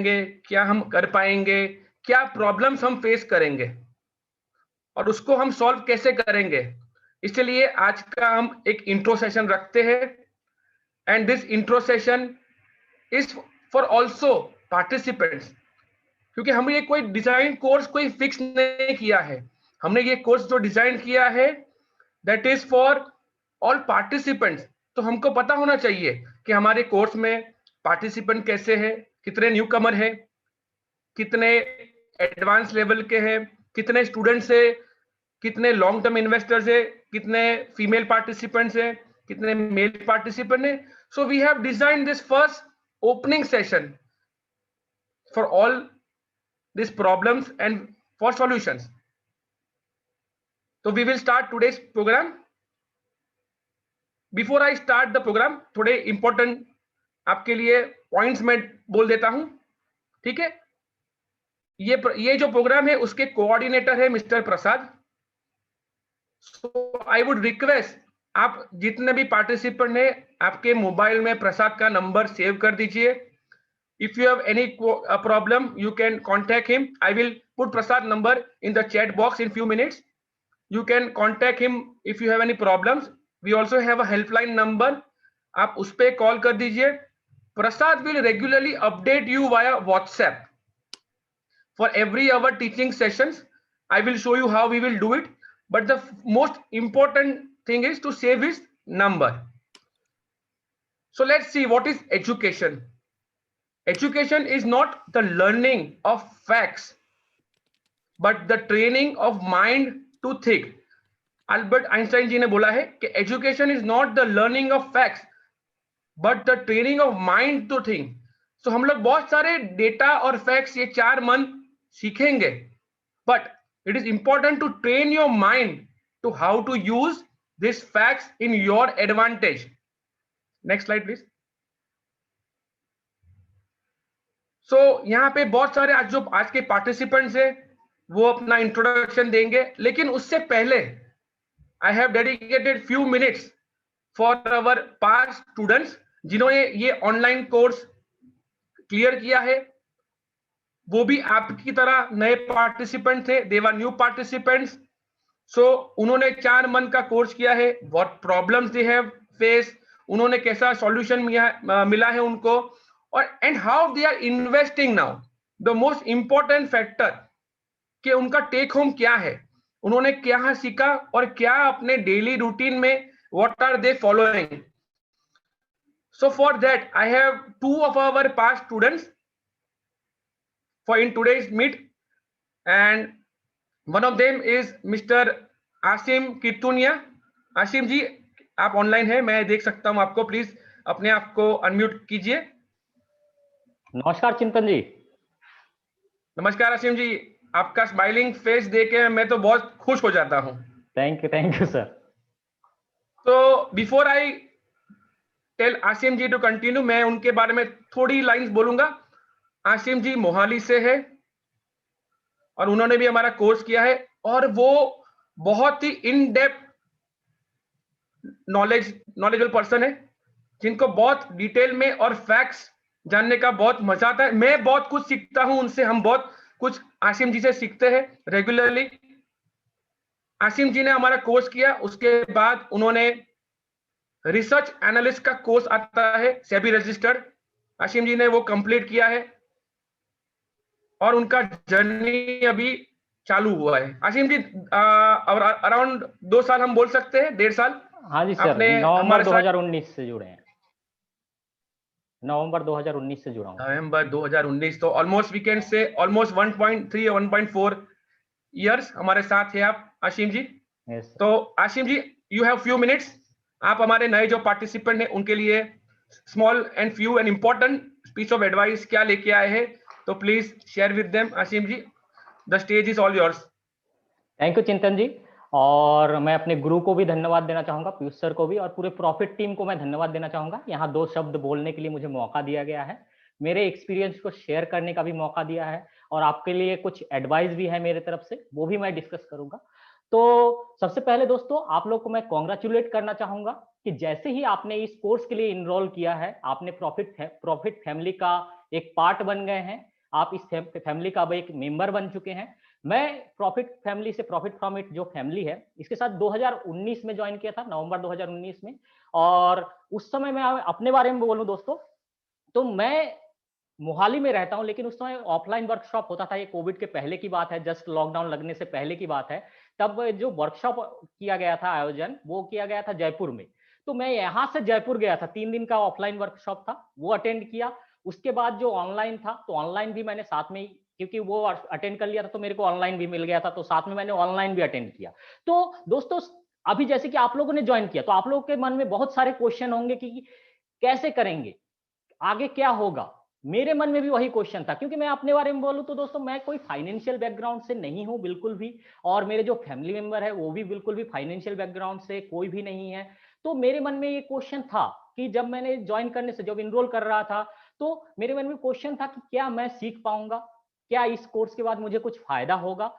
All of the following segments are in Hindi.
क्या हम कर पाएंगे, क्या प्रॉब्लम्स हम फेस करेंगे और उसको हम सॉल्व कैसे करेंगे। इसलिए आज का हम एक इंट्रो सेशन रखते हैं and this intro session is for also participants, क्योंकि हमने ये कोई डिजाइन कोर्स कोई फिक्स नहीं किया है। हमने ये कोर्स जो डिजाइन किया है that is for all participants. तो हमको पता होना चाहिए कि हमारे कोर्स में पार्टिसिपेंट कैसे हैं, कितने न्यू कमर है, कितने एडवांस लेवल के हैं, कितने स्टूडेंट्स है, कितने लॉन्ग टर्म इन्वेस्टर्स है, कितने फीमेल पार्टिसिपेंट्स है, कितने मेल पार्टिसिपेंट है। So we have design this first opening session for all these problems and for solutions. So we will start today's program. Before I start the program, थोड़े important आपके लिए points मैं बोल देता हूं, ठीक है। ये जो प्रोग्राम है उसके कोऑर्डिनेटर है mister Prasad. So I would request आप जितने भी पार्टिसिपेंट हैं आपके मोबाइल में प्रसाद का नंबर सेव कर दीजिए। If you have any problem, you can contact him. I will put Prasad number in the chat box in few minutes. You can contact him if you have any problems. We also have a helpline number. आप उस पे कॉल कर दीजिए। Prasad will regularly update you via WhatsApp for every hour teaching sessions. I will show you how we will do it. But the most important thing is to save his number. So let's see what is education. Education is not the learning of facts, but the training of mind to think. Albert Einstein ji ने बोला है कि education is not the learning of facts but the training of mind to think. So हम लोग बहुत सारे डेटा और फैक्ट्स ये 4 मंथ सीखेंगे, but it is important to train your mind to how to use this facts in your advantage. Next slide please. So यहाँ पे बहुत सारे आज के पार्टिसिपेंट्स हैं वो अपना इंट्रोडक्शन देंगे, लेकिन उससे पहले I have dedicated few minutes for our past students जिन्होंने ये ऑनलाइन कोर्स क्लियर किया है। वो भी आपकी तरह नए पार्टिसिपेंट थे, दे वर न्यू पार्टिसिपेंट्स। सो उन्होंने 4 मंथ का कोर्स किया है, what problems they have face, उन्होंने कैसा सॉल्यूशन मिला है उनको, और and how they are investing now. The most important factor कि उनका टेक होम क्या है, उन्होंने क्या सीखा और क्या अपने डेली रूटीन में what are they following. So for that I have 2 of our past students for in today's meet, and one of them is Mr. Asim Kirtunia. Asim ji आप ऑनलाइन है, मैं देख सकता हूं आपको, प्लीज अपने आप को अनम्यूट कीजिए। नमस्कार चिंतन जी। नमस्कार आसिम जी, आपका स्माइलिंग फेस देख के मैं तो बहुत खुश हो जाता हूं। Thank you sir. तो before I tell Asim ji to continue, मैं उनके बारे में थोड़ी लाइंस बोलूंगा। आसिम जी मोहाली से है और उन्होंने भी हमारा कोर्स किया है और वो बहुत ही इन डेप्थ नॉलेजेबल पर्सन है जिनको बहुत डिटेल में और फैक्ट्स जानने का बहुत मजा आता है। मैं बहुत कुछ सीखता हूं उनसे, हम बहुत कुछ आसिम जी से सीखते हैं रेगुलरली। आसिम जी ने हमारा कोर्स किया, उसके बाद उन्होंने रिसर्च एनालिस्ट का कोर्स आता है सेबी रजिस्टर्ड, आसिम जी ने वो कंप्लीट किया है और उनका जर्नी अभी चालू हुआ है। आसिम जी अराउंड 2 साल हम बोल सकते हैं, 1.5 साल। हाँ जी सर, नवंबर 2019 से जुड़े हैं, नवंबर 2019 से जुड़ा हूं। नवंबर 2019, तो almost we can say almost 1.3 और 1.4 इयर्स हमारे साथ है आप आसिम जी। तो Asim ji you have few minutes, आप हमारे नए जो पार्टिसिपेंट हैं उनके लिए small and few and important piece of advice क्या लेके आए हैं, तो please share with them. Asim ji the stage is all yours. Thank you Chintan ji, और मैं अपने गुरु को भी धन्यवाद देना चाहूंगा, पीयूष सर को भी, और पूरे प्रॉफिट टीम को मैं धन्यवाद देना चाहूंगा। यहाँ 2 शब्द बोलने के लिए मुझे मौका दिया गया है, मेरे एक्सपीरियंस को शेयर करने का भी मौका दिया है, और आपके लिए कुछ एडवाइस भी है मेरे तरफ से, वो भी मैं डिस्कस करूंगा। तो सबसे पहले दोस्तों आप लोग को मैं कॉन्ग्रेचुलेट करना चाहूंगा कि जैसे ही आपने इस कोर्स के लिए इनरोल किया है, आपने प्रॉफिट फैमिली का एक पार्ट बन गए हैं। आप इस फैमिली का अब एक मेंबर बन चुके हैं। मैं प्रॉफिट फैमिली से, प्रॉफिट फ्रॉम इट जो फैमिली है, इसके साथ 2019 में ज्वाइन किया था, नवंबर 2019 में। और उस समय मैं अपने बारे में बोलूं दोस्तों, तो मैं मोहाली में रहता हूं, लेकिन उस समय ऑफलाइन वर्कशॉप होता था। ये कोविड के पहले की बात है, जस्ट लॉकडाउन लगने से पहले की बात है। तब जो वर्कशॉप किया गया था, आयोजन वो किया गया था जयपुर में। तो मैं यहाँ से जयपुर गया था, 3 दिन का ऑफलाइन वर्कशॉप था, वो अटेंड किया। उसके बाद जो ऑनलाइन था, तो ऑनलाइन भी मैंने साथ में, क्योंकि वो अटेंड कर लिया था तो मेरे को ऑनलाइन भी मिल गया था, तो साथ में मैंने ऑनलाइन भी अटेंड किया। तो दोस्तों अभी जैसे कि आप लोगों ने ज्वाइन किया, तो आप लोगों के मन में बहुत सारे क्वेश्चन होंगे कि कैसे करेंगे, आगे क्या होगा। मेरे मन में भी वही क्वेश्चन था, क्योंकि मैं अपने बारे में बोलूं तो दोस्तों मैं कोई फाइनेंशियल बैकग्राउंड से नहीं हूं बिल्कुल भी, और मेरे जो फैमिली मेंबर है वो भी बिल्कुल भी फाइनेंशियल बैकग्राउंड से कोई भी नहीं है। तो मेरे मन में ये क्वेश्चन था कि जब मैंने ज्वाइन करने से, जब इनरोल कर रहा था, तो मेरे मन में क्वेश्चन था कि क्या मैं सीख पाऊंगा, क्या इस कोर्स के बाद मुझे कुछ फायदा होगा।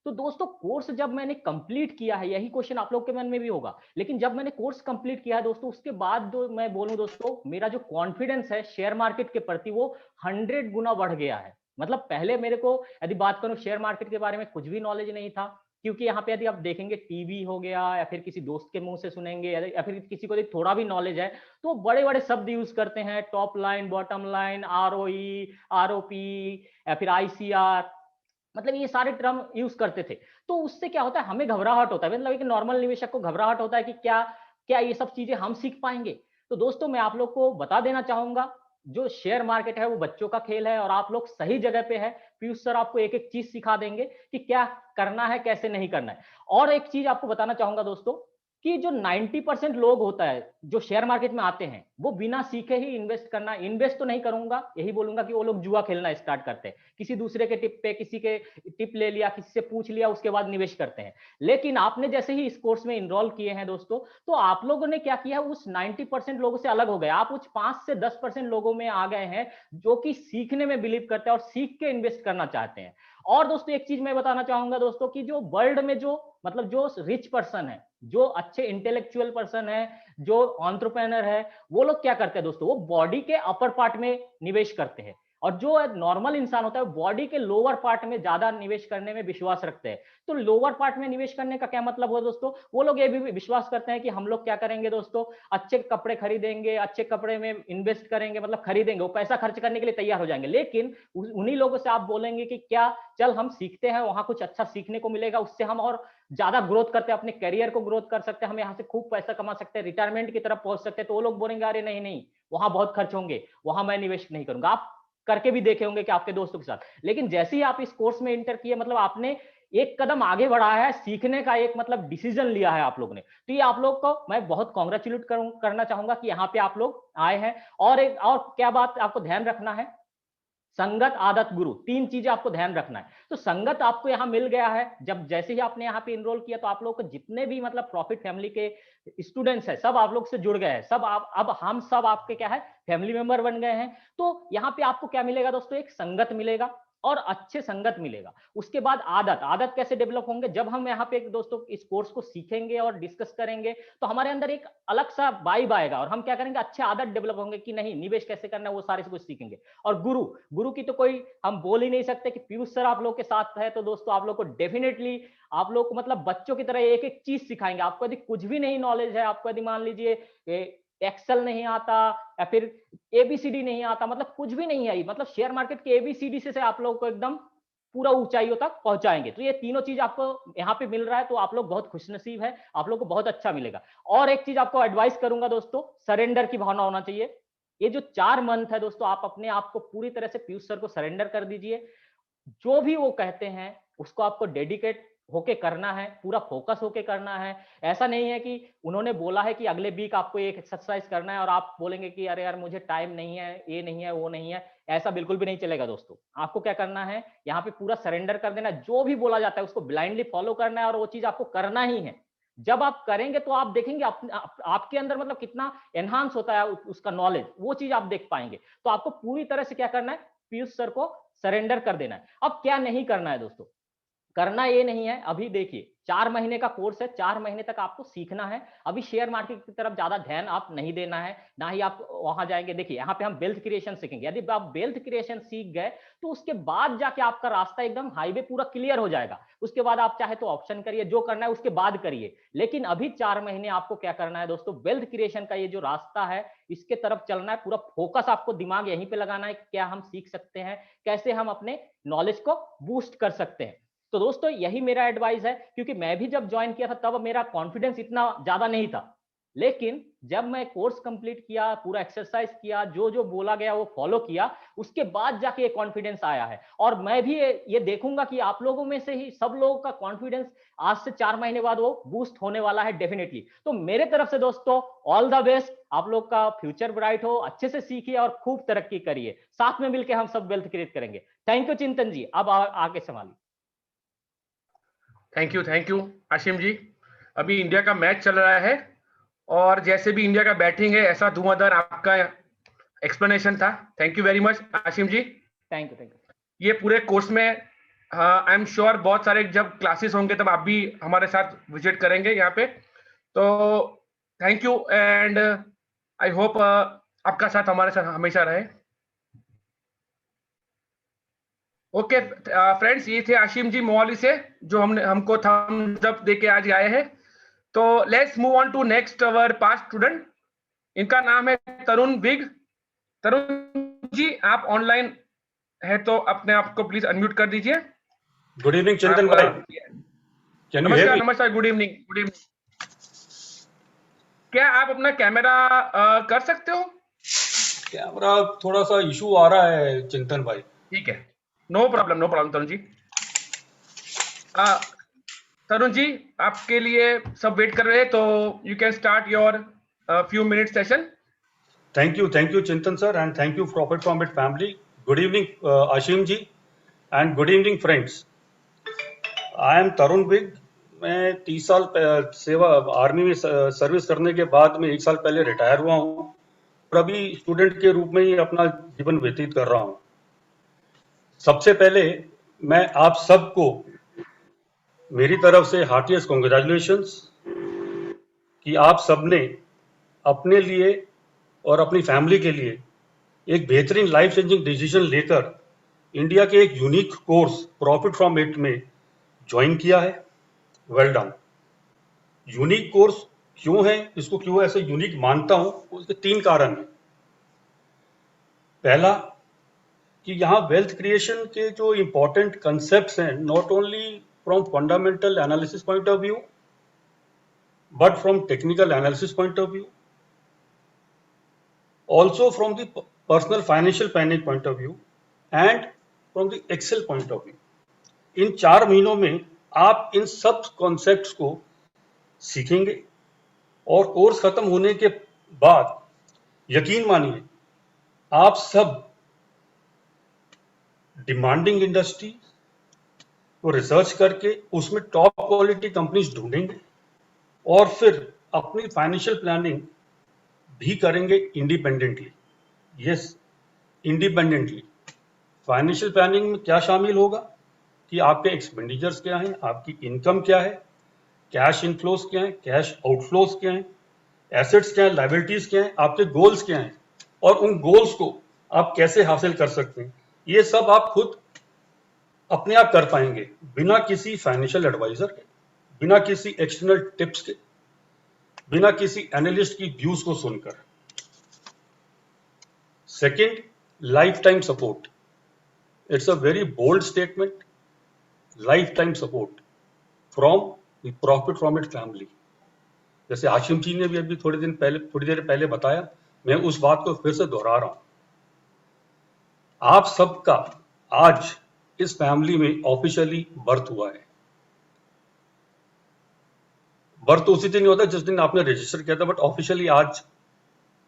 तो दोस्तों कोर्स जब मैंने कंप्लीट किया है, यही क्वेश्चन आप लोग के मन में भी होगा, लेकिन जब मैंने कोर्स कंप्लीट किया है दोस्तों, उसके बाद जो मैं बोलूं दोस्तों, मेरा जो कॉन्फिडेंस है शेयर मार्केट के प्रति, वो 100 गुना बढ़ गया है। मतलब पहले मेरे को यदि बात करूं, शेयर मार्केट के बारे में कुछ भी नॉलेज नहीं था, क्योंकि यहाँ पे यदि आप देखेंगे टीवी हो गया, या फिर किसी दोस्त के मुंह से सुनेंगे, या फिर किसी को थोड़ा भी नॉलेज है, तो बड़े बड़े शब्द यूज करते हैं, top line, bottom line, ROE, ROP, या फिर ICR, मतलब ये सारे टर्म यूज करते थे। तो उससे क्या होता है, हमें घबराहट होता है, मतलब एक नॉर्मल निवेशक को घबराहट होता है कि क्या क्या ये सब चीजें हम सीख पाएंगे। तो दोस्तों मैं आप लोग को बता देना चाहूंगा, जो शेयर मार्केट है वो बच्चों का खेल है, और आप लोग सही जगह पे है। पीयूष सर आपको एक एक चीज सिखा देंगे कि क्या करना है, कैसे नहीं करना है। और एक चीज आपको बताना चाहूंगा दोस्तों, कि जो 90% लोग होता है जो शेयर मार्केट में आते हैं, वो बिना सीखे ही इन्वेस्ट करना, इन्वेस्ट तो नहीं करूंगा, यही बोलूंगा कि वो लोग जुआ खेलना स्टार्ट करते हैं, किसी दूसरे के टिप पे, किसी के टिप ले लिया, किसी से पूछ लिया, उसके बाद निवेश करते हैं। लेकिन आपने जैसे ही इस कोर्स में इनरोल किए हैं दोस्तों, तो आप लोगों ने क्या किया, उस 90% लोगों से अलग हो गए। आप उस 5 से 10% लोगों में आ गए हैं जो कि सीखने में बिलीव करते हैं और सीख के इन्वेस्ट करना चाहते हैं। और दोस्तों एक चीज मैं बताना चाहूंगा दोस्तों, कि जो वर्ल्ड में जो मतलब जो रिच पर्सन है, जो अच्छे इंटेलेक्चुअल पर्सन है, जो एंटरप्रेन्योर है, वो लोग क्या करते हैं दोस्तों, वो बॉडी के अपर पार्ट में निवेश करते हैं। और जो नॉर्मल इंसान होता है बॉडी के लोअर पार्ट में ज्यादा निवेश करने में विश्वास रखते हैं। तो लोअर पार्ट में निवेश करने का क्या मतलब हुआ दोस्तों, वो लोग ये भी विश्वास करते हैं कि हम लोग क्या करेंगे दोस्तों, अच्छे कपड़े खरीदेंगे, अच्छे कपड़े में इन्वेस्ट करेंगे, मतलब खरीदेंगे, वो पैसा खर्च करने के लिए तैयार हो जाएंगे। लेकिन उन्हीं लोगों से आप बोलेंगे कि क्या चल हम सीखते हैं, वहां कुछ अच्छा सीखने को मिलेगा, उससे हम और ज्यादा ग्रोथ करते हैं, अपने करियर को ग्रोथ कर सकते हैं, हम यहाँ से खूब पैसा कमा सकते हैं, रिटायरमेंट की तरफ पहुंच सकते हैं। तो वो लोग बोलेंगे अरे नहीं नहीं, वहां बहुत खर्च होंगे, वहां मैं निवेश नहीं करूंगा। आप करके भी देखे होंगे कि आपके दोस्तों के साथ। लेकिन जैसे ही आप इस कोर्स में इंटर किए, मतलब आपने एक कदम आगे बढ़ा है, सीखने का एक मतलब डिसीजन लिया है आप लोगों ने। तो ये आप लोग को मैं बहुत कॉन्ग्रेचुलेट करना चाहूंगा कि यहाँ पे आप लोग आए हैं। और एक और क्या बात आपको ध्यान रखना है, संगत, आदत, गुरु, 3 चीजें आपको ध्यान रखना है। तो संगत आपको यहाँ मिल गया है, जब जैसे ही आपने यहाँ पे इनरोल किया, तो आप लोग को जितने भी मतलब प्रॉफिट फैमिली के स्टूडेंट्स हैं, सब आप लोग से जुड़ गए हैं, सब आप, अब हम सब आपके क्या है, फैमिली मेंबर बन गए हैं। तो यहाँ पे आपको क्या मिलेगा दोस्तों, एक संगत मिलेगा और अच्छे संगत मिलेगा। उसके बाद आदत, आदत कैसे डेवलप होंगे, जब हम यहाँ पे दोस्तों इस कोर्स को सीखेंगे और डिस्कस करेंगे, तो हमारे अंदर एक अलग सा वाइब आएगा, और हम क्या करेंगे, अच्छे आदत डेवलप होंगे कि नहीं निवेश कैसे करना है, वो सारे कुछ सीखेंगे। और गुरु, गुरु की तो कोई हम बोल ही नहीं सकते, कि पीयूष सर आप लोग के साथ है तो दोस्तों आप लोग को डेफिनेटली, आप लोग को मतलब बच्चों की तरह एक एक चीज सिखाएंगे। आपको यदि कुछ भी नहीं नॉलेज है, आपको यदि मान लीजिए एक्सेल नहीं आता, या फिर ABCD नहीं आता, मतलब कुछ भी नहीं आई, मतलब शेयर मार्केट के ABCD से आप लोग को एकदम पूरा ऊंचाइयों तक पहुंचाएंगे। तो ये तीनों चीज आपको यहाँ पे मिल रहा है, तो आप लोग बहुत खुशनसीब है, आप लोग को बहुत अच्छा मिलेगा। और एक चीज आपको एडवाइस करूंगा दोस्तों, सरेंडर की भावना होना चाहिए। ये जो 4 मंथ है दोस्तों, आप अपने आप को पूरी तरह से पीयूष सर को सरेंडर कर दीजिए। जो भी वो कहते हैं उसको आपको डेडिकेट होके करना है, पूरा फोकस होके करना है। ऐसा नहीं है कि उन्होंने बोला है कि अगले वीक आपको एक एक्सरसाइज करना है और आप बोलेंगे कि अरे यार मुझे टाइम नहीं है, ये नहीं है, वो नहीं है। ऐसा बिल्कुल भी नहीं चलेगा दोस्तों। आपको क्या करना है, यहाँ पे पूरा सरेंडर कर देना है, जो भी बोला जाता है उसको ब्लाइंडली फॉलो करना है, और वो चीज आपको करना ही है। जब आप करेंगे तो आप देखेंगे आपके अंदर मतलब कितना एनहांस होता है उसका नॉलेज, वो चीज आप देख पाएंगे। तो आपको पूरी तरह से क्या करना है, पीयूष सर को सरेंडर कर देना है। अब क्या नहीं करना है दोस्तों, करना ये नहीं है। अभी देखिए 4 महीने का कोर्स है, 4 महीने तक आपको सीखना है। अभी शेयर मार्केट की तरफ ज्यादा ध्यान आप नहीं देना है, ना ही आप वहां जाएंगे। देखिए यहाँ पे हम वेल्थ क्रिएशन सीखेंगे। यदि आप वेल्थ क्रिएशन सीख गए तो उसके बाद जाके आपका रास्ता एकदम हाईवे पूरा क्लियर हो जाएगा। उसके बाद आप चाहे तो ऑप्शन करिए, जो करना है उसके बाद करिए। लेकिन अभी 4 महीने आपको क्या करना है दोस्तों, वेल्थ क्रिएशन का ये जो रास्ता है इसके तरफ चलना है। पूरा फोकस आपको दिमाग यहीं पे लगाना है, क्या हम सीख सकते हैं, कैसे हम अपने नॉलेज को बूस्ट कर सकते हैं। तो दोस्तों यही मेरा एडवाइस है, क्योंकि मैं भी जब ज्वाइन किया था तब मेरा कॉन्फिडेंस इतना ज्यादा नहीं था। लेकिन जब मैं कोर्स कंप्लीट किया, पूरा एक्सरसाइज किया, जो जो बोला गया वो फॉलो किया, उसके बाद जाके ये कॉन्फिडेंस आया है। और मैं भी ये देखूंगा कि आप लोगों में से ही सब लोगों का कॉन्फिडेंस आज से 4 महीने बाद वो बूस्ट होने वाला है डेफिनेटली। तो मेरे तरफ से दोस्तों ऑल द बेस्ट, आप लोग का फ्यूचर ब्राइट हो, अच्छे से सीखिए और खूब तरक्की करिए। साथ में मिलकर हम सब वेल्थ क्रिएट करेंगे। थैंक यू चिंतन जी, अब आगे संभालिए। थैंक यू आशिम जी। अभी इंडिया का मैच चल रहा है और जैसे भी इंडिया का बैटिंग है ऐसा धुआंधार आपका एक्सप्लेनेशन था। Thank you very much Ashim ji. Thank you. ये पूरे कोर्स में आई एम श्योर बहुत सारे जब क्लासेस होंगे तब आप भी हमारे साथ विजिट करेंगे यहाँ पे। तो thank you and I hope आपका साथ हमारे साथ हमेशा रहे। ओके फ्रेंड्स, ये थे आशिम जी मोहाली से जो हमको थम्स अप देके आज आए हैं। तो let's move on to next our past student. इनका नाम है तरुण बिग। तरुण जी आप ऑनलाइन है तो अपने आप को प्लीज अनम्यूट कर दीजिए। गुड इवनिंग चिंतन भाई, कैन यू हियर मी? नमस्कार, गुड इवनिंग। क्या आप अपना कैमरा कर सकते हो? कैमरा थोड़ा सा इशू आ रहा है चिंतन भाई। ठीक है, नो प्रॉब्लम तरुण जी। तरुण जी आपके लिए सब वेट कर रहे हैं, तो you can start your few minute session. Thank you Chintan sir, and thank you Profit from It family. Good evening Ashim ji and good evening friends. I am Tarun Big. मैं 30 साल सेवा आर्मी में सर्विस करने के बाद में 1 साल पहले रिटायर हुआ हूँ और अभी स्टूडेंट के रूप में ही अपना जीवन व्यतीत कर रहा हूँ। सबसे पहले मैं आप सबको मेरी तरफ से हार्टिएस्ट कॉन्ग्रेचुलेशंस कि आप सबने अपने लिए और अपनी फैमिली के लिए एक बेहतरीन लाइफ चेंजिंग डिसीजन लेकर इंडिया के एक unique course profit from it में ज्वाइन किया है। Well done. यूनिक कोर्स क्यों है, इसको क्यों ऐसे यूनिक मानता हूं, उसके 3 कारण हैं। पहला कि यहाँ वेल्थ क्रिएशन के जो इंपॉर्टेंट कंसेप्ट्स हैं, not only from fundamental analysis point of view but from technical analysis point of view, also from the personal financial planning point of view and from the Excel point of view. इन 4 महीनों में आप इन सब कॉन्सेप्ट्स को सीखेंगे और कोर्स खत्म होने के बाद यकीन मानिए आप सब डिमांडिंग इंडस्ट्री को रिसर्च करके उसमें टॉप क्वालिटी कंपनीज ढूंढेंगे और फिर अपनी फाइनेंशियल प्लानिंग भी करेंगे independently. Yes, independently. Financial planning में क्या शामिल होगा कि आपके एक्सपेंडिचर्स क्या हैं, आपकी इनकम क्या है, कैश इनफ्लोस क्या है, कैश आउटफ्लोस क्या है, एसेट्स क्या है, लायबिलिटीज क्या है, आपके गोल्स क्या हैं और उन गोल्स को आप कैसे हासिल कर सकते हैं। ये सब आप खुद अपने आप कर पाएंगे बिना किसी फाइनेंशियल एडवाइजर के, बिना किसी एक्सटर्नल टिप्स के, बिना किसी एनालिस्ट की व्यूज को सुनकर। Second, life time support. It's a very bold statement, life time support from the profit from it family. जैसे आशिम जी ने भी अभी थोड़ी देर पहले बताया, मैं उस बात को फिर से दोहरा रहा हूं। आप सबका आज इस फैमिली में ऑफिशियली बर्थ हुआ है। बर्थ उसी दिन होता है जिस दिन आपने रजिस्टर किया था, बट ऑफिशियली आज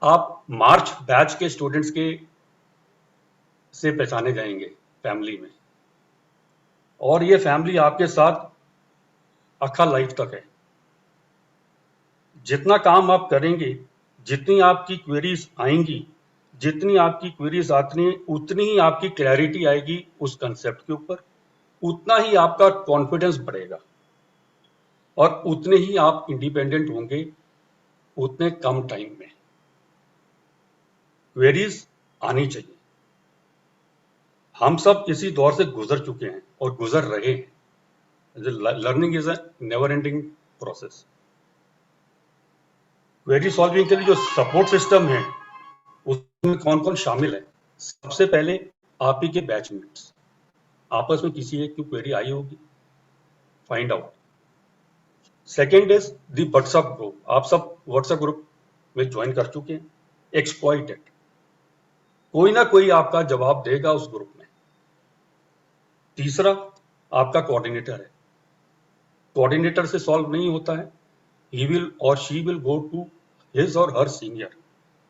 आप मार्च बैच के स्टूडेंट्स के से पहचाने जाएंगे फैमिली में, और ये फैमिली आपके साथ अखा लाइफ तक है। जितना काम आप करेंगे, जितनी आपकी क्वेरीज आएंगी, जितनी आपकी क्वेरीज आती हैं, उतनी ही आपकी क्लैरिटी आएगी उस कंसेप्ट के ऊपर, उतना ही आपका कॉन्फिडेंस बढ़ेगा और उतने ही आप इंडिपेंडेंट होंगे उतने कम टाइम में। क्वेरीज आनी चाहिए। हम सब इसी दौर से गुजर चुके हैं और गुजर रहे हैं। Learning is a never ending process. Query solving के लिए जो सपोर्ट सिस्टम है उसमें कौन कौन शामिल है? सबसे पहले आप ही के बैचमेट्स, आपस में किसी एक की क्वेरी आई होगी, find out. Second is the WhatsApp group, आप सब व्हाट्सएप ग्रुप में ज्वाइन कर चुके हैं, एक्सप्लॉइट इट। कोई ना कोई आपका जवाब देगा उस ग्रुप में। तीसरा आपका कोऑर्डिनेटर है। कोऑर्डिनेटर से सॉल्व नहीं होता है, he will or she will go to his or her senior.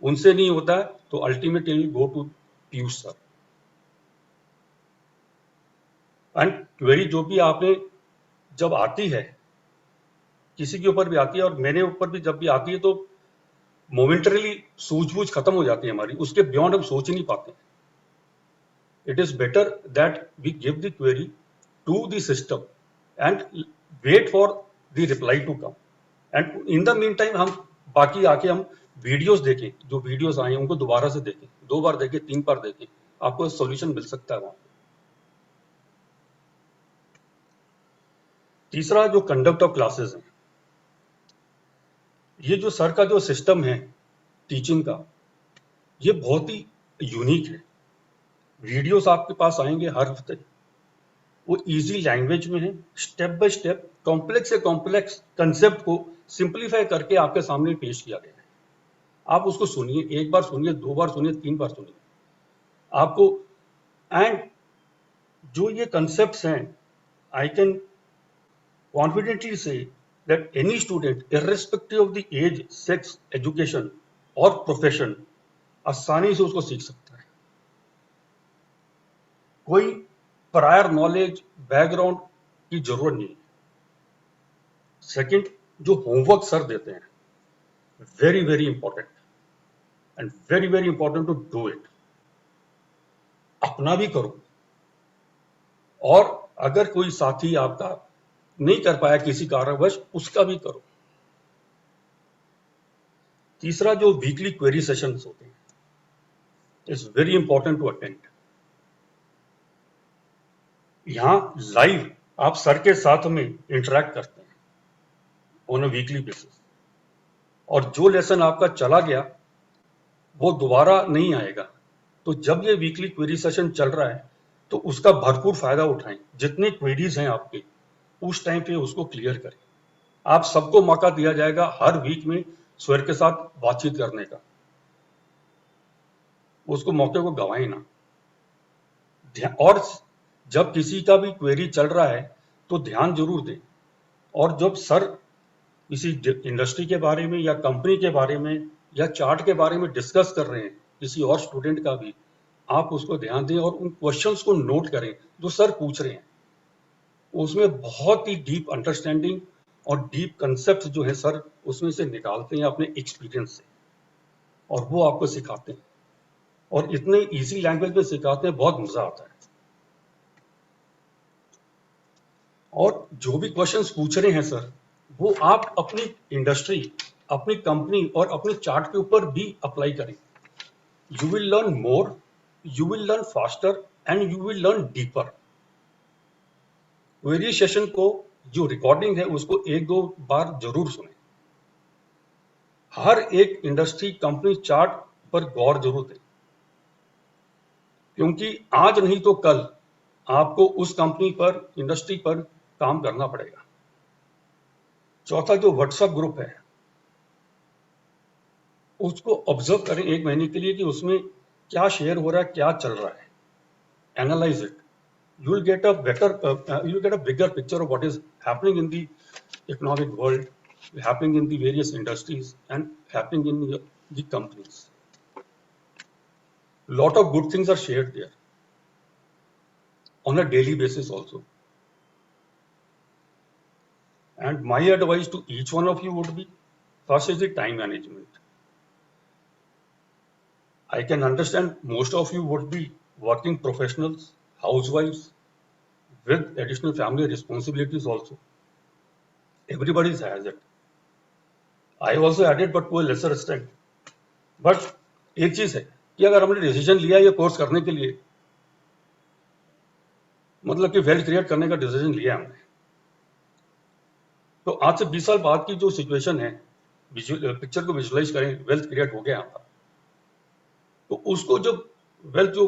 उनसे नहीं होता है तो ultimately go to Piyush sir. And query जो भी आपने जब आती है, किसी के ऊपर भी आती है और मेरे ऊपर भी जब भी आती है, तो मोमेंटरीली सूझबूझ खत्म हो जाती है हमारी, उसके बियॉन्ड हम सोच ही नहीं पाते। It is better that we give the query to the system and wait for the reply to come. And in the meantime हम बाकी आके हम वीडियोस देखें, जो वीडियोस आए उनको दोबारा से देखें, 2 बार देखें, 3 बार देखें, आपको सॉल्यूशन मिल सकता है वहां। तीसरा जो कंडक्ट ऑफ क्लासेस है, ये जो सर का जो सिस्टम है टीचिंग का, ये बहुत ही यूनिक है। वीडियोस आपके पास आएंगे हर हफ्ते, वो इजी लैंग्वेज में है, स्टेप बाय स्टेप कॉम्प्लेक्स से कॉम्प्लेक्स कंसेप्ट को सिंप्लीफाई करके आपके सामने पेश किया गया है। आप उसको सुनिए, 1 बार सुनिए, 2 बार सुनिए, 3 बार सुनिए आपको। एंड जो ये कंसेप्ट्स हैं, I can confidently say that any student irrespective of the age, sex, education और प्रोफेशन आसानी से उसको सीख सकता है। कोई प्रायर नॉलेज, बैकग्राउंड की जरूरत नहीं है। सेकंड, जो होमवर्क सर देते हैं, very very important and very very important to do it. अपना भी करो और अगर कोई साथी आपका नहीं कर पाया किसी कारणवश, उसका भी करो। तीसरा, जो वीकली क्वेरी सेशंस होते हैं, is very important to attend. यहां लाइव आप सर के साथ में इंटरेक्ट करते हैं ऑन अ वीकली बेसिस, और जो लेसन आपका चला गया वो दोबारा नहीं आएगा। तो जब ये वीकली क्वेरी सेशन चल रहा है तो उसका भरपूर फायदा उठाएं। जितने क्वेरीज हैं आपके, उस टाइम पे उसको क्लियर करें। आप सबको मौका दिया जाएगा हर वीक में सर के साथ बातचीत करने का, उसको मौके को गंवाएं ना। और जब किसी का भी क्वेरी चल रहा है तो ध्यान जरूर दें, और जब सर किसी इंडस्ट्री के बारे में या कंपनी के बारे में या चार्ट के बारे में डिस्कस कर रहे हैं किसी और स्टूडेंट का भी, आप उसको ध्यान दें और उन क्वेश्चंस को नोट करें जो सर पूछ रहे हैं। उसमें बहुत ही डीप अंडरस्टैंडिंग और डीप कंसेप्ट जो है सर उसमें से निकालते हैं अपने एक्सपीरियंस से, और वो आपको सिखाते हैं, और इतने इजी लैंग्वेज में सिखाते हैं, बहुत मजा आता है। और जो भी क्वेश्चंस पूछ रहे हैं सर, वो आप अपनी इंडस्ट्री, अपनी कंपनी और अपने चार्ट के ऊपर भी अप्लाई करें। You will learn more, you will learn faster and you will learn deeper. Query session को जो रिकॉर्डिंग है उसको 1-2 बार जरूर सुने। हर एक इंडस्ट्री, कंपनी चार्ट पर गौर जरूर दें, क्योंकि आज नहीं तो कल आपको उस कंपनी पर, इंडस्ट्री पर काम करना पड़ेगा। चौथा, जो व्हाट्सएप ग्रुप है उसको ऑब्जर्व करें 1 महीने के लिए कि उसमें क्या शेयर हो रहा है, क्या चल रहा है। Analyse it, you will get a better, you will get a bigger picture of what is happening in the economic world, happening in the various industries and happening in the companies. Lot of good things are shared there on a daily basis also. And my advice to each one of you would be, first is the time management. I can understand most of you would be working professionals, housewives, with additional family responsibilities also. Everybody has it. I also had it, but to a lesser extent. But एक चीज है कि अगर हमने डिसीजन लिया ये कोर्स करने के लिए, मतलब कि वेल्थ क्रिएट करने का डिसीजन लिया हमने, तो आज से 20 साल बाद की जो सिचुएशन है, पिक्चर को विजुअलाइज करें, वेल्थ क्रिएट हो गया हमारा, तो उसको जब वेल्थ जो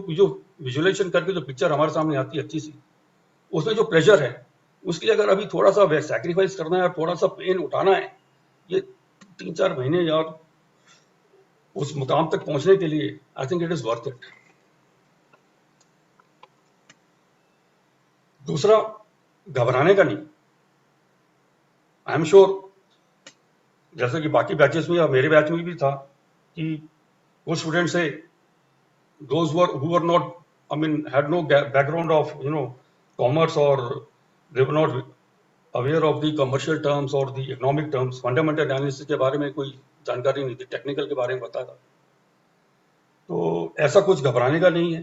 विजुअलाइजेशन करके जो पिक्चर हमारे सामने आती है अच्छी सी, उसमें जो प्रेशर है, उसके लिए अगर अभी थोड़ा सा सैक्रिफाइस करना है और थोड़ा सा पेन उठाना है, ये 3-4 महीने यार उस मुकाम तक पहुंचने के लिए, I think it is worth it. दूसरा, घबराने का नहीं। आई एम श्योर, जैसे कि बाकी बैचेस में या मेरे बैच में भी था कि कुछ स्टूडेंट्स से those who were not, I mean, had no background of commerce, or they were not aware of the commercial terms or the economic terms, fundamental analysis के बारे में कोई जानकारी नहीं थी, टेक्निकल के बारे में पता था। तो ऐसा कुछ घबराने का नहीं है।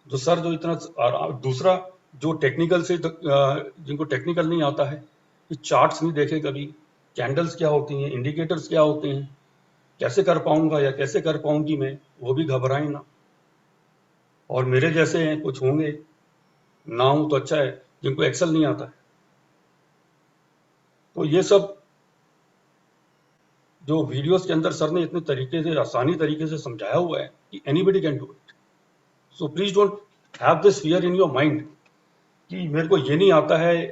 जो सर जो इतना, दूसरा जो टेक्निकल से जिनको टेक्निकल नहीं आता है, कि चार्ट्स नहीं देखे कभी, कैंडल्स क्या होती हैं, इंडिकेटर्स क्या होते हैं, कैसे कर पाऊंगा या कैसे कर पाऊंगी मैं, वो भी घबराएं ना। और मेरे जैसे हैं कुछ होंगे, ना हो तो अच्छा है, जिनको एक्सेल नहीं आता है। तो ये सब जो वीडियोस के अंदर सर ने इतने तरीके से, आसानी तरीके से समझाया हुआ है कि anybody can do it. So please don't have this fear in your mind कि मेरे को ये नहीं आता है।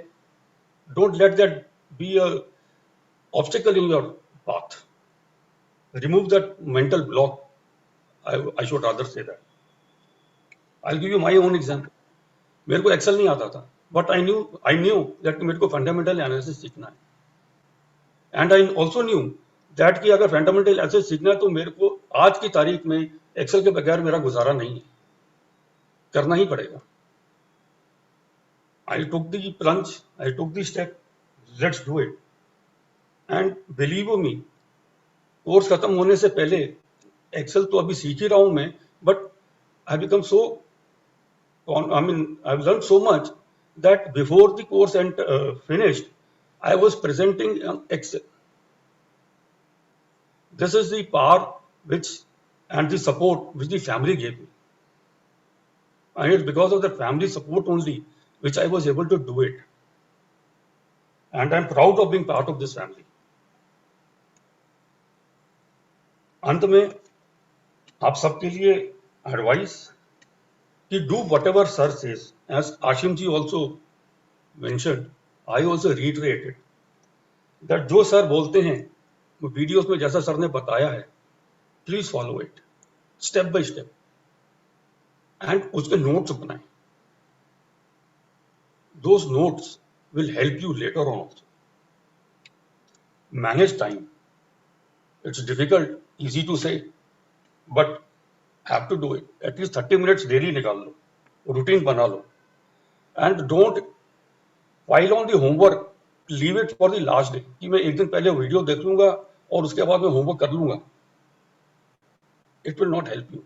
Don't let that be a obstacle in your path. Remove that mental block, I should rather say that. I'll give you my own example. मेरे को एक्सेल नहीं आता था, बट आई न्यू दैट मेरे को फंडामेंटल एनालिसिस सीखना है। And I also knew that कि अगर फंडामेंटल एनालिसिस सीखना है तो मेरे को आज की तारीख में एक्सेल के बगैर मेरा गुजारा नहीं है, करना ही पड़ेगा। I took the plunge, I took the step, let's do it. And believe me, course खत्म होने से पहले एक्सेल तो अभी सीख ही रहा हूं मैं, but I become so, I mean, I've learned so much that before the course and finished, I was presenting on Excel. This is the power which and the support which the family gave me, and it's because of the family support only which I was able to do it. And I'm proud of being part of this family. अंत में आप सबके लिए एडवाइस कि do whatever sir says. As Ashim ji also mentioned, I also reiterated that जो सर बोलते हैं वो वीडियोस में जैसा सर ने बताया है, please follow it step by step, and उसके नोट्स बनाएं। Those notes will help you later on also. Manage time. It's difficult, easy to say, but have to do it. At least 30 minutes daily निकाल लो, रूटीन बना लो, and don't file on the homework, leave it for the last day कि मैं एक दिन पहले वीडियो देख लूंगा और उसके बाद मैं होमवर्क कर लूंगा। It will not help you,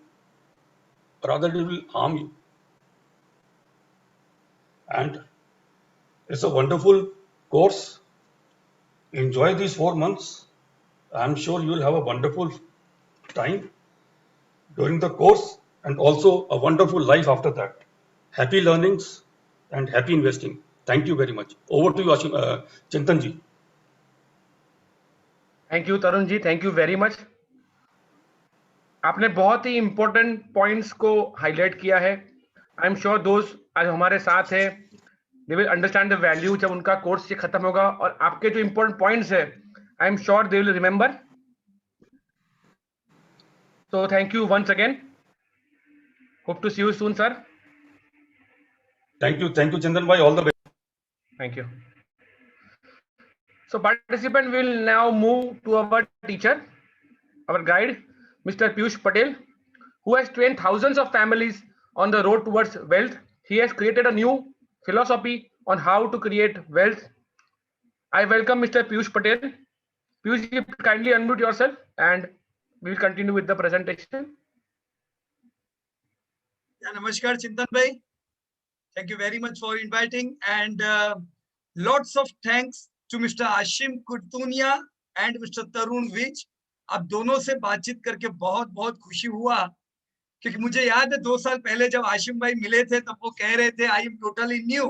rather it will harm you. And it's a wonderful course. Enjoy these 4 months. I'm sure you will have a wonderful time during the course and also a wonderful life after that. Happy learnings and happy investing. Thank you very much. Over to you, Chintan ji. Thank you Tarun ji, thank you very much. आपने बहुत ही इंपॉर्टेंट पॉइंट्स को हाईलाइट किया है। आई एम श्योर दोस्त आज हमारे साथ है, they will understand the value जब उनका कोर्स ये खत्म होगा, और आपके जो इंपॉर्टेंट पॉइंट्स है I am sure they will remember. So thank you once again. Hope to see you soon, sir. Thank you, Chintan bhai. All the best. Thank you. So participant will now move to our teacher, our guide, Mr. Piyush Patel, who has trained thousands of families on the road towards wealth. He has created a new philosophy on how to create wealth. I welcome Mr. Piyush Patel. Piyush, kindly unmute yourself and we will continue with the presentation. नमस्कार चिंतन भाई, Thank you very much for inviting, and lots of thanks to Mr. Ashim Kurtunia and Mr. Tarun Vij. आप दोनों से बातचीत करके बहुत बहुत खुशी हुआ, क्योंकि मुझे याद है 2 साल पहले जब आशिम भाई मिले थे तब वो कह रहे थे आई एम टोटली न्यू,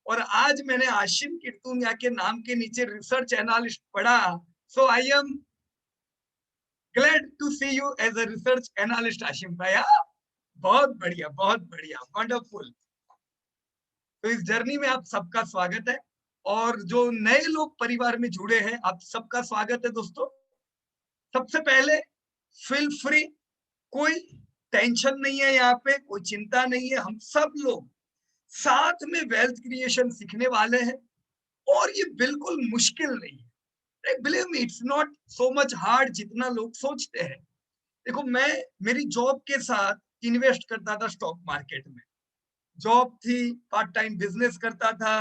और आज मैंने आशिम किरतुनिया के नाम के नीचे रिसर्च एनालिस्ट पढ़ा, so I am glad to see you as a research analyst Ashim भाई। बहुत बढ़िया, वंडरफुल। तो इस जर्नी में आप सबका स्वागत है, और जो नए लोग परिवार में जुड़े हैं आप सबका स्वागत है दोस्तों। सबसे पहले फील फ्री, कोई टेंशन नहीं है यहाँ पे, कोई चिंता नहीं है, हम सब लोग साथ में वेल्थ क्रिएशन सीखने वाले हैं, और ये बिल्कुल मुश्किल नहीं है। Believe me, it's not so much hard जितना लोग सोचते हैं। देखो, मैं मेरी जॉब के साथ इन्वेस्ट करता था स्टॉक मार्केट में, जॉब थी, पार्ट टाइम बिजनेस करता था,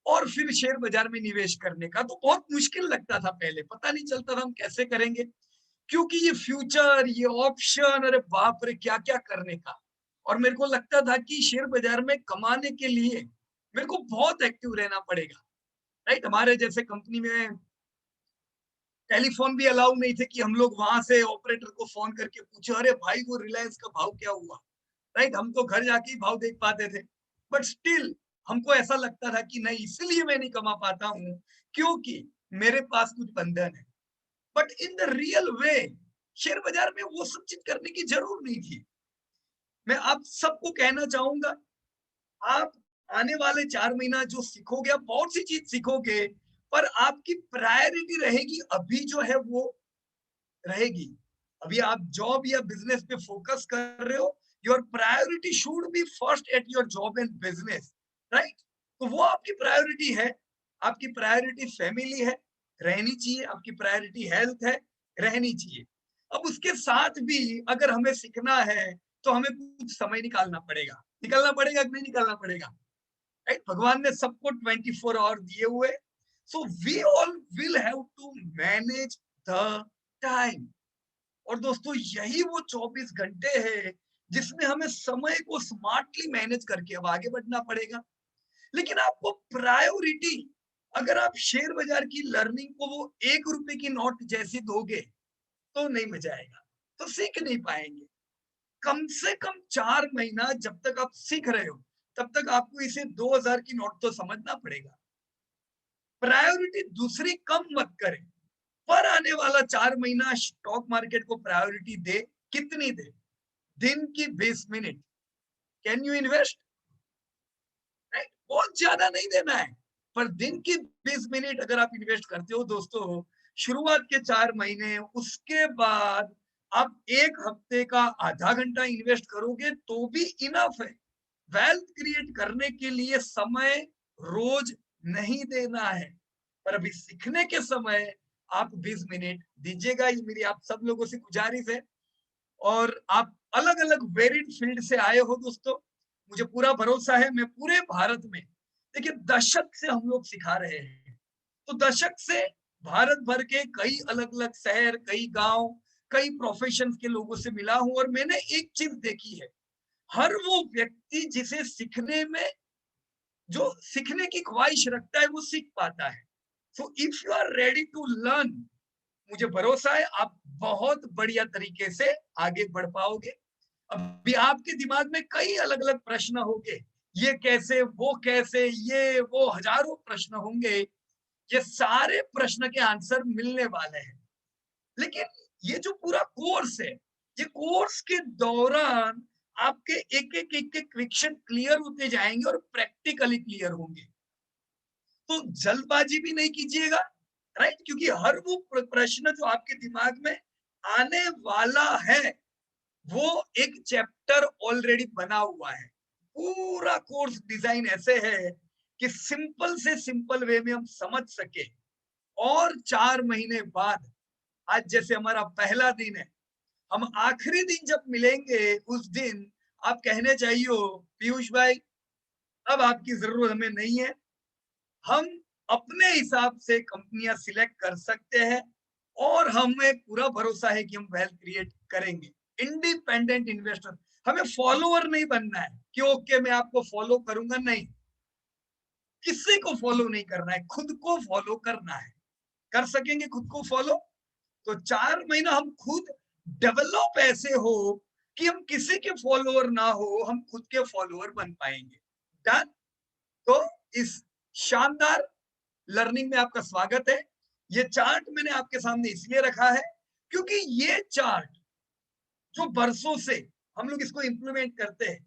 और फिर शेयर बाजार में निवेश करने का तो बहुत मुश्किल लगता था। पहले पता नहीं चलता था हम कैसे करेंगे, क्योंकि ये फ्यूचर, ये ऑप्शन, अरे बाप रे क्या क्या करने का। और मेरे को लगता था कि शेयर बाजार में कमाने के लिए मेरे को बहुत एक्टिव रहना पड़ेगा, राइट। हमारे जैसे कंपनी में टेलीफोन भी अलाउ नहीं थे कि हम लोग वहां से ऑपरेटर को फोन करके पूछे अरे भाई वो रिलायंस का भाव क्या हुआ, राइट। हम तो घर जाके ही भाव देख पाते थे, बट स्टिल हमको ऐसा लगता था कि नहीं, इसलिए मैं नहीं कमा पाता हूँ क्योंकि मेरे पास कुछ बंधन है। But in the real way share बाजार में वो सब चीज करने की जरूर नहीं थी। मैं आप सबको कहना चाहूंगा, आप आने वाले 4 महीना जो सीखोगे, आप बहुत सी चीज सीखोगे, पर आपकी प्रायोरिटी रहेगी अभी जो है वो रहेगी। अभी आप जॉब या बिजनेस पे फोकस कर रहे हो, your priority should be first at your job and business, right. तो वो आपकी प्रायोरिटी है। आपकी प्रायोरिटी फैमिली है, रहनी चाहिए। आपकी प्रायोरिटी हेल्थ है, रहनी चाहिए। अब उसके साथ भी अगर हमें सीखना है तो हमें कुछ समय निकालना पड़ेगा कि नहीं निकालना पड़ेगा, राइट। भगवान ने सबको 24 आवर दिए हुए, so we all will have to manage the time. और दोस्तों, यही वो 24 घंटे है जिसमें हमें समय को स्मार्टली मैनेज करके अब आगे बढ़ना पड़ेगा। लेकिन आपको प्रायोरिटी, अगर आप शेयर बाजार की लर्निंग को वो 1 रुपए की नोट जैसी दोगे तो नहीं मजा आएगा, तो सीख नहीं पाएंगे। कम से कम 4 महीना जब तक आप सीख रहे हो तब तक आपको इसे 2000 की नोट तो समझना पड़ेगा। प्रायोरिटी दूसरी कम मत करें, पर आने वाला 4 महीना स्टॉक मार्केट को प्रायोरिटी दे। कितनी दे? दिन की 20 minute. Can you invest? Right, बहुत ज्यादा नहीं देना है, पर दिन की 20 मिनट अगर आप इन्वेस्ट करते हो दोस्तों, शुरुआत के 4 महीने, उसके बाद आप 1 हफ्ते का आधा घंटा इन्वेस्ट करोगे तो भी इनफ है। वेल्थ क्रिएट करने के लिए समय रोज नहीं देना है, पर अभी सीखने के समय आप 20 मिनट दीजिएगा। ये मेरी आप सब लोगों से गुजारिश है। और आप अलग अलग वेरिड फील्ड से आए हो दोस्तों, मुझे पूरा भरोसा है मैं पूरे भारत में, देखिए दशक से हम लोग सिखा रहे हैं, तो दशक से भारत भर के कई अलग अलग शहर, कई गांव, कई प्रोफेशन के लोगों से मिला हूं, और मैंने एक चीज देखी है, हर वो व्यक्ति जिसे सीखने में, जो सीखने की ख्वाहिश रखता है वो सीख पाता है। So if you are ready to learn, मुझे भरोसा है आप बहुत बढ़िया तरीके से आगे बढ़ पाओगे। अभी आपके दिमाग में कई अलग अलग प्रश्न होंगे, ये कैसे, वो कैसे, ये वो, हजारों प्रश्न होंगे। ये सारे प्रश्न के आंसर मिलने वाले हैं। लेकिन ये जो पूरा कोर्स है, ये कोर्स के दौरान आपके एक क्वेश्चन क्लियर होते जाएंगे और प्रैक्टिकली क्लियर होंगे। तो जल्दबाजी भी नहीं कीजिएगा, राइट, क्योंकि हर वो प्रश्न जो आपके दिमाग में आने वाला है वो एक चैप्टर ऑलरेडी बना हुआ है। पूरा कोर्स डिजाइन ऐसे है कि सिंपल से सिंपल वे में हम समझ सके। और 4 महीने बाद, आज जैसे हमारा पहला दिन है, हम आखिरी दिन जब मिलेंगे उस दिन आप कहने चाहिए पीयूष भाई अब आपकी जरूरत हमें नहीं है, हम अपने हिसाब से कंपनियां सिलेक्ट कर सकते हैं, और हमें पूरा भरोसा है कि हम वेल्थ क्रिएट करेंगे। इंडिपेंडेंट इन्वेस्टर, हमें फॉलोअर नहीं बनना है कि ओके मैं आपको फॉलो करूंगा, नहीं, किसी को फॉलो नहीं करना है, खुद को फॉलो करना है। कर सकेंगे खुद को फॉलो? तो 4 महीना हम खुद डेवलप ऐसे हो कि हम किसी के फॉलोअर ना हो, हम खुद के फॉलोअर बन पाएंगे। डन? तो इस शानदार लर्निंग में आपका स्वागत है। ये चार्ट मैंने आपके सामने इसलिए रखा है क्योंकि ये चार्ट जो बरसों से हम लोग इसको इंप्लीमेंट करते हैं,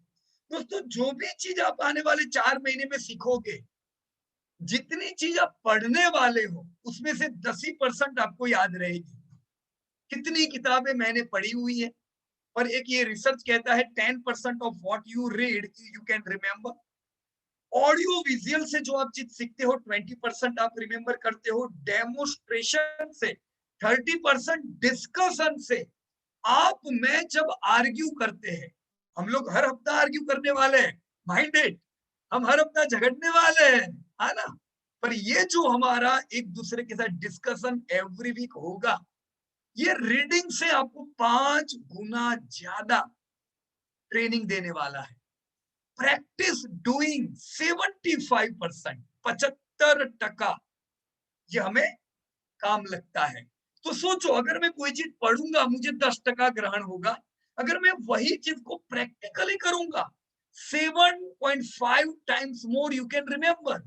दोस्तों जो भी चीज आप आने वाले 4 महीने में सीखोगे, जितनी चीज आप पढ़ने वाले हो उसमें से 10% आपको याद रहेगी। कितनी किताबें मैंने पढ़ी हुई है, और एक ये रिसर्च कहता है 10% of what you read you can remember. Audio visual से जो आप चीज सीखते हो 20% आप रिमेम्बर करते हो, डेमोस्ट्रेशन से 30%, डिस्कशन से आप में जब आर्ग्यू करते हैं, हम लोग हर हफ्ता आर्ग्यू करने वाले हैं, माइंडेड, हम हर हफ्ता झगड़ने वाले हैं, है ना, पर ये जो हमारा एक दूसरे के साथ डिस्कशन एवरी वीक होगा, ये रीडिंग से आपको 5 गुना ज्यादा ट्रेनिंग देने वाला है। प्रैक्टिस डूइंग 75%, 75% ये हमें काम लगता है। तो सोचो, अगर मैं कोई चीज पढ़ूंगा मुझे 10% ग्रहण होगा, अगर मैं वही चीज को प्रैक्टिकली करूंगा 7.5 times more you can remember.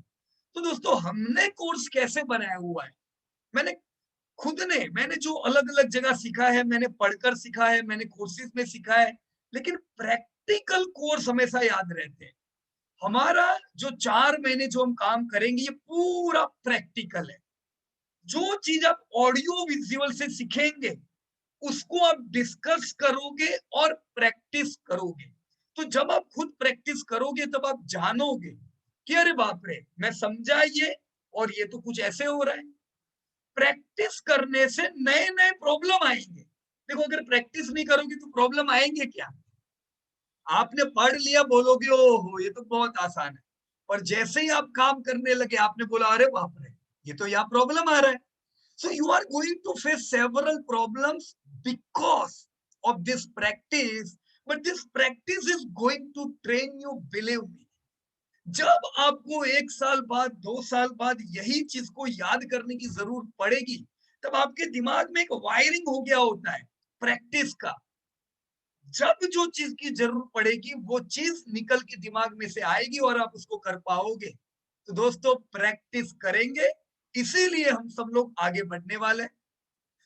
तो दोस्तों हमने कोर्स कैसे बनाया हुआ है, मैंने जो अलग अलग जगह सीखा है, मैंने पढ़कर सीखा है, मैंने कोर्सेज में सीखा है, लेकिन प्रैक्टिकल कोर्स हमेशा याद रहते हैं। हमारा जो 4 महीने जो हम काम करेंगे ये पूरा प्रैक्टिकल है। जो चीज आप ऑडियो विजुअल से सीखेंगे उसको आप डिस्कस करोगे और प्रैक्टिस करोगे। तो जब आप खुद प्रैक्टिस करोगे तब आप जानोगे कि अरे बाप रे, मैं समझा ये और ये तो कुछ ऐसे हो रहा है। प्रैक्टिस करने से नए नए प्रॉब्लम आएंगे। देखो, अगर प्रैक्टिस नहीं करोगे तो प्रॉब्लम आएंगे क्या? आपने पढ़ लिया, बोलोगे ओहो ये तो बहुत आसान है, और जैसे ही आप काम करने लगे आपने बोला अरे बाप रे ये तो यहाँ प्रॉब्लम आ रहा है। So you are going to face several problems because of this practice, but this practice is going to train you, believe me. जब आपको 1 साल बाद 2 साल बाद यही चीज को याद करने की जरूरत पड़ेगी, तब आपके दिमाग में एक वायरिंग हो गया होता है प्रैक्टिस का। जब जो चीज की जरूरत पड़ेगी वो चीज निकल के दिमाग में से आएगी और आप उसको कर पाओगे। तो दोस्तों प्रैक्टिस करेंगे, इसीलिए हम सब लोग आगे बढ़ने वाले हैं।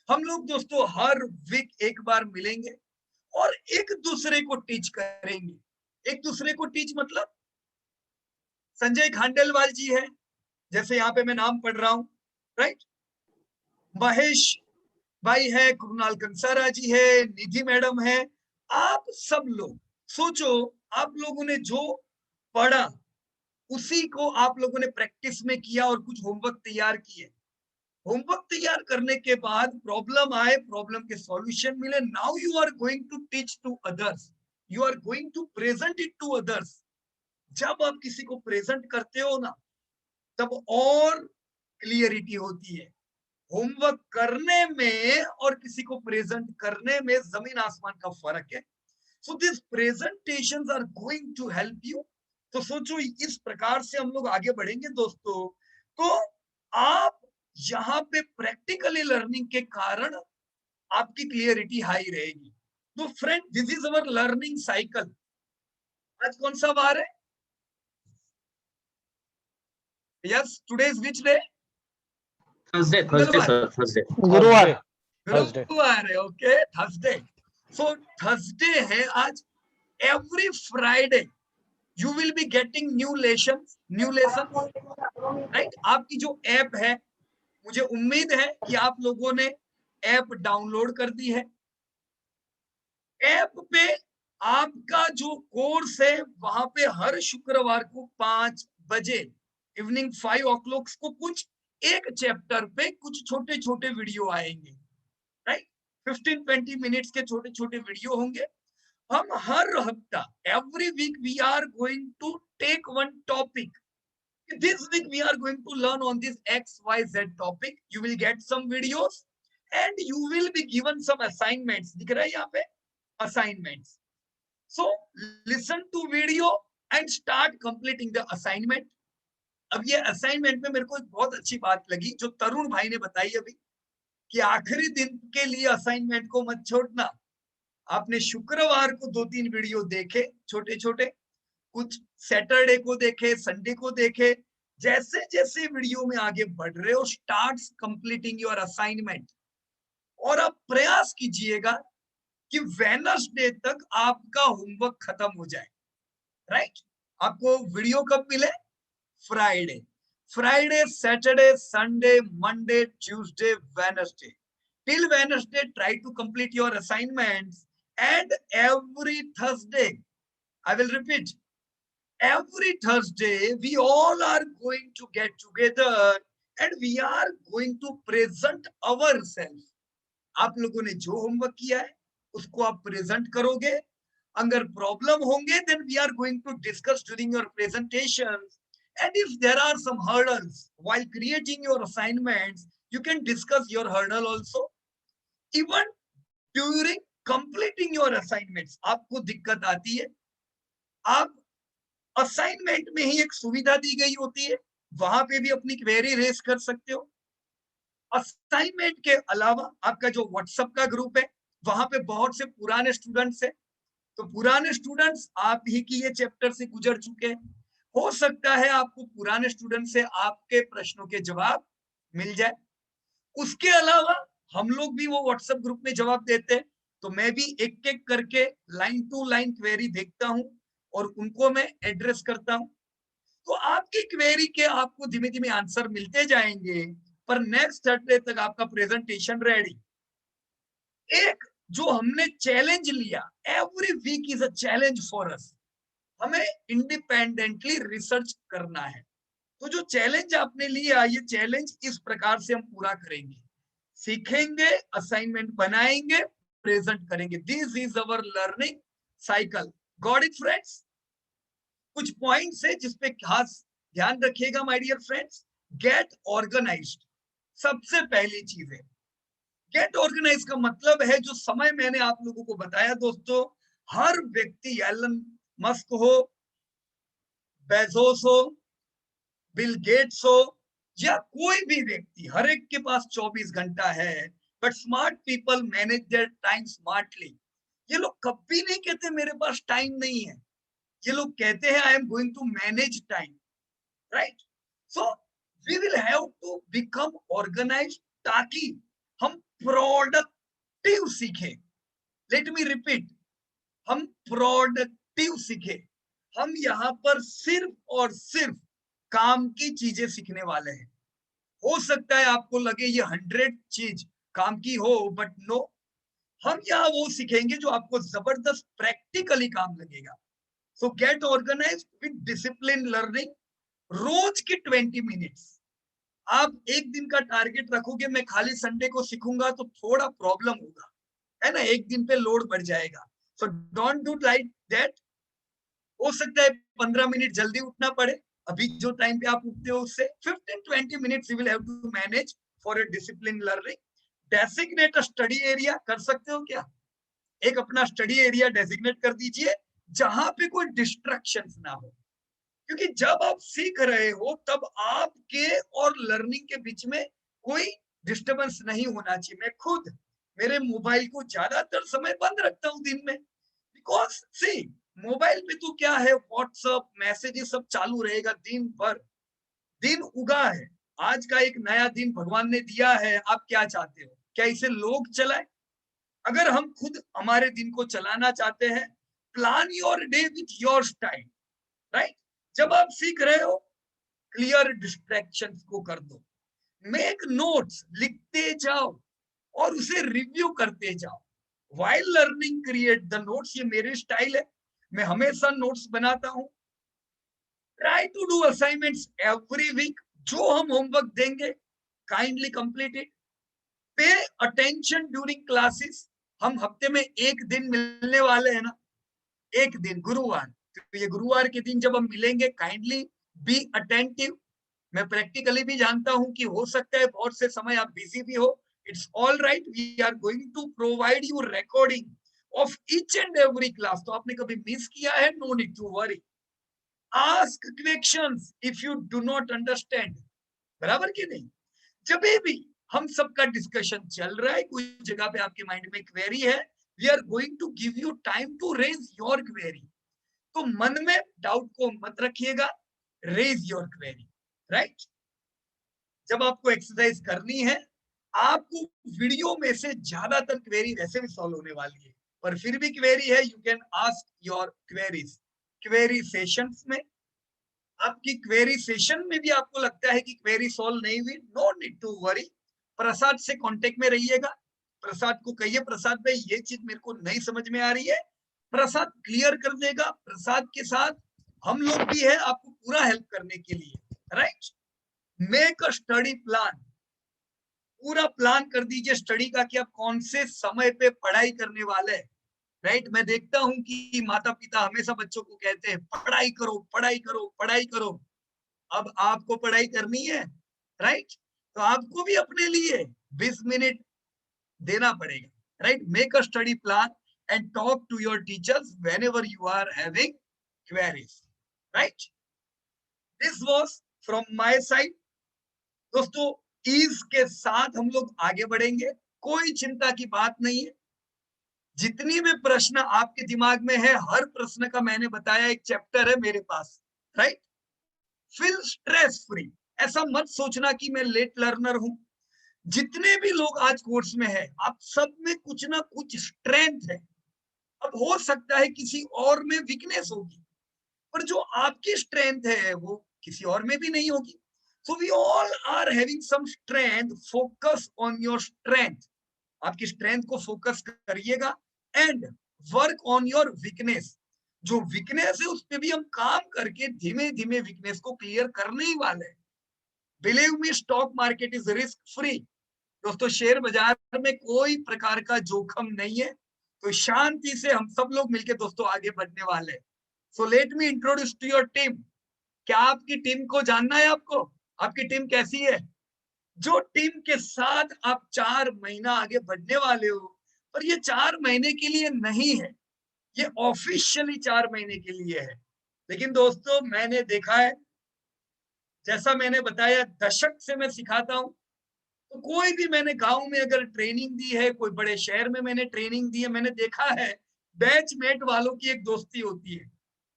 हम लोग दोस्तों हर वीक एक बार मिलेंगे और एक दूसरे को टीच करेंगे। एक दूसरे को टीच मतलब संजय खांडेलवाल जी है, जैसे यहाँ पे मैं नाम पढ़ रहा हूँ, राइट, महेश भाई है, कृणाल कंसारा जी है, निधि मैडम है, आप सब लोग सोचो, आप लोगों ने जो पढ़ा उसी को आप लोगों ने प्रैक्टिस में किया और कुछ होमवर्क तैयार किए। होमवर्क तैयार करने के बाद प्रॉब्लम आए, प्रॉब्लम के सॉल्यूशन मिले, now you are going to teach to others, you are going to present it to others. जब आप किसी को प्रेजेंट करते हो ना, तब और क्लियरिटी होती है। होमवर्क करने में और किसी को प्रेजेंट करने में जमीन आसमान का फर्क है। So this presentations are going to help you. तो सोचो, इस प्रकार से हम लोग आगे बढ़ेंगे दोस्तों। तो आप यहाँ पे प्रैक्टिकली लर्निंग के कारण आपकी क्लियरिटी हाई रहेगी। तो friend, this is our learning cycle. आज कौन सा वार है? Yes, today is which day? Thursday sir, Thursday, गुरुवार। गुरुवार है, ओके, थर्सडे। सो थर्सडे है आज। Every Friday you will be getting new lessons, right? आपकी जो ऐप है, मुझे उम्मीद है कि आप लोगों ने ऐप डाउनलोड कर दी है। ऐप पे आपका जो कोर्स है वहां पे हर शुक्रवार को 5 बजे इवनिंग 5 o'clock को कुछ एक चैप्टर पे कुछ छोटे छोटे वीडियो आएंगे, राइट, 15-20 मिनट्स के छोटे छोटे वीडियो होंगे। हम हर हफ्ता, every week we are going to take one topic. This week we are going to learn on this XYZ topic. You will get some videos and you will be given some assignments. दिख रहा है यहाँ पे assignments. So listen to video and start completing the assignment. अब ये असाइनमेंट में मेरे को एक बहुत अच्छी बात लगी जो तरुण भाई ने बताई अभी, कि आखिरी दिन के लिए असाइनमेंट को मत छोड़ना। आपने शुक्रवार को 2-3 वीडियो देखे छोटे छोटे, कुछ सैटरडे को देखे, संडे को देखे। जैसे जैसे वीडियो में आगे बढ़ रहे हो, स्टार्ट कंप्लीटिंग योर असाइनमेंट, और आप प्रयास कीजिएगा कि वेडनेसडे तक आपका होमवर्क खत्म हो जाए। राइट? आपको वीडियो कब मिले? Friday, Saturday, Sunday, Monday, Tuesday, Wednesday. Till Wednesday, try to complete your assignments, and every Thursday, I will repeat, every Thursday, we all are going to get together and we are going to present ourselves. आप लोगों ने जो होमवर्क किया है उसको आप प्रेजेंट करोगे। अगर प्रॉब्लम होंगे then we are going to discuss during your presentations, and if there are some hurdles while creating your assignments, you can discuss your hurdle also. Even during completing your assignments, आपको दिक्कत आती है, आप असाइनमेंट में ही एक सुविधा दी गई होती है, वहां पे भी अपनी क्वेरी रेज कर सकते हो। असाइनमेंट के अलावा आपका जो व्हाट्सएप का ग्रुप है, वहां पे बहुत से पुराने स्टूडेंट्स हैं, तो पुराने स्टूडेंट्स आप ही की ये चैप्टर से गुजर चुके हैं, हो सकता है आपको पुराने स्टूडेंट से आपके प्रश्नों के जवाब मिल जाए। उसके अलावा हम लोग भी वो व्हाट्सएप ग्रुप में जवाब देते हैं, तो मैं भी एक एक करके लाइन टू लाइन क्वेरी देखता हूं और उनको मैं एड्रेस करता हूं। तो आपकी क्वेरी के आपको धीमे धीमे आंसर मिलते जाएंगे, पर नेक्स्ट सैटरडे तक आपका प्रेजेंटेशन रेडी। एक जो हमने चैलेंज लिया, every week is a challenge for us, हमें इंडिपेंडेंटली रिसर्च करना है। तो जो चैलेंज आपने लिया, ये चैलेंज इस प्रकार से हम पूरा करेंगे, सीखेंगे, असाइनमेंट बनाएंगे, प्रेजेंट करेंगे। This is our learning cycle. Got it friends? कुछ पॉइंट्स है जिसपे खास ध्यान रखिएगा my dear friends. Get organized सबसे पहली चीज है। गेट ऑर्गेनाइज का मतलब है, जो समय मैंने आप लोगों को बताया दोस्तों, हर व्यक्ति, एलन मस्क हो, बेजोस हो, बिल गेट्स हो, या कोई भी व्यक्ति, हर एक के पास 24 घंटा है, but smart people manage their time smartly. ये लोग कभी नहीं कहते मेरे पास टाइम नहीं है, ये लोग कहते हैं I am going to manage time. Right? So we will have to become organized, ताकि हम प्रोडक्टिव सीखे। लेट मी रिपीट, हम प्रोडक्टिव सीखे। हम यहाँ पर सिर्फ और सिर्फ काम की चीजें सीखने वाले हैं। हो सकता है आपको लगे ये 100 चीज काम की हो, बट नो, हम यहाँ वो सीखेंगे जो आपको जबरदस्त प्रैक्टिकली काम लगेगा। So get organised with discipline learning. रोज की 20 मिनट्स। आप एक दिन का टारगेट रखोगे, मैं खाली संडे को सीखूंगा, तो थोड़ा प्रॉब्लम होगा, है ना, एक दिन पे लोड बढ़ जाएगा। So don't do like that. हो सकता है 15 मिनट जल्दी उठना पड़े, अभी जो टाइम पे आप उठते हो उससे 15-20 minutes you will have to manage for a discipline learning. Designate a study area. कर सकते हो क्या? एक अपना स्टडी एरिया डेसिग्नेट कर दीजिए जहां पे कोई डिस्ट्रैक्शंस ना हो, क्योंकि जब आप सीख रहे हो तब आपके और लर्निंग के बीच में कोई डिस्टर्बेंस नहीं होना चाहिए। मैं खुद मेरे मोबाइल को ज्यादातर समय बंद रखता हूं दिन में, बिकॉज सी मोबाइल पे तो क्या है, व्हाट्सएप मैसेजेस सब चालू रहेगा दिन भर। दिन उगा है, आज का एक नया दिन भगवान ने दिया है, आप क्या चाहते हो? क्या इसे लोग चलाए? अगर हम खुद हमारे दिन को चलाना चाहते हैं, plan your day with your style. Right? जब आप सीख रहे हो, क्लियर डिस्ट्रैक्शंस को कर दो, मेक नोट्स, लिखते जाओ और उसे रिव्यू करते जाओ। While learning create the notes, ये मेरे स्टाइल है, मैं हमेशा नोट्स बनाता हूं। Try to do assignments every week. जो हम होमवर्क देंगे, kindly complete it. Pay attention during classes. हम हफ्ते में एक दिन मिलने वाले हैं ना, एक दिन गुरुवार, तो ये गुरुवार के दिन जब हम मिलेंगे, काइंडली बी अटेंटिव। मैं प्रैक्टिकली भी जानता हूं कि हो सकता है बहुत से समय आप बिजी भी हो, it's all right. We are going to provide you recording, of each and every class. तो आपने कभी मिस किया है? No need to worry. Ask questions if you do not understand. बराबर कि नहीं? जब भी हम सबका डिस्कशन चल रहा है, कोई जगह पे आपके माइंड में क्वेरी है, we are going to give you time to raise your query. तो मन में डाउट को मत रखिएगा, raise your query, right? जब आपको एक्सरसाइज करनी है, आपको वीडियो में से ज्यादातर क्वेरी वैसे भी सॉल्व होने वाली है, पर फिर भी क्वेरी है, you can ask your queries query sessions में। आपकी क्वेरी सेशन में भी आपको लगता है कि क्वेरी सॉल्व नहीं हुई, नो नीड टू वरी, प्रसाद से कांटेक्ट में रहिएगा। प्रसाद को कहिए, प्रसाद भाई ये चीज मेरे को नहीं समझ में आ रही है, प्रसाद क्लियर कर देगा। प्रसाद के साथ हम लोग भी है आपको पूरा हेल्प करने के लिए, right? Make a study plan, पूरा प्लान कर दीजिए स्टडी का कि आप कौन से समय पे पढ़ाई करने वाले हैं, राइट? मैं देखता हूं कि माता पिता हमेशा बच्चों को कहते हैं पढ़ाई करो पढ़ाई करो पढ़ाई करो। अब आपको पढ़ाई करनी है, राइट? तो आपको भी अपने लिए 20 मिनट देना पड़ेगा, right? Make a study plan and talk to your teachers whenever you are having queries, right? This was from my side. दोस्तों, ईज के साथ हम लोग आगे बढ़ेंगे, कोई चिंता की बात नहीं है। जितनी भी प्रश्न आपके दिमाग में है, हर प्रश्न का मैंने बताया एक चैप्टर है मेरे पास, राइट? फील स्ट्रेस फ्री, ऐसा मत सोचना कि मैं लेट लर्नर हूं। जितने भी लोग आज कोर्स में है, आप सब में कुछ ना कुछ स्ट्रेंथ है। अब हो सकता है किसी और में वीकनेस होगी, पर जो आपकी स्ट्रेंथ है वो किसी और में भी नहीं होगी। So we all are having some strength. Focus on your strength. आपकी स्ट्रेंथ को फोकस करिएगा and work on your weakness. जो वीकनेस है उस पे भी हम काम करके धीमे धीमे वीकनेस को क्लियर करने ही वाले हैं। Believe me, stock market is risk free. दोस्तों, शेयर बाजार में कोई प्रकार का जोखिम नहीं है, तो शांति से हम सब लोग मिलकर दोस्तों आगे बढ़ने वाले हैं। So let me introduce to your team. क्या आपकी टीम को जानना है? आपको आपकी टीम कैसी है? जो टीम के साथ आप 4 महीना आगे बढ़ने वाले हो, पर ये 4 महीने के लिए नहीं है, ये ऑफिशियली 4 महीने के लिए है। लेकिन दोस्तों, मैंने देखा है, जैसा मैंने बताया, दशक से मैं सिखाता हूं, तो कोई भी मैंने गांव में अगर ट्रेनिंग दी है, कोई बड़े शहर में मैंने ट्रेनिंग दी है, मैंने देखा है बैचमेट वालों की एक दोस्ती होती है।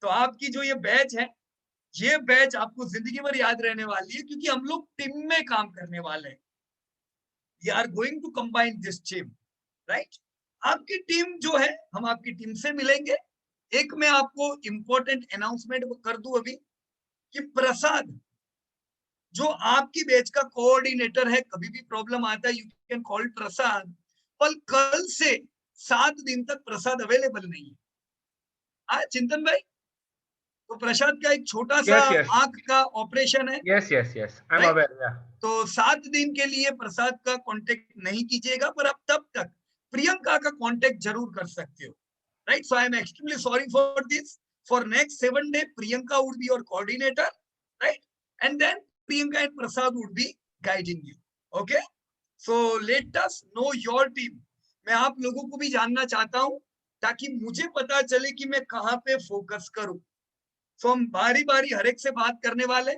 तो आपकी जो ये बैच है, ये बैच आपको जिंदगी भर याद रहने वाली है, क्योंकि हम लोग टीम में काम करने वाले हैं। We are going to combine this team, right? आपकी टीम जो है, हम आपकी टीम से मिलेंगे। एक मैं आपको इंपॉर्टेंट अनाउंसमेंट कर दूं अभी कि प्रसाद जो आपकी बैच का कोऑर्डिनेटर है, कभी भी प्रॉब्लम आता है यू कैन कॉल प्रसाद, पर कल से 7 दिन तक प्रसाद अवेलेबल नहीं है। चिंतन भाई, तो प्रसाद का एक छोटा सा आंख का ऑपरेशन है। Yes yes yes, I am aware. तो 7 दिन के लिए प्रसाद का कांटेक्ट नहीं कीजिएगा, पर आप तब तक प्रियंका का कांटेक्ट जरूर कर सकते हो, right? So I am extremely sorry for this. For next 7 day Priyanka would be your coordinator, right? And then Priyanka and Prasad would be guiding you, okay? So let us know your team. मैं आप लोगों को भी जानना चाहता हूं, ताकि मुझे पता चले कि मैं कहां पे फोकस करूं। तो हम बारी बारी हर एक से बात करने वाले।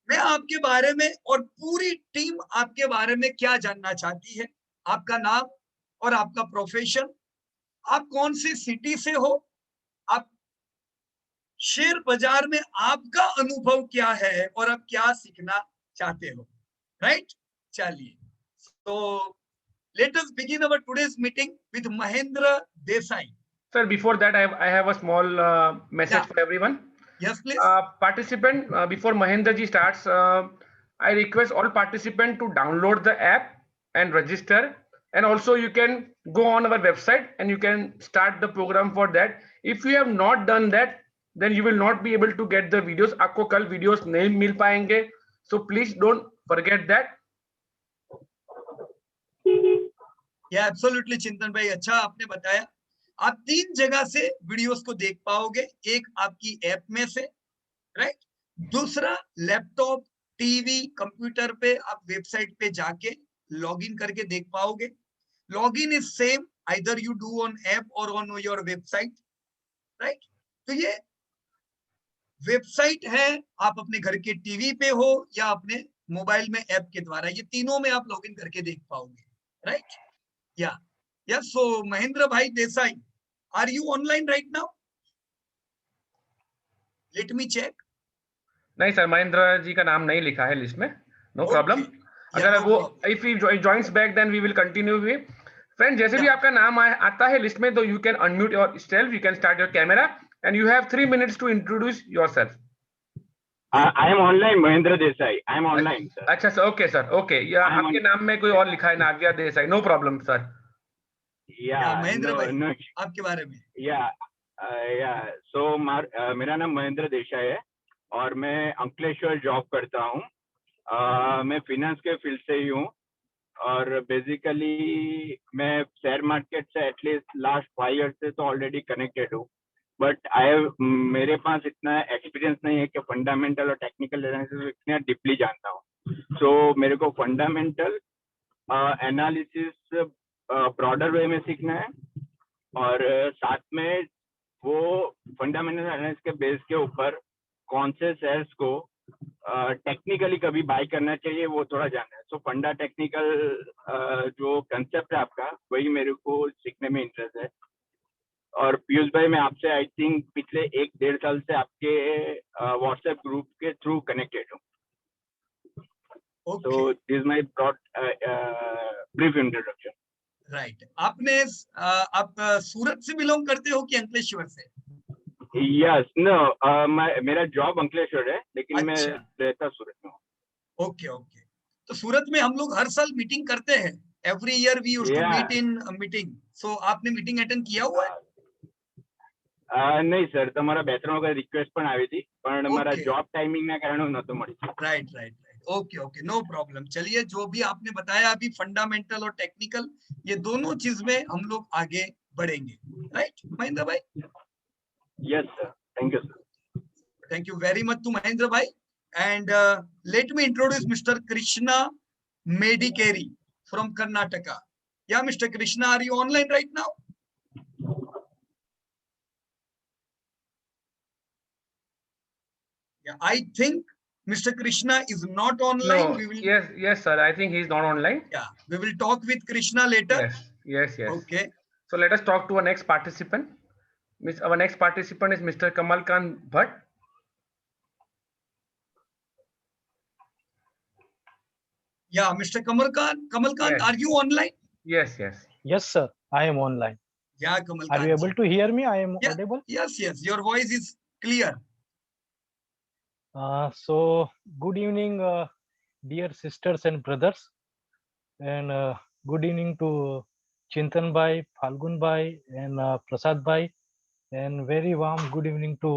मैं आपके बारे में और पूरी टीम आपके बारे में क्या जानना चाहती है, आपका नाम और आपका प्रोफेशन, आप कौन सी सिटी से हो, आप शेयर बाजार में आपका अनुभव क्या है और आप क्या सीखना चाहते हो, राइट? चलिए, तो let us begin our today's meeting with Mahendra Desai. Sir, before that, I have a small message for everyone. Yes, please. Participant, before Mahendra ji starts, I request all participants to download the app and register. And also you can go on our website and you can start the program for that. If you have not done that, then you will not be able to get the videos. आपको कल videos नहीं मिल पाएंगे. So please don't forget that. Yeah, absolutely, चिंतन भाई, अच्छा आपने बताया। आप 3 जगह से वीडियोस को देख पाओगे। एक आपकी ऐप में से, राइट? दूसरा लैपटॉप, टीवी, कंप्यूटर पे आप वेबसाइट पे जाके लॉगिन करके देख पाओगे। Login is same, either you do on app or on your website, right? तो ये वेबसाइट है, आप अपने घर के टीवी पे हो या अपने मोबाइल में ऐप के द्वारा, ये तीनों में आप लॉगिन करके देख पाओगे, राइट? या सो महेंद्र भाई Desai, are you online right now? Let me check. नहीं सर, महेंद्र जी का नाम नहीं लिखा है लिस्ट में, नो प्रॉब्लम। अगर वो if he joins back then we will continue with friend. जैसे भी आपका नाम आता है लिस्ट में, तो you can unmute yourself, you can start your camera and you have 3 minutes to introduce yourself. I am online, Mahendra Desai, I am online sir. अच्छा सर, ओके सर, ओके। या आपके नाम में कोई और लिखा है, Navya Desai, no problem sir. या महेंद्र भाई आपके बारे में। सो मेरा नाम महेंद्र देसाई है और मैं अंकलेश्वर जॉब करता हूँ। मैं फिनेंस के फील्ड से ही हूँ और बेसिकली मैं शेयर मार्केट से एटलीस्ट लास्ट 5 years से तो ऑलरेडी कनेक्टेड हूँ, बट मेरे पास इतना एक्सपीरियंस नहीं है कि फंडामेंटल और टेक्निकल एनालिसिस इतना डीपली जानता हूँ। सो मेरे को फंडामेंटल एनालिसिस ब्रॉडर वे में सीखना है और साथ में वो फंडामेंटल एनालिसिस के बेस के ऊपर कौन से शेयर्स को टेक्निकली कभी बाय करना चाहिए वो थोड़ा जानना है। सो फंडा टेक्निकल जो कंसेप्ट है आपका, वही मेरे को सीखने में इंटरेस्ट है। और पीयूष भाई, मैं आपसे आई थिंक पिछले 1-1.5 साल से आपके व्हाट्सएप ग्रुप के थ्रू कनेक्टेड हूँ। So this my brief introduction. Right. आपने आप सूरत से बिलोंग करते हो कि अंकलेश्वर से? यस, नो, मेरा जॉब अंकलेश्वर है लेकिन मैं रहता सूरत में हूँ। Okay okay. तो सूरत में हम लोग हर साल मीटिंग करते हैं, every year we used to meet in meeting. So आपने मीटिंग अटेंड किया हुआ है? नहीं सर, તમારા 2-3 વખત રિક્વેસ્ટ પણ આવી હતી પણ મારા જોબ ટાઈમિંગ ના કારણે હું નતો મળી। Right. Okay okay, no problem. चलिए, जो भी आपने बताया अभी फंडामेंटल और टेक्निकल, ये दोनों चीज में हम लोग आगे बढ़ेंगे, राइट महेंद्र भाई? Yes sir, thank you sir. Thank you very much to Mahendra भाई। And let me introduce mister Krishna Medikeri from Karnataka. Yeah mister Krishna, are you online right now? Yeah, I think Mr. Krishna is not online. No, yes sir, I think he is not online. Yeah, we will talk with Krishna later. Yes. Okay. So let us talk to our next participant. Our next participant is Mr. Kamalkant Bhatt. Yeah, Mr. Kamalkant, are you online? Yes sir, I am online. Yeah, Kamalkant. Are you able to hear me? I am audible? Yes, your voice is clear. So good evening, dear sisters and brothers, and good evening to Chintan bhai, Falgun bhai, and Prasad bhai, and very warm good evening to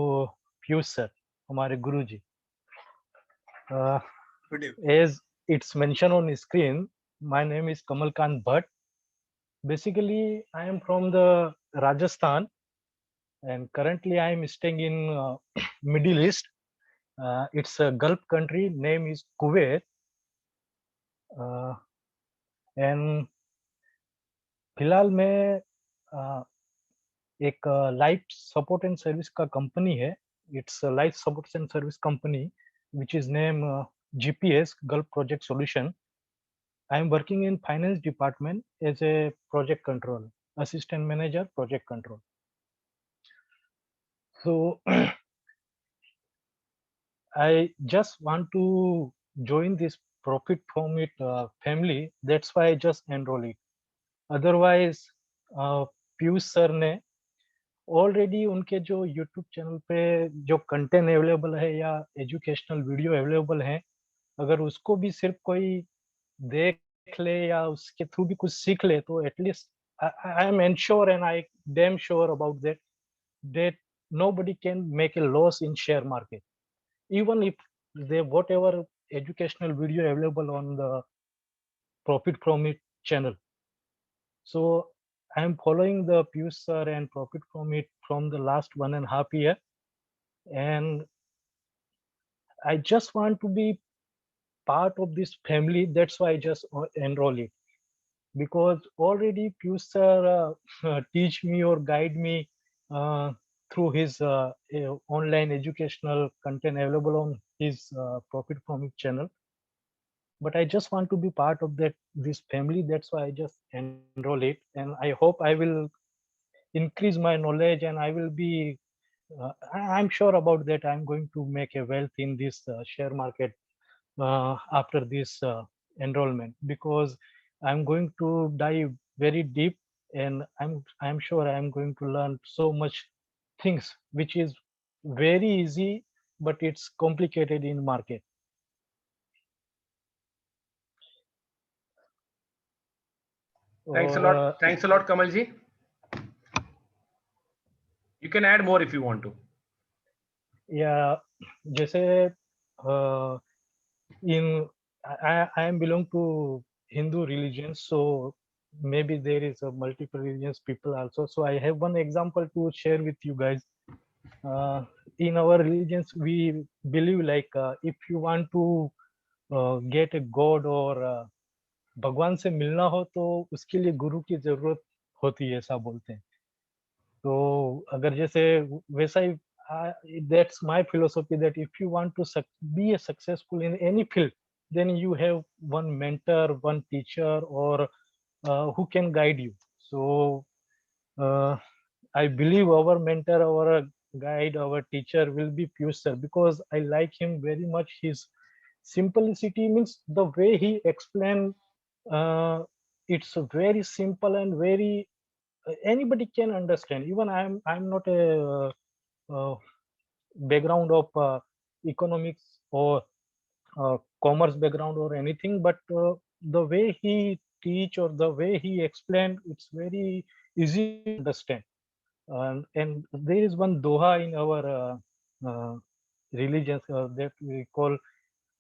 Piyush sir, हमारे गुरु जी। As it's mentioned on screen, my name is Kamalkant Bhatt. Basically, I am from the Rajasthan, and currently I am staying in Middle East. It's a Gulf country, name is Kuwait, and फिलहाल मैं एक लाइफ सपोर्ट एंड सर्विस का कंपनी है। It's life support and service company which is named GPS Gulf Project Solution. I am working in finance department as a project control, assistant manager, project control. So I just want to join this profit from it family. That's why I just enroll it. Otherwise, Piyush sir ने ऑलरेडी उनके जो यूट्यूब चैनल पे जो कंटेंट अवेलेबल है या एजुकेशनल वीडियो अवेलेबल है, अगर उसको भी सिर्फ कोई देख ले या उसके थ्रू भी कुछ सीख ले, तो at least I am ensure and I damn sure about that nobody can make a loss in share market, even if they whatever educational video available on the profit from it channel. So I am following the Piyush sir and profit from it from the last 1.5 years, and I just want to be part of this family. That's why I just enroll it. because already Piyush sir teach me or guide me through his online educational content available on his Profit From It channel. But I just want to be part of this family. That's why I just enroll it, and I hope I will increase my knowledge, and I will be. I'm sure about that. I'm going to make a wealth in this share market after this enrollment, because I'm going to dive very deep, and I'm sure I'm going to learn so much things which is very easy, but it's complicated in market. Thanks a Or, lot. Thanks a lot, Kamalji. You can add more if you want to. yeah, जैसे I am belong to Hindu religion, so maybe there is a multiple religions people also. So I have one example to share with you guys. In our religions, we believe like if you want to get a god or भगवान से मिलना हो तो उसके लिए गुरु की जरूरत होती है, ऐसा बोलते हैं. तो अगर जैसे वैसा ही that's my philosophy, that if you want to be a successful in any field, then you have one mentor, one teacher, or who can guide you. So I believe our mentor, our guide, our teacher will be Piyush sir, because I like him very much. His simplicity means the way he explain, it's very simple and very anybody can understand. Even I'm not a background of economics or commerce background or anything, but the way he teach or the way he explain, it's very easy to understand. And there is one doha in our religions that we call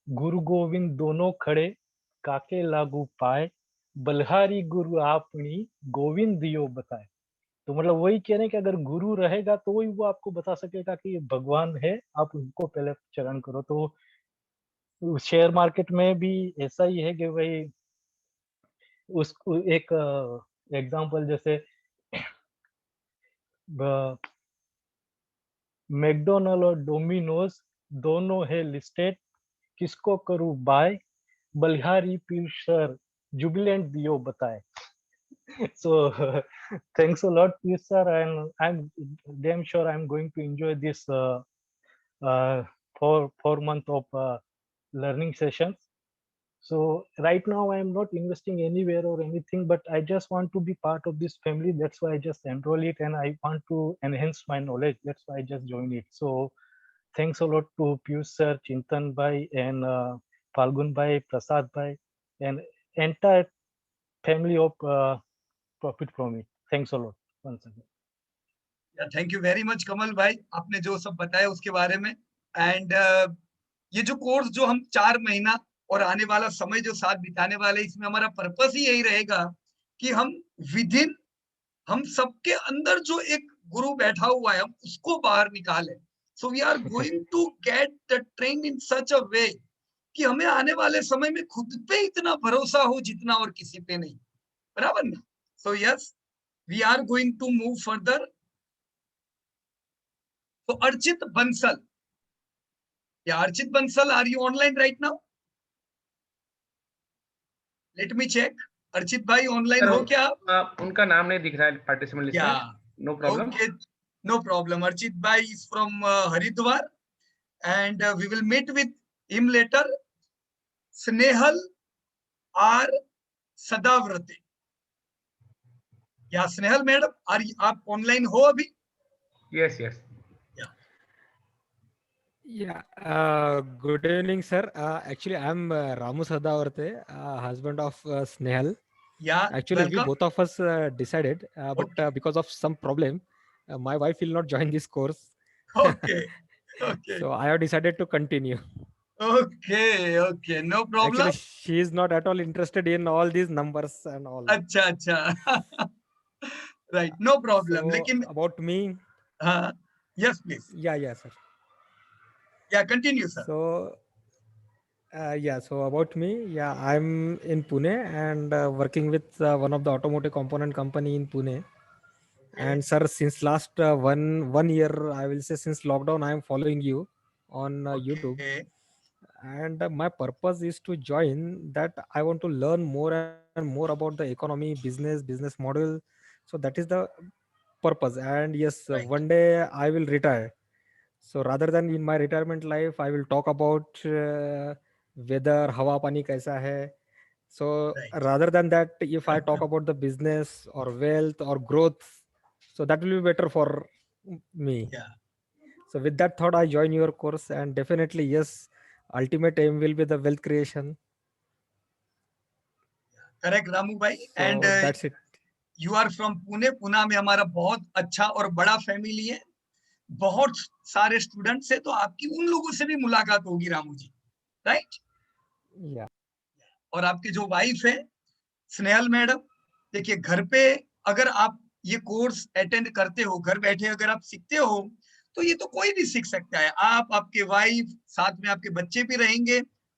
गुरु गोविंद दोनों खड़े काके लागू पाए बलहारी गुरु आपनी गोविंद दियो बताए. तो मतलब वही कह रहे हैं कि अगर गुरु रहेगा तो वही वो आपको बता सकेगा कि ये भगवान है, आप उनको पहले चरण करो. तो शेयर मार्केट में भी ऐसा ही है कि भाई उसको एक एग्जांपल जैसे मैकडोनल्ड और डोमिनोज दोनों है लिस्टेड, किसको करूं बाय बलिहारी पीयूष सर जुबिलेंट दियो बताए. So thanks a lot Piyush sir, and I'm damn sure I'm going to enjoy this 4 month of learning sessions. So right now I am not investing anywhere or anything, but I just want to be part of this family. That's why I just enroll it, and I want to enhance my knowledge. That's why I just join it. So thanks a lot to Piyush sir, Chintan bhai, and Falgun bhai, Prasad bhai, and entire family of Profit From It. Thanks a lot once again. Thank you very much Kamal भाई, आपने जो सब बताया उसके बारे में. एंड ये जो कोर्स जो हम 4 महीना और आने वाला समय जो साथ बिताने वाले, इसमें हमारा पर्पस ही यही रहेगा कि हम विदिन हम सबके अंदर जो एक गुरु बैठा हुआ है हम उसको बाहर निकालें. So we are going to get the train in such a way कि हमें आने वाले समय में खुद पे इतना भरोसा हो जितना और किसी पे नहीं. बराबर ना? So yes, we are going to move further. तो अर्चित बंसल, या Archit Bansal, are you online right now? Let me check. Archit भाई ऑनलाइन हो क्या? उनका नाम नहीं दिख रहा है पार्टिसिपेंट लिस्ट में. No problem. Okay, no problem. Archit bhai is from Haridwar, and we will meet with him later. Snehal R Sadavrate. Yeah, Snehal madam, are you आप online हो अभी? Yes, yes. Yeah, good evening, sir. Actually, I'm Ramu Sadavrate, husband of Snehal. Yeah, Actually, welcome. we both of us decided, but because of some problem, my wife will not join this course. Okay, okay. So I have decided to continue. Okay, okay, no problem. Actually, she is not at all interested in all these numbers and all. अच्छा अच्छा. Right, no problem. So लेकिन about me, yes please. yeah, sir. Yeah, continue sir. So Yeah, so about me, yeah, I'm in Pune and working with one of the automotive component company in Pune. And sir, since last one year, I will say since lockdown, I am following you on YouTube. Okay. And my purpose is to join that. I want to learn more and more about the economy, business model. So that is the purpose. And yes, Right. one day I will retire. So rather than in my retirement life, I will talk about weather, hawa pani kaisa hai. So Right. rather than that, if I talk about the business or wealth or growth, so that will be better for me. Yeah. So with that thought, I join your course, and definitely yes, ultimate aim will be the wealth creation. Correct Ramu भाई. So and that's it. You are from Pune. Pune में हमारा बहुत अच्छा और बड़ा फैमिली है, बहुत सारे स्टूडेंट्स है, तो आपकी उन लोगों से भी मुलाकात होगी रामू जी, राइट? Yeah. और आपकी जो वाइफ है स्नेहल मैडम, देखिए घर पे अगर आप ये कोर्स अटेंड करते हो, घर बैठे अगर आप सीखते हो, तो ये तो कोई भी सीख सकता है. आप, आपके वाइफ, साथ में आपके बच्चे भी रहेंगे,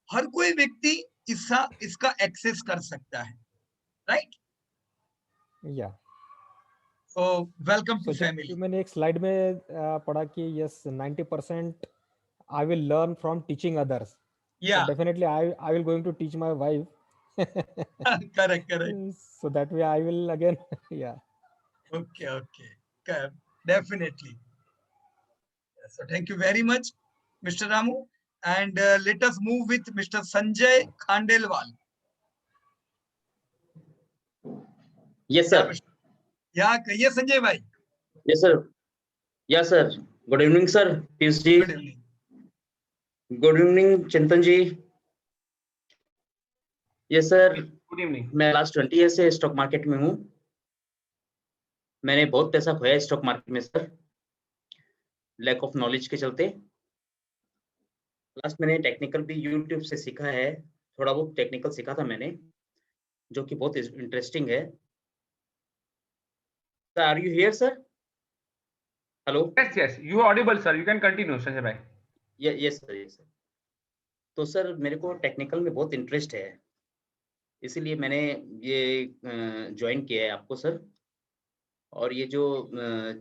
हर कोई व्यक्ति इसका एक्सेस कर सकता है, right? Yeah. So welcome So to जैसे फैमिली. मैंने एक स्लाइड में पढ़ा कि yes 90% I will learn from teaching others. या So definitely I will going to teach my wife. Correct correct. So that way I will again yeah. Okay, okay, definitely. So thank you very much, Mr. Ramu, and let us move with Mr. Sanjay Khandelwal. Yes, sir. या कहिए संजय भाई. Yes, sir. Yes, sir. Good evening, sir. Piyush ji. Good evening. Good evening, Chintan ji. Yes, sir. Good evening. मैं लास्ट 20 ईयर से स्टॉक मार्केट में हूँ. मैंने बहुत पैसा खोया स्टॉक मार्केट में सर, लैक ऑफ नॉलेज के चलते. लास्ट मैंने टेक्निकल भी यूट्यूब से सीखा है, थोड़ा बहुत टेक्निकल सीखा था मैंने, जो कि बहुत इंटरेस्टिंग है. Sir, are you here sir? Hello. Yes, yes, you are audible, sir. You can continue, Sanjay bhai. Yes sir, yes sir. तो सर मेरे को टेक्निकल में बहुत इंटरेस्ट है, इसीलिए मैंने ये ज्वाइन किया है आपको सर. और ये जो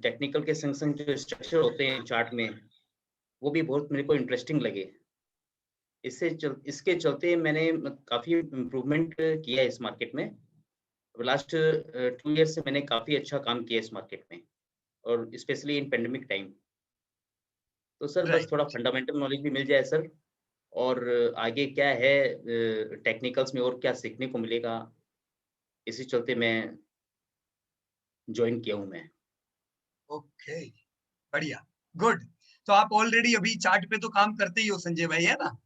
टेक्निकल के संग संग जो स्ट्रक्चर होते हैं चार्ट में, वो भी बहुत मेरे को इंटरेस्टिंग लगे. इसके चलते मैंने काफ़ी इम्प्रूवमेंट किया है इस मार्केट में. लास्ट 2 ईयर से मैंने काफ़ी अच्छा काम किया इस मार्केट में, और स्पेशली इन पेंडेमिक टाइम. तो सर बस थोड़ा फंडामेंटल नॉलेज भी मिल जाए सर, और आगे क्या है टेक्निकल्स में और क्या सीखने को मिलेगा, इसी चलते मैं ज्वाइन किया हूँ मैं. ओके, बढ़िया, गुड. तो आप ऑलरेडी अभी चार्ट पे तो काम करते ही हो संजय भाई, है ना?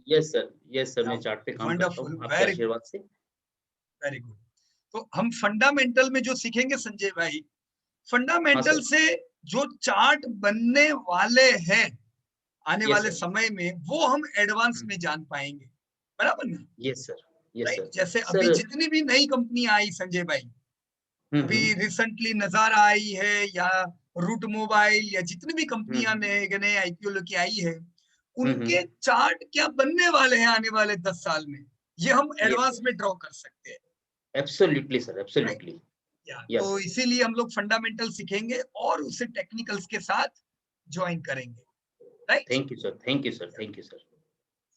यस सर, मैं चार्ट पे काम करता हूँ आपके आशीर्वाद से. Very good. तो हम फंडामेंटल में जो सीखेंगे संजय भाई, फंडामेंटल से जो चार्ट बनने वाले हैं आने वाले समय में, वो हम एडवांस में जान पाएंगे, बराबर ना? Yes sir. जैसे अभी जितनी भी नई कंपनी आई संजय भाई, अभी रिसेंटली नजारा आई है, या रूट मोबाइल, या जितनी भी कंपनियां नए आईपीओ लेके आई है, उनके चार्ट क्या बनने वाले हैं आने वाले 10 साल में, ये हम एडवांस में ड्रॉ कर सकते हैं. Absolutely sir, absolutely. तो इसीलिए हम लोग फंडामेंटल सीखेंगे और उसे टेक्निकल्स के साथ ज्वाइन करेंगे, राइट? Thank you sir.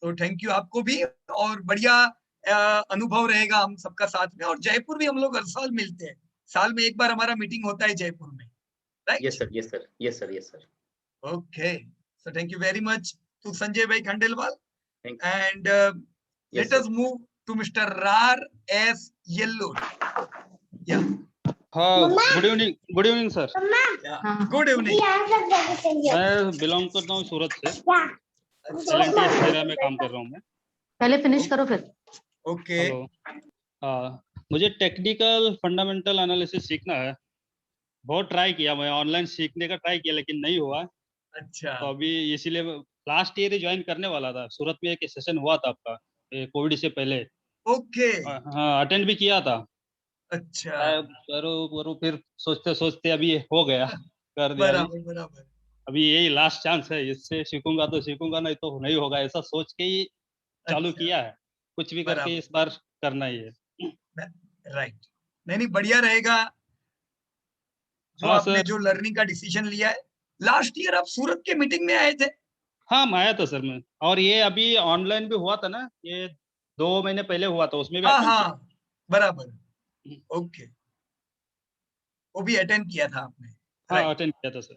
तो थैंक यू आपको भी, और बढ़िया अनुभव रहेगा हम सबका साथ में. और जयपुर भी हम लोग हर साल मिलते हैं, साल में एक बार हमारा मीटिंग होता है जयपुर में, right? Yes sir. Okay, so thank you very much to Sanjay भाई Khandelwal, and let us move to mister रार S Yellore. Yeah good evening sir. Good evening. मैं बिलोंग करता हूँ सूरत से, LNT एरिया में काम कर रहा हूँ मैं. पहले फिनिश करो फिर. ओके. मुझे टेक्निकल फंडामेंटल एनालिसिस सीखना है. बहुत ट्राई किया, मैं ऑनलाइन सीखने का ट्राई किया, लेकिन नहीं हुआ. अच्छा. तो अभी इसीलिए लास्ट ईयर ही ज्वाइन करने वाला था. सूरत में एक सेशन हुआ था आपका कोविड से पहले. ओके. हाँ, अटेंड भी किया था. अच्छा. करो फिर सोचते अभी हो गया, कर दिया. बराबर. अभी यही लास्ट चांस है, इससे सीखूंगा तो सीखूंगा, नहीं तो नहीं होगा, ऐसा सोच के ही चालू अच्छा, किया है, कुछ भी करके बराबर। इस बार करना ही है। राइट, नहीं बढ़िया रहेगा जो हाँ आपने सर। जो लर्निंग का डिसीजन लिया है। लास्ट ईयर आप सूरत के मीटिंग में आए थे। हाँ मैं आया था सर मैं, और ये अभी ऑनलाइन भी हुआ था ना, ये 2 महीने पहले हुआ था, उसमें भी हाँ अटेंड किया। हाँ बराबर, ओके, वो भी अटेंड किया था आपने। हाँ राइट, अटेंड किया था सर।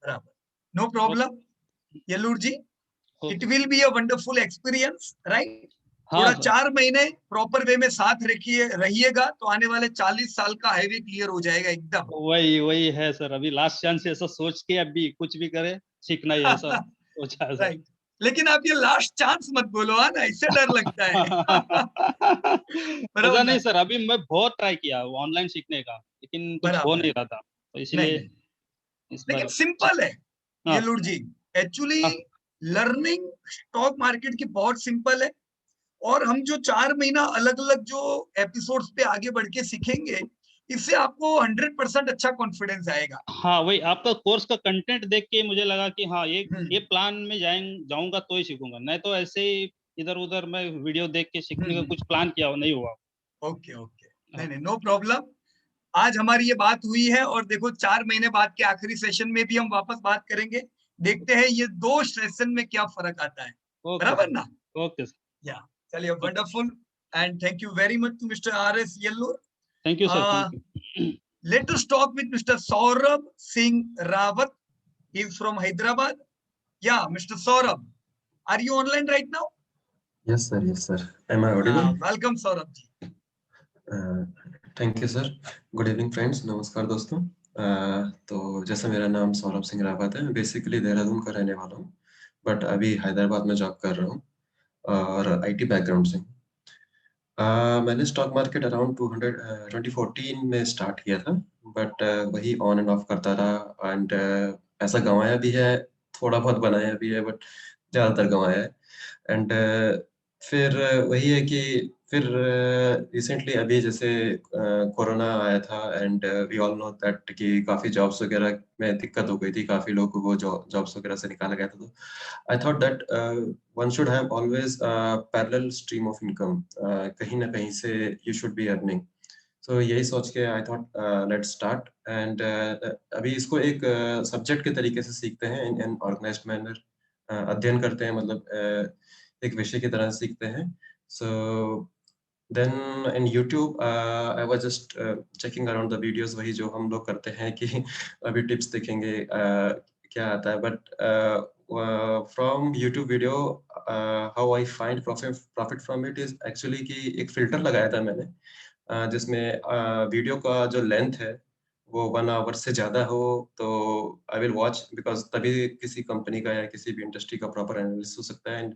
बराबर, no problem Yellur ji, it will be a wonderful experience, right. हाँ थोड़ा सर, 4 महीने प्रॉपर वे में साथ रहिएगा तो आने वाले 40 साल का हाईवे क्लियर हो जाएगा एकदम। वही वही है सर, अभी लास्ट चांस ऐसा सोच के अभी कुछ भी करे सीखना ही है ऐसा सोचा है सर। राइट, लेकिन आप ये लास्ट चांस मत बोलो, है ना, इससे डर लगता है। बराबर ऐसा ना, नहीं सर, अभी मैं बहुत ट्राई किया ऑनलाइन सीखने का, लेकिन कुछ हो बराबर, नहीं रहा था, तो नहीं इसलिए नहीं, इस लेकिन बार। सिंपल है हाँ येल्लूर जी, एक्चुअली हाँ लर्निंग स्टॉक मार्केट की बहुत सिंपल है। और हम जो 4 महीना अलग अलग जो एपिसोड्स पे आगे बढ़ के सीखेंगे, इससे आपको 100% अच्छा कॉन्फिडेंस आएगा। हाँ, वही आपका कोर्स का कंटेंट देख के मुझे लगा कि हाँ ये हम्म प्लान में जाऊंगा तो ही सीखूंगा, नहीं तो ऐसे ही इधर उधर मैं वीडियो देख के सीखने का कुछ प्लान किया नहीं हुआ। ओके ओके, हाँ, नहीं नहीं, नो प्रॉब्लम। आज हमारी ये बात हुई है और देखो 4 महीने बाद के आखिरी सेशन में भी हम वापस बात करेंगे, देखते हैं ये 2 सेशन में क्या फर्क आता है। ओके बराबर सर, ना, ओके सर, या चलिए, wonderful, and thank you very much to mister RS Yellore. Thank you sir, thank you. Let us talk with Mr. Saurabh Singh Rawat. He is from Hyderabad. Yeah, Mr. Saurabh, are you online right now? Yes, sir. Yes, sir. Am I audible? Welcome, Saurabh ji. Thank you sir. Good evening friends, नमस्कार दोस्तों। तो जैसा मेरा नाम सौरभ सिंह रावत है, बेसिकली देहरादून का रहने वाला हूँ, बट अभी हैदराबाद में जॉब कर रहा हूँ और आईटी बैकग्राउंड से। मैंने स्टॉक मार्केट अराउंड 2014 में स्टार्ट किया था, बट वही ऑन एंड ऑफ करता रहा, एंड ऐसा गंवाया भी है, थोड़ा बहुत बनाया भी है, बट ज़्यादातर गंवाया है। एंड फिर वही है कि फिर रिसेंटली अभी जैसे कोरोना आया था, and we all know that कि काफ़ी जॉब्स वगैरह में दिक्कत हो गई थी, काफ़ी लोगों को जॉब्स वगैरह से निकाला गया था। तो I thought that one should have always parallel stream of income, कहीं ना कहीं से यू शुड बी अर्निंग। सो यही सोच के I thought let's start, and अभी इसको एक सब्जेक्ट के तरीके से सीखते हैं इन एन ऑर्गेनाइज्ड मैनर, अध्ययन करते हैं, मतलब एक विषय की तरह सीखते हैं। So then in YouTube I was just checking around the videos, वही जो हम लोग करते हैं कि अभी टिप्स देखेंगे क्या आता है, but from YouTube video how I find profit from it is actually कि एक फिल्टर लगाया था मैंने, जिसमें वीडियो का जो लेंथ है वो 1 आवर से ज़्यादा हो तो आई विल वॉच, बिकॉज तभी किसी कंपनी का या किसी भी इंडस्ट्री का प्रॉपर एनालिसिस हो सकता है, and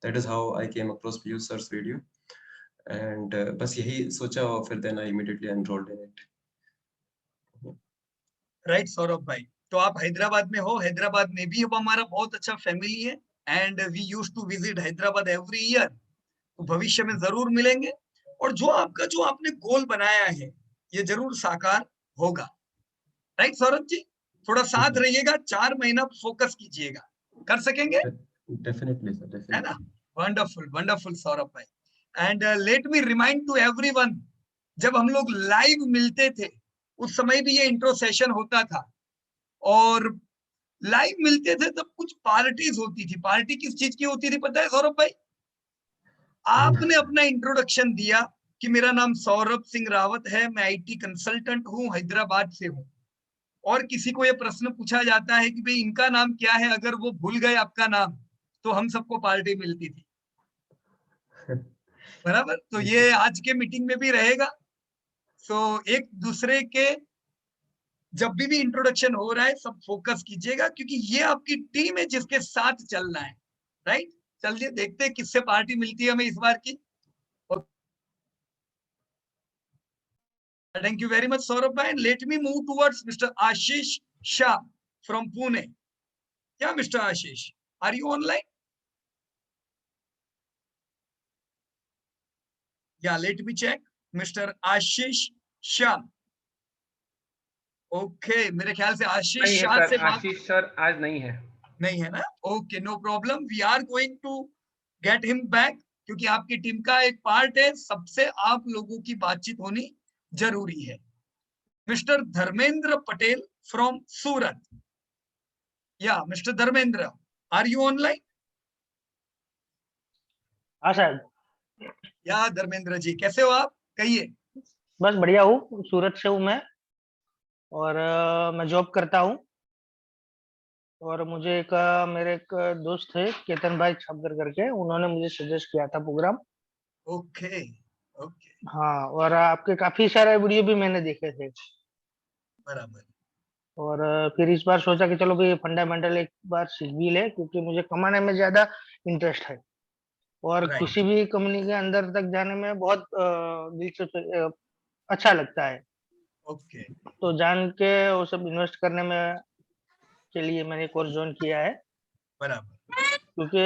that is how I came across Piyush sir's video, and बस यही सोचा और फिर then I immediately enrolled in it. Right Saurabh भाई, तो आप हैदराबाद में हो, हैदराबाद में भी अब हमारा बहुत अच्छा फैमिली है, and we used to visit Hyderabad every year, तो भविष्य में जरूर मिलेंगे। और जो आपने गोल बनाया है ये जरूर साकार होगा। राइट सौरभ जी, थोड़ा साथ रहिएगा, 4 महीना फोकस कीजिएगा, कर सकेंगे, डेफिनेटली सर, है डेफिनेटली। ना। वंडरफुल वंडरफुल सौरभ भाई, and let me remind to everyone, जब हम लोग लाइव मिलते थे उस समय भी ये इंट्रो सेशन होता था, और लाइव मिलते थे तब कुछ पार्टीज होती थी। पार्टी किस चीज की होती थी पता है सौरभ भाई? आपने अपना इंट्रोडक्शन दिया कि मेरा नाम सौरभ सिंह रावत है, मैं आईटी कंसल्टेंट हूँ, हैदराबाद से हूँ, और किसी को ये प्रश्न पूछा जाता है कि भाई इनका नाम क्या है, अगर वो भूल गए आपका नाम तो हम सबको पार्टी मिलती थी, बराबर। तो ये आज के मीटिंग में भी रहेगा। सो एक दूसरे के जब भी इंट्रोडक्शन हो रहा है सब फोकस कीजिएगा, क्योंकि ये आपकी टीम है जिसके साथ चलना है। राइट, चलिए देखते हैं किससे पार्टी मिलती है हमें इस बार की। Thank you very much, Saurabh bhai. And let me move towards Mr. Ashish Shah from Pune. Yeah, Mr. Ashish, are you online? Yeah, let me check. Mr. Ashish Shah. Okay, मेरे ख्याल से आशीष नहीं है शाह सर, से बात आशीष सर आज नहीं है। नहीं है ना? Okay, no problem. We are going to get him back. क्योंकि आपकी टीम का एक पार्ट है, सबसे आप लोगों की बातचीत होनी जरूरी है। मिस्टर धर्मेंद्र पटेल फ्रॉम सूरत, या mister Dharmendra, are you online? हाँ साहब। या धर्मेंद्र जी, कैसे हो आप? कहिए। बस बढ़िया हूँ, सूरत से हूँ मैं, और मैं जॉब करता हूँ। और मुझे मेरे एक दोस्त है केतन भाई छापकर करके, उन्होंने मुझे सजेस्ट किया था प्रोग्राम। Okay okay. हाँ, और आपके काफी सारे वीडियो भी मैंने देखे थे। बराबर। और फिर इस बार सोचा कि चलो भाई फंडामेंटल एक बार सीख भी ले, क्योंकि मुझे कमाने में ज्यादा इंटरेस्ट है और Right. किसी भी कंपनी के अंदर तक जाने में बहुत दिलचस्प अच्छा लगता है। ओके। तो जान के वो सब इन्वेस्ट करने में के लिए मैंने कोर्स ज्वाइन किया है। बराबर। क्योंकि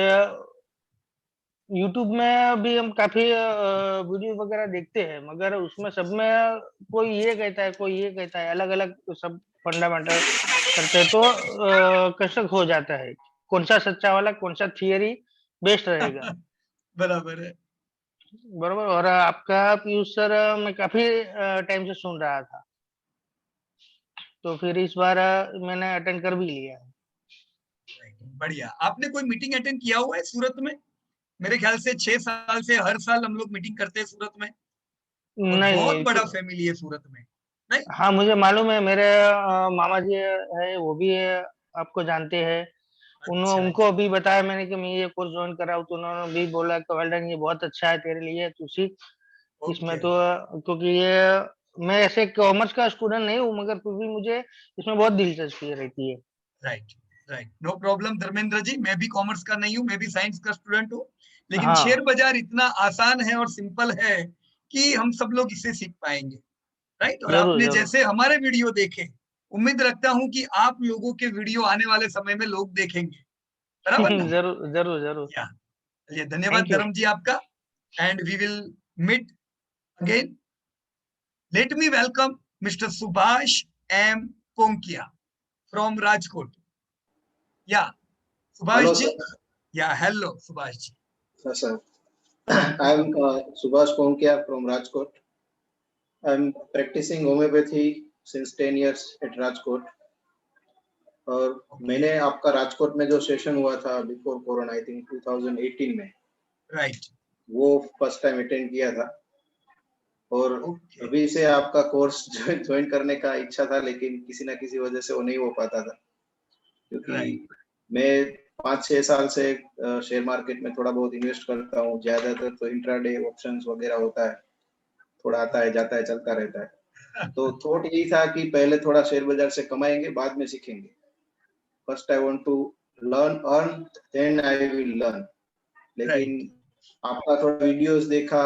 YouTube में भी हम काफी वीडियो वगैरह देखते हैं, मगर उसमें सब में कोई ये कहता है, कोई ये कहता है, अलग अलग सब फंडामेंटल करते हैं, तो कसक हो जाता है कौन सा सच्चा वाला, कौन सा थियरी बेस्ट रहेगा। बराबर है। बरोबर। और आपका पीयूष सर मैं काफी टाइम से सुन रहा था, तो फिर इस बार मैंने अटेंड कर भी लिया है। बढ़िया। आपने कोई मीटिंग अटेंड किया हुआ है सूरत में? मेरे ख्याल से 6 साल से हर साल हम लोग मीटिंग करते हैं सूरत में, और नहीं बहुत नहीं बड़ा फैमिली है सूरत में, नहीं? हाँ मुझे मालूम है, मेरे मामा जी है, वो भी है, आपको जानते हैं। उनको भी बताया मैंने कि मैं ये कोर्स ज्वाइन कर रहा हूँ, तो उन्होंने भी बोला कि वेल डन, ये बहुत अच्छा है तेरे लिए, तू सीख इसमें। तो क्योंकि ये मैं ऐसे कॉमर्स का स्टूडेंट नहीं हूँ, मगर फिर भी मुझे इसमें बहुत दिलचस्पी रहती है। Right right, no problem Dharmendra ji, मैं भी कॉमर्स का नहीं हूँ, मैं भी साइंस का स्टूडेंट हूँ, लेकिन हाँ। शेयर बाजार इतना आसान है और सिंपल है कि हम सब लोग इसे सीख पाएंगे। राइट। और जरूर आपने जरूर जैसे हमारे वीडियो देखे, उम्मीद रखता हूँ कि आप लोगों के वीडियो आने वाले समय में लोग देखेंगे, बराबर ना? जरूर जरूर जरूर। चलिए, धन्यवाद Thank you. धर्म जी आपका, and we will meet again. Let me welcome mister Subhash M Konkiya from Rajkot. Yeah Subhash Hello, ji. sir. Yeah hello Subhash ji. Yes, sir. I'm Subhash Ponkia from Rajkot. I'm practicing homeopathy since 10 years at Rajkot. और मैंने आपका राजकोट में जो सेशन हुआ था बिफोर कोरोना, आई थिंक 2018 में, राइट, वो फर्स्ट टाइम अटेंड किया था। और अभी से आपका कोर्स ज्वाइन करने का इच्छा था, लेकिन किसी ना किसी वजह से वो नहीं हो पाता था, क्योंकि मैं 5-6 साल से शेयर मार्केट में थोड़ा बहुत इन्वेस्ट करता हूँ। ज्यादातर तो इंट्राडे ऑप्शंस वगैरह होता है, थोड़ा आता है जाता है चलता रहता है। तो थॉट यही था कि पहले थोड़ा शेयर बाजार से कमाएंगे, बाद में सीखेंगे। First I want to learn, earn, then I will learn. लेकिन आपका थोड़ा वीडियोस देखा,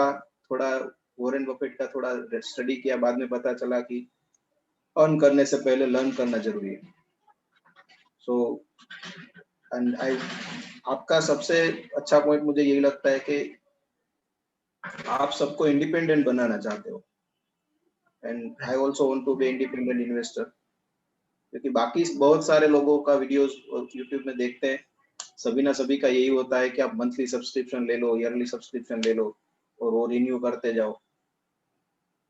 थोड़ा वॉरेन बफेट का थोड़ा स्टडी किया, बाद में पता चला कि अर्न करने से पहले लर्न करना जरूरी है। सो एंड आई, आपका सबसे अच्छा पॉइंट मुझे यही लगता है कि आप सबको इंडिपेंडेंट बनाना चाहते हो, and I also want to be independent investor. क्योंकि बाकी बहुत सारे लोगों का वीडियोस यूट्यूब में देखते हैं, सभी ना सभी का यही होता है कि आप मंथली सब्सक्रिप्शन ले लो, ईयरली सब्सक्रिप्शन ले लो और वो रिन्यू करते जाओ।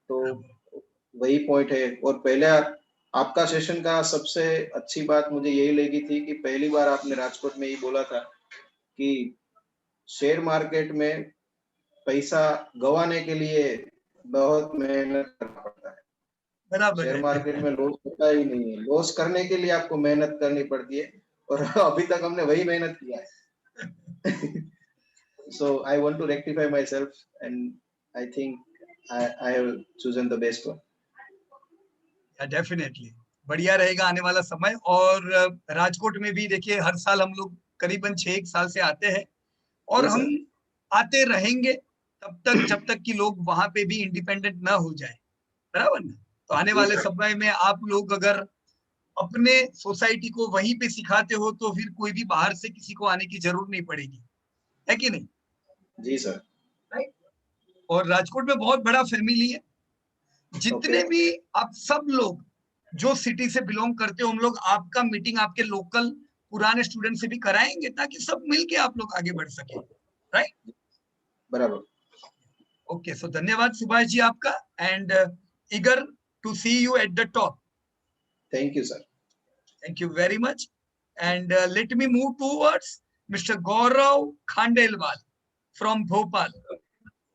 तो वही पॉइंट है। और पहले आपका सेशन का सबसे अच्छी बात मुझे यही लगी थी कि पहली बार आपने राजकोट में ही बोला था कि शेयर मार्केट में पैसा गंवाने के लिए बहुत मेहनत करना पड़ता है। बराबर शेयर है। मार्केट में लॉस होता ही नहीं है, लॉस करने के लिए आपको मेहनत करनी पड़ती है, और अभी तक हमने वही मेहनत किया है। So I want to rectify myself, and I think I have chosen the best one. Definitely बढ़िया रहेगा आने वाला समय। और राजकोट में भी देखिए, हर साल हम लोग करीबन 6 साल से आते हैं, और Yes, हम sir. आते रहेंगे तब तक जब तक कि लोग वहां पे भी इंडिपेंडेंट ना हो जाए, बराबर ना? तो आने जी, वाले सर। समय में आप लोग अगर अपने सोसाइटी को वहीं पे सिखाते हो, तो फिर कोई भी बाहर से किसी को आने की जरूरत नहीं पड़ेगी, है कि नहीं? जी सर। राइट। और राजकोट में बहुत बड़ा फैमिली है, जितने भी आप सब लोग जो सिटी से बिलोंग करते हो, हम लोग आपका मीटिंग आपके लोकल पुराने स्टूडेंट से भी कराएंगे, ताकि सब मिलके आप लोग आगे बढ़ सके। राइट। बराबर। ओके, सो धन्यवाद सुभाष जी आपका, and eager to see you at the top. Thank you sir. Thank you very much. And let me move towards Mr. Gaurav Khandelwal from Bhopal.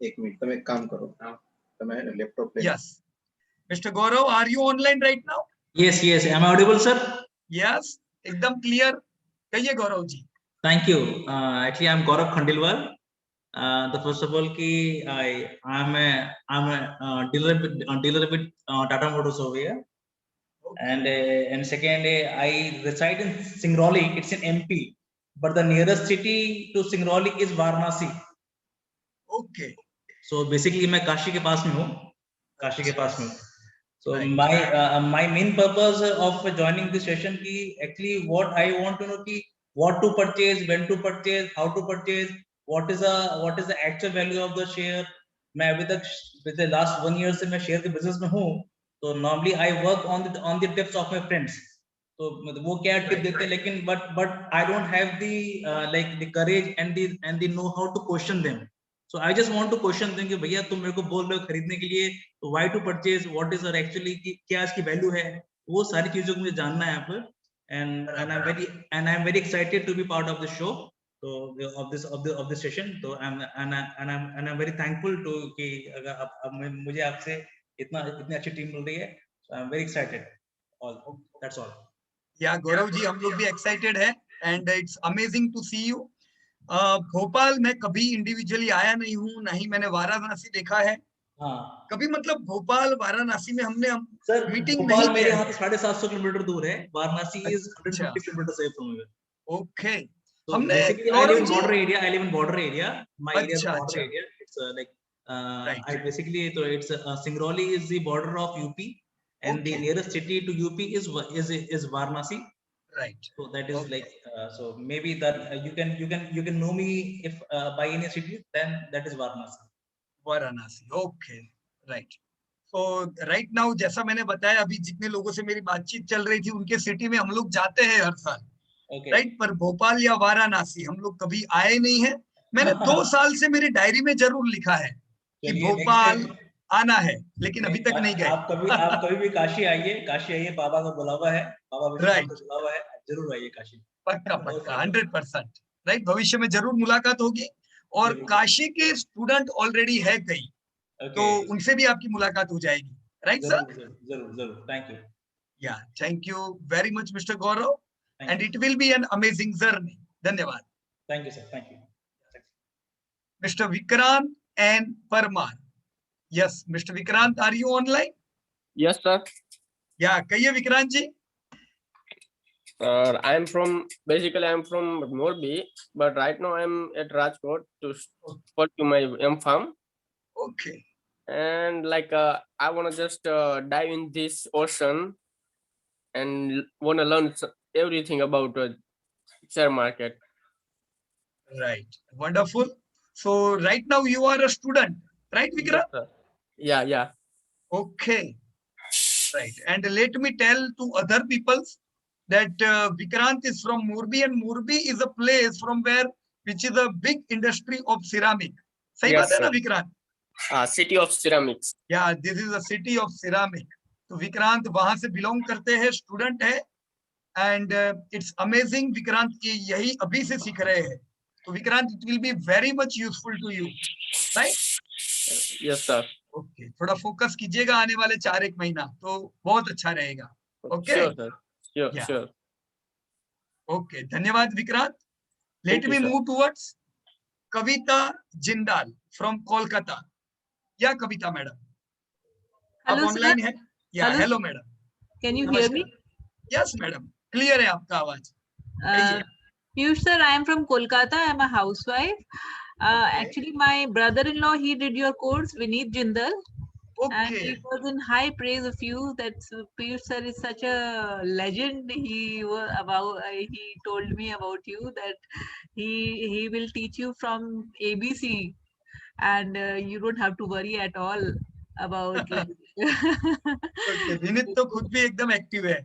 एक मिनट, तुम एक काम करो, तुम लैपटॉप ले। Yes. Mr. Gaurav, are you online right now? Yes, yes. Am I audible, sir? Yes, एकदम clear. कहिए Gaurav ji. Thank you. Actually, I'm Gaurav Khandelwal. The first of all, I'm a dealer with Tata Motors over here. And second, I reside in Singrauli. It's in MP, but the nearest city to Singrauli is Varanasi. Okay. So basically, मैं काशी के पास में हूँ, काशी के पास में हूँ. So my main purpose of joining this session की actually what I want to know कि what to purchase, when to purchase, how to purchase, what is the actual value of the share. मैं अभी तक पिछले last 1 year से मैं share के business में हूँ. तो normally I work on the tips of my friends. तो वो क्या tip देते हैं, लेकिन but I don't have the like the courage and the know how to question them. So I just want to question them कि भैया तुम मेरे को बोल रहे हो खरीदने के लिए, तो why to purchase, what is our actually क्या इसकी value है, वो सारी चीजों को मुझे जानना है यहाँ पर. And I'm very excited to be part of the show. So of this session. So I'm very thankful to कि अब मुझे आपसे इतनी अच्छी टीम मिल रही है. So I'm very excited. That's all. या गौरव जी, हम लोग भी एक्साइटेड है, and it's amazing to see you. Bhopal में कभी इंडिविजुअली आया नहीं हूँ, ना ही मैंने वाराणसी देखा है. हाँ. कभी मतलब भोपाल वाराणसी में हमने सर मीटिंग भोपाल नहीं मेरे किया यहाँ है. से 750 किलोमीटर दूर है. Varanasi is 150 kilometers away from here. Okay. So हमने basically I live in border area. My area is a border area. It's like I basically so it's Singrauli is the border of UP, and the nearest city to UP is Varanasi. Right. So that is like so maybe that you can know me if by any city, then that is Varanasi. Varanasi. Okay, right. तो राइट नाउ जैसा मैंने बताया, अभी जितने लोगों से मेरी बातचीत चल रही थी उनके सिटी में हम लोग जाते हैं हर साल. राइट, पर भोपाल या वाराणसी हम लोग कभी आए नहीं है. मैंने 2 साल से मेरी डायरी में जरूर लिखा है कि भोपाल आना है, लेकिन अभी तक नहीं गए. आप कभी भी काशी आइए. बाबा का बुलावा है, बाबा विश्वनाथ का बुलावा है, जरूर आइए काशी. पक्का 100%. राइट, भविष्य में जरूर मुलाकात होगी. और काशी के स्टूडेंट ऑलरेडी है कई, तो उनसे भी आपकी मुलाकात हो जाएगी. Right sir? जरूर. Thank you. Yeah thank you very much mister Gaurav, and it will be an amazing journey. धन्यवाद. Thank you sir. Thank you. Mr. Vikrant and Parmar. Yes, Mr. Vikrant, are you online? Yes sir. Yeah, कहिए विक्रांत जी. I'm from Morbi, but right now I'm at Rajkot to pursue my M.Pharm. Okay. And like I want to just dive in this ocean and want to learn everything about share market. Right. Wonderful. So right now you are a student, right, Vikrant? Yes, yeah. Okay. Right. And let me tell to other people that Vikrant is from Morbi, and Morbi is a place from which is a big industry of ceramic. सही बात है ना Vikrant? City of ceramics. Yeah, this is a city of ceramic. तो विक्रांत वहां से बिलोंग करते हैं, स्टूडेंट है, एंड इट्स अमेजिंग विक्रांत की यही अभी से सीख रहे हैं. तो Vikrant, it will be very much useful to you, right? Yes sir. Okay, थोड़ा फोकस कीजिएगा आने वाले 4-1 महीना, तो बहुत अच्छा रहेगा. Okay, sure. ओके, धन्यवाद Vikrant. Let me move towards Kavita Jindal from Kolkata. या कविता मैडम, आप ऑनलाइन है? या hello madam, can you hear me? Yes madam, clear है आपका आवाज. Piyush sir, I am from Kolkata. I am a housewife. Actually, my brother-in-law, he did your course, Vineet Jindal. And he was in high praise of you. That Piyush sir is such a legend. He told me about you that he will teach you from ABC, and you don't have to worry at all about. Okay, Vineet तो खुद भी एकदम एक्टिव है.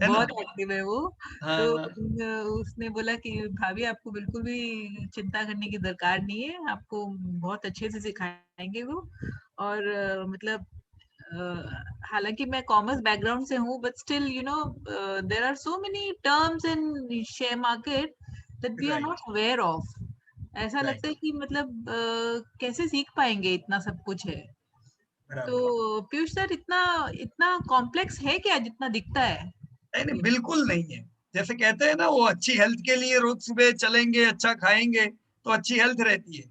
बहुत एक्टिव है वो। हाँ, तो हाँ। उसने बोला कि भाभी आपको बिल्कुल भी चिंता करने की दरकार नहीं है, आपको बहुत अच्छे से सिखाएंगे वो। और मतलब हालांकि मैं कॉमर्स बैकग्राउंड से हूँ, but still you know there are so many terms in share market that we are not aware of. ऐसा लगता है कि मतलब कैसे सीख पाएंगे, इतना सब कुछ है। तो पीयूष सर, इतना इतना कॉम्प्लेक्स है क्या जितना दिखता है? नहीं, बिल्कुल नहीं है। जैसे कहते हैं ना, वो अच्छी हेल्थ के लिए रोज सुबह चलेंगे, अच्छा खाएंगे तो अच्छी हेल्थ रहती है।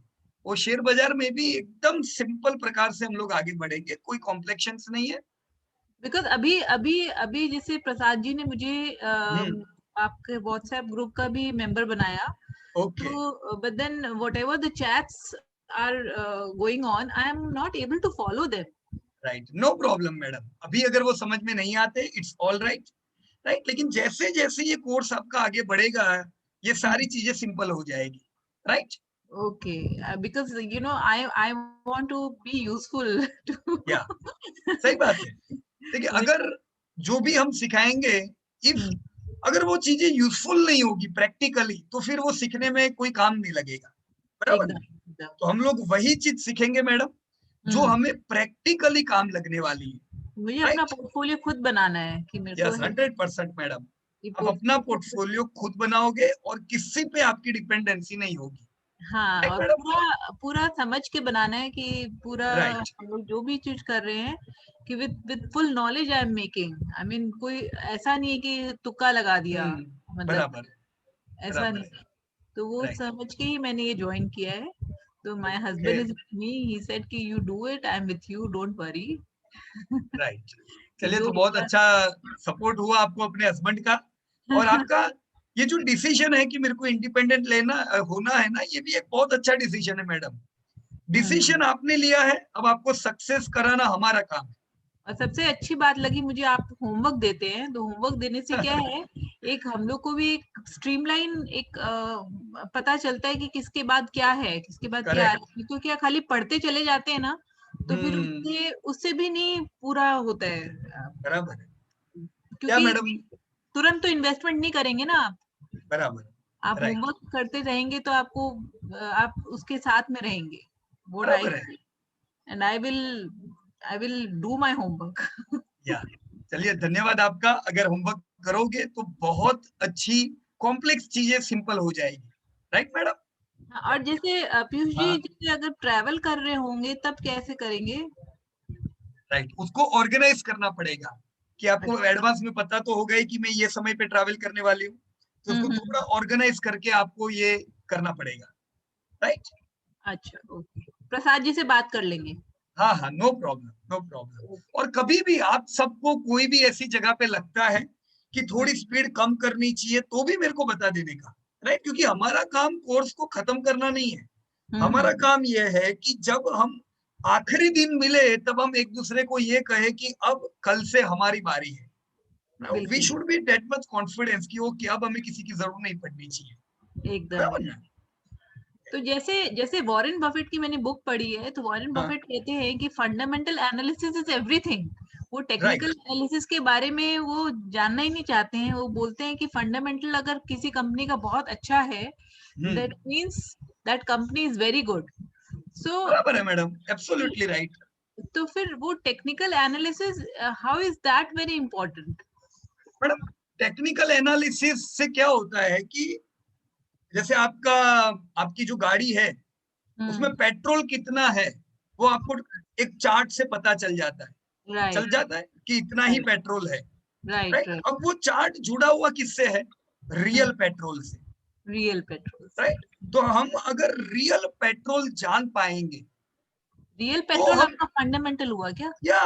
वो शेयर बाजार में भी एकदम सिंपल प्रकार से हम लोग आगे बढ़ेंगे, कोई कॉम्प्लेक्शंस नहीं है। बिकॉज अभी अभी अभी जैसे प्रसाद जी ने मुझे आपके व्हाट्सएप ग्रुप का भी मेंबर बनाया। तो but then whatever the chats are going on, I am not able to follow them. Right, no problem madam. अभी अगर वो समझ में नहीं आते, इट्स ऑल राइट। राइट, लेकिन जैसे जैसे ये कोर्स आपका आगे बढ़ेगा, ये सारी चीजें सिंपल हो जाएगी। Right, okay, because you know I want to be useful to. या सही बात है। देखिए, अगर जो भी हम सिखाएंगे, इफ अगर वो चीजें यूजफुल नहीं होगी प्रैक्टिकली, तो फिर वो सीखने में कोई काम नहीं लगेगा। बराबर ना? तो हम लोग वही चीज सीखेंगे मैडम जो हमें प्रैक्टिकली काम लगने वाली है। मुझे अपना पोर्टफोलियो खुद बनाना है कि मेरे को 100% मैडम। आप अपना पोर्टफोलियो खुद बनाओगे और किसी पे आपकी डिपेंडेंसी नहीं होगी। हाँ, और पूरा पूरा समझ के बनाना है कि पूरा हम लोग जो भी चीज कर रहे हैं कि with full knowledge I am making. I mean कोई ऐसा नहीं है कि तुक्का लगा दिया, मतलब ऐसा नहीं। तो वो समझ के ही मैंने ये ज्वाइन किया है। तो my husband is with me, he said कि you do it, I am with you, don't worry. Right, चलिए, तो बहुत अच्छा सपोर्ट हुआ आपको अपने हस्बैंड का। और आपका ये जो डिसीजन है कि मेरे को इंडिपेंडेंट लेना होना है ना, ये भी एक बहुत अच्छा डिसीजन है मैडम। डिसीजन आपने लिया है, अब आपको सक्सेस कराना हमारा काम है। और सबसे अच्छी बात लगी मुझे, आप होमवर्क देते हैं। तो होमवर्क देने से क्या है, एक हम लोग को भी एक स्ट्रीमलाइन एक पता चलता है कि किसके बाद क्या है, किसके बाद क्या है। तो क्या खाली पढ़ते चले जाते हैं ना, तो फिर उससे भी नहीं पूरा होता है। बराबर है, क्योंकि मैडम तुरंत तो इन्वेस्टमेंट नहीं करेंगे ना आप। बराबर, आप होमवर्क करते रहेंगे तो आपको आप उसके साथ में रहेंगे। वो and I will do my homework. या चलिए, धन्यवाद आपका। अगर होमवर्क करोगे तो बहुत अच्छी कॉम्प्लेक्स चीजें सिंपल हो जाएगी। Right madam? और जैसे पीयूष जी, जैसे अगर ट्रैवल कर रहे होंगे तब कैसे करेंगे? राइट, उसको ऑर्गेनाइज करना पड़ेगा कि आपको एडवांस में पता तो होगा ही कि मैं ये समय पे ट्रैवल करने वाली हूँ, तो उसको थोड़ा ऑर्गेनाइज करके आपको ये करना पड़ेगा। राइट, अच्छा, ओके, प्रसाद जी से बात कर लेंगे। हाँ हाँ, नो प्रॉब्लम, नो प्रॉब्लम। और कभी भी आप सबको कोई भी ऐसी जगह पे लगता है कि थोड़ी स्पीड कम करनी चाहिए, तो भी मेरे को बता देने का। राइट, क्योंकि हमारा काम कोर्स को खत्म करना नहीं है। हमारा काम यह है कि जब हम आखिरी दिन मिले तब हम एक दूसरे को ये कहे कि अब कल से हमारी बारी है। We should be that much confidence कि ओके, अब हमें किसी की जरूरत नहीं पड़नी चाहिए। एकदम। तो जैसे जैसे वॉरेन बफेट की मैंने बुक पढ़ी है, तो वॉरेन बफेट कहते हैं कि फंडामेंटल एनालिसिस इज एवरीथिंग। वो टेक्निकल एनालिसिस के बारे में वो जानना ही नहीं चाहते हैं। वो बोलते हैं कि फंडामेंटल अगर किसी कंपनी का बहुत अच्छा है, that means that company is very good. So बराबर है मैडम, एब्सोल्युटली राइट। तो फिर वो technical analysis, how is that very important? Madam, technical analysis से क्या होता है कि जैसे आपकी जो गाड़ी है उसमें पेट्रोल कितना है, वो आपको एक चार्ट से पता चल जाता है। चल जाता है कि इतना ही पेट्रोल है। राइट, अब वो चार्ट जुड़ा हुआ किससे है? रियल पेट्रोल से। Real petrol, right. तो हम अगर रियल पेट्रोल जान पाएंगे, रियल पेट्रोल आपका फंडामेंटल हुआ क्या? या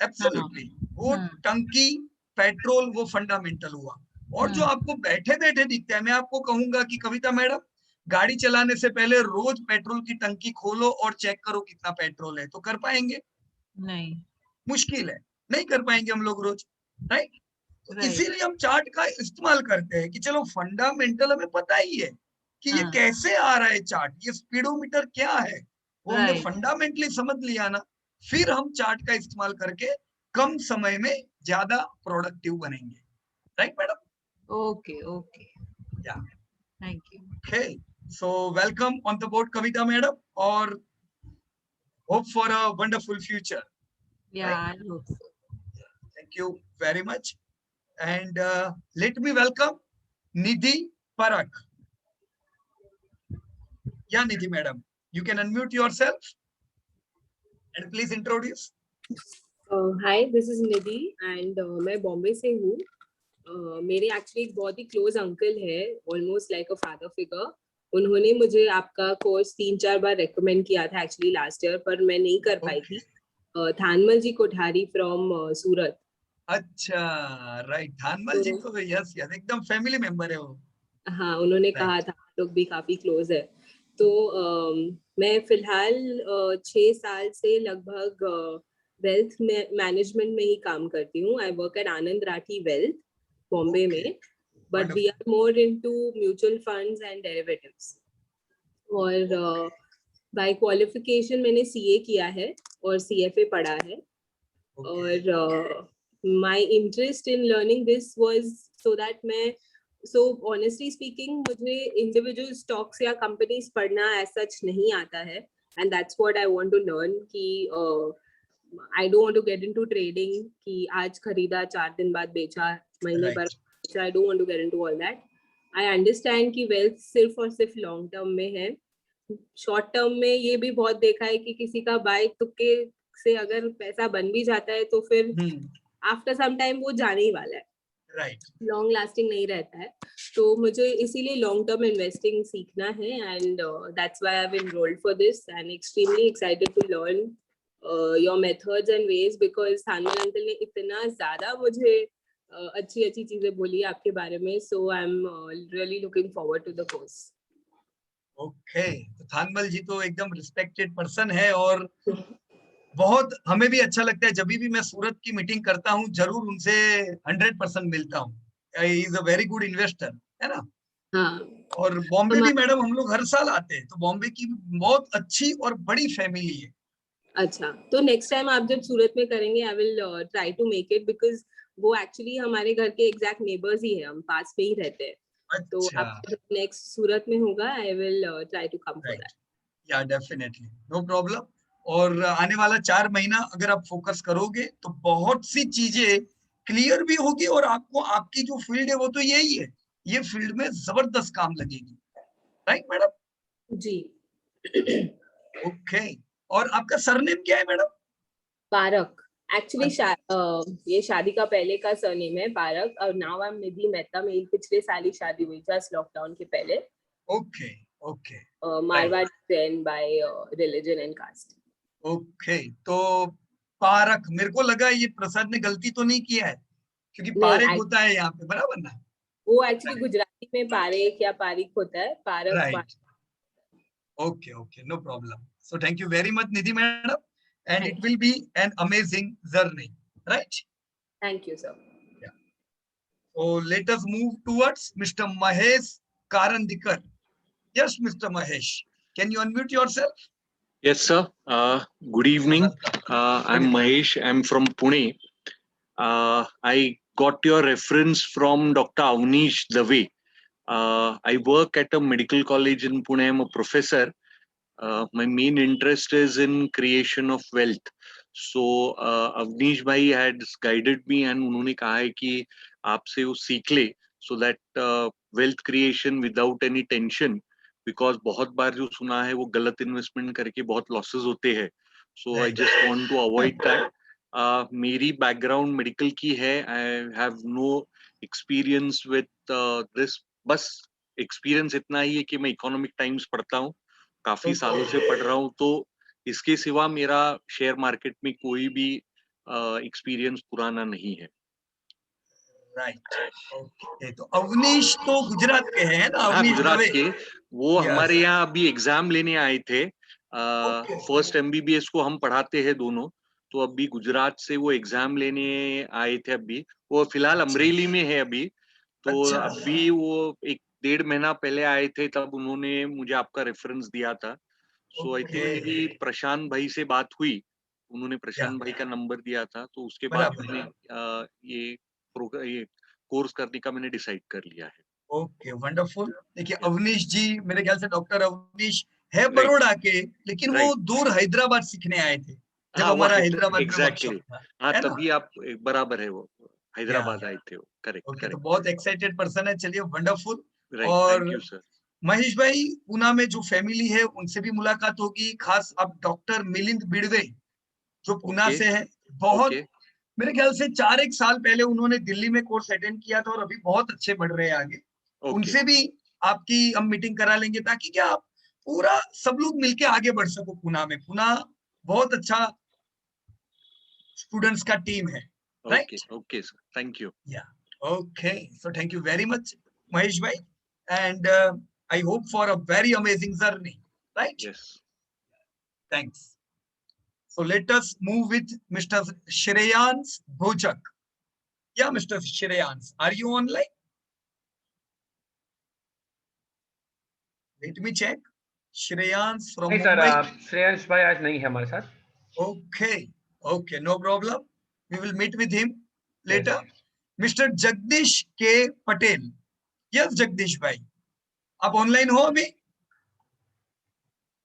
एब्सोल्युटली, वो टंकी पेट्रोल वो फंडामेंटल हुआ। और जो आपको बैठे बैठे दिखता है, मैं आपको कहूंगा कि कविता मैडम, गाड़ी चलाने से पहले रोज पेट्रोल की टंकी खोलो और चेक करो कितना पेट्रोल है। तो कर पाएंगे? नहीं, मुश्किल है, नहीं कर पाएंगे हम लोग रोज। राइट, तो इसीलिए हम चार्ट का इस्तेमाल करते हैं कि चलो फंडामेंटल हमें पता ही है कि ये कैसे आ रहा है चार्ट, ये स्पीडोमीटर क्या है, वो हमने फंडामेंटली समझ लिया ना, फिर हम चार्ट का इस्तेमाल करके कम समय में ज्यादा प्रोडक्टिव बनेंगे। Right, madam? Okay, okay. Yeah. Thank you. Okay. So welcome on the board, Kavita madam, or hope for a wonderful future. Yeah, I hope so. Thank you very much. And let me welcome Nidhi Parak. Yeah, Nidhi madam, you can unmute yourself and please introduce. Hi this is Nidhi and मैं बॉम्बे से हूँ मेरे एक्चुअली एक बहुत ही क्लोज अंकल है almost like a father figure उन्होंने मुझे आपका कोर्स 3-4 बार रेकमेंड किया था एक्चुअली लास्ट ईयर पर मैं नहीं कर पाई थी थानमल जी कोठारी फ्रॉम सूरत अच्छा राइट थानमल जी तो यस यस एकदम फैमिली मेंबर है वो हाँ उन्होंने कहा था लोग भी काफी क्लोज है तो मैं फिलहाल 6 साल से लगभग वेल्थ मैनेजमेंट में ही काम करती हूँ I work at Anand Rathi wealth Bombay में but we are more into mutual funds and derivatives और बाय क्वालिफिकेशन मैंने सीए किया है और सीएफए पढ़ा है और my interest in learning this was so that मैं सो ऑनेस्टली स्पीकिंग मुझे इंडिविजुअल स्टॉक्स या कंपनीज पढ़ना एज सच नहीं आता है and that's what I want to learn कि I don't want to get into trading कि आज खरीदा 4 दिन बाद बेचा महीने पर बेचा I don't want to get into all that I understand कि वेल्थ सिर्फ और सिर्फ लॉन्ग टर्म में है शॉर्ट टर्म में ये भी बहुत देखा है कि किसी का बाय तुक्के से अगर पैसा बन भी जाता है तो फिर आफ्टर सम टाइम वो जाने ही वाला है राइट लॉन्ग लास्टिंग नहीं रहता है तो मुझे इसीलिए लॉन्ग टर्म इन्वेस्टिंग सीखना है and that's why I have enrolled for this and extremely excited to learn your methods and ways because Thanmal uncle ने इतना ज्यादा मुझे अच्छी अच्छी चीजें बोली आपके बारे में so I am really looking forward to the course okay तो थानमल जी तो एकदम रिस्पेक्टेड पर्सन है और बहुत हमें भी अच्छा लगता है जब भी मैं सूरत की मीटिंग करता हूँ जरूर उनसे 100% मिलता हूँ is a very good investor है ना हाँ और बॉम्बे भी मैडम हम लोग हर साल आते हैं तो बॉम्बे की बहुत अच्छी और बड़ी फैमिली है अच्छा तो नेक्स्ट टाइम आप जब सूरत में करेंगे I will try to make it because वो एक्चुअली हमारे घर के एग्जैक्ट नेबर्स ही है हम पास में ही रहते हैं तो आप जब नेक्स्ट सूरत में होगा I will try to come for that या डेफिनेटली नो प्रॉब्लम और आने वाला 4 महीना अगर आप फोकस करोगे तो बहुत सी चीजें क्लियर भी होगी और आपको आपकी जो फील्ड है वो तो यही है ये फील्ड में जबरदस्त काम लगेगी राइट मैडम जी ओके और आपका सरनेम क्या है मैडम पारक एक्चुअली ये शादी का पहले का सरनेम है पारक और नाउ आई एम निधि मेहता मेरी पिछले साल ही शादी हुई जस्ट लॉकडाउन के पहले okay okay Marwari Jain by religion and caste okay तो पारक मेरे को लगा ये प्रसाद ने गलती तो नहीं किया है क्योंकि पारक होता है यहाँ पे बराबर ना वो एक्चुअली गुजराती में पारेख या पारिक होता है Parak right okay okay no problem so thank you very much Nidhi madam and it will be an amazing journey right thank you sir yeah so let us move towards Mr. Mahesh Karandikar yes Mr. Mahesh can you unmute yourself yes sir good evening I'm Mahesh I'm from Pune I got your reference from Dr. Avnish Dave I work at a medical college in Pune I'm a professor my main interest is in creation of wealth so Avnish bhai had guided me and उन्होंने कहा है कि आपसे वो सीख ले so that wealth creation without any tension because बहुत बार जो सुना है वो गलत इन्वेस्टमेंट करके बहुत लॉसेस होते हैं so I just want to avoid that मेरी बैकग्राउंड मेडिकल की है I have no experience with this बस एक्सपीरियंस इतना ही है कि मैं इकोनॉमिक टाइम्स पढ़ता हूँ काफी सालों से पढ़ रहा हूँ तो इसके सिवा मेरा शेयर मार्केट में कोई भी एक्सपीरियंस पुराना नहीं है राइट ओके तो अवनीश तो गुजरात के हैं ना हाँ गुजरात के वो हमारे यहाँ अभी एग्जाम लेने आए थे फर्स्ट एमबीबीएस को हम पढ़ाते हैं दोनों तो अभी गुजरात से वो एग्जाम लेने आए थे अभी वो फिलहाल अमरेली में है अभी तो अभी वो 1-1.5 महीना पहले आए थे तब उन्होंने मुझे आपका रेफरेंस दिया था सो आई थिंक मेरी प्रशांत भाई से बात हुई उन्होंने प्रशांत भाई का नंबर दिया था तो उसके बाद मैंने ये कोर्स करने का मैंने डिसाइड कर लिया है। Okay, wonderful. देखिए अवनीश जी, मेरे ख्याल से डॉक्टर अवनीश है बड़ौदा के, लेकिन वो दूर हैदराबाद सीखने आए थे जब हाँ, हमारा वो हैदराबाद में एग्जैक्टली, वर्कशॉप था, हाँ है ना? तभी आप बराबर है, वो हैदराबाद आए थे वो, करेक्ट ओके, तो करेक्ट। बहुत एक्साइटेड पर्सन है। चलिए, वंडरफुल। राइट, और थैंक यू सर। महेश भाई, पूना में जो फैमिली है उनसे भी मुलाकात होगी, खास अब डॉक्टर मिलिंद बिड़वे जो पूना से है। बहुत मेरे ख्याल से 4-1 साल पहले उन्होंने दिल्ली में कोर्स अटेंड किया था और अभी बहुत अच्छे बढ़ रहे हैं आगे। उनसे भी आपकी हम मीटिंग करा लेंगे, ताकि क्या आप पूरा सब लोग मिलके आगे बढ़ सको पूना में। पूना बहुत अच्छा स्टूडेंट्स का टीम है, right? Okay sir, thank you. Yeah okay, so thank you very much Mahesh भाई, and I hope for a very amazing journey, right? Yes. Thanks. So let us move with Mr. Shreyans Bhojak. Yeah, Mr. Shreyans, are you online? Let me check. Shreyans from नहीं Mumbai. सर, श्रेयांश भाई आज नहीं है हमारे साथ। Okay, okay, no problem. We will meet with him later. Mr. Jagdish K. Patel. Yes, Jagdish भाई, आप ऑनलाइन हो अभी?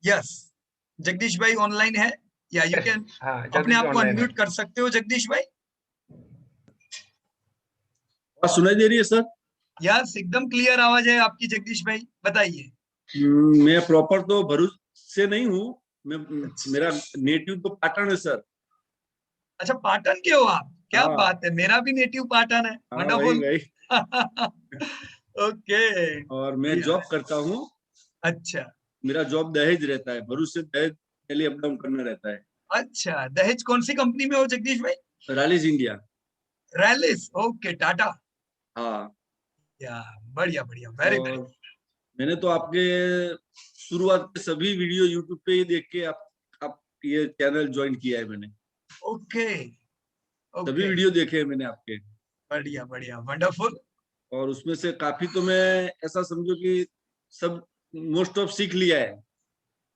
यस, जगदीश भाई ऑनलाइन है या यू कैन अपने आप को अनम्यूट कर सकते हो जगदीश भाई? सुनाई दे रही है सर? यस, एकदम क्लियर आवाज है आपकी जगदीश भाई, बताइए। मैं प्रॉपर तो भरूच से नहीं हूँ, मेरा नेटिव तो पाटन है सर। अच्छा, पाटन के हो आप? क्या बात है, मेरा भी नेटिव पाटन है। वंडरफुल। ओके। और मैं जॉब करता हूँ। अच्छा, मेरा जॉब दहेज रहता है, भरूच से दहेज डेली अप डाउन करना रहता है। अच्छा, दहेज कौन सी कंपनी में हो जगदीश भाई? रैलिस इंडिया। रैलिस, ओके, टाटा। हाँ, या बढ़िया बढ़िया, वेरी गुड। मैंने तो आपके शुरुआत के सभी वीडियो यूट्यूब पे ही देख के आप ये चैनल ज्वाइन किया है मैंने। ओके, सभी वीडियो देखे हैं मैंने आपके। बढ़िया बढ़िया, वंडरफुल। और उसमें से काफी तो मैं ऐसा समझो कि सब मोस्ट ऑफ सीख लिया है।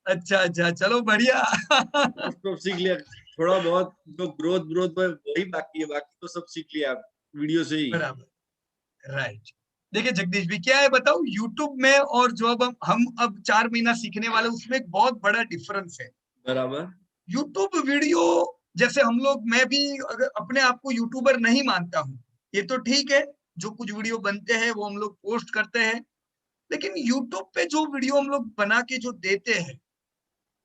अच्छा अच्छा, चलो बढ़िया। मोस्ट ऑफ सीख लिया, थोड़ा बहुत जो ग्रोथ वही बाकी है, बाकी तो सब सीख लिया वीडियो से ही। बराबर, राइट। देखिए जगदीश भी, क्या है बताओ, यूट्यूब में और जो अब हम 4 महीना सीखने वाले, उसमें एक बहुत बड़ा डिफरेंस है। बराबर। यूट्यूब वीडियो, जैसे हम लोग, मैं भी अगर अपने आप को यूट्यूबर नहीं मानता हूँ, ये तो ठीक है, जो कुछ वीडियो बनते हैं वो हम लोग पोस्ट करते हैं, लेकिन यूट्यूब पे जो वीडियो हम लोग बना के जो देते हैं,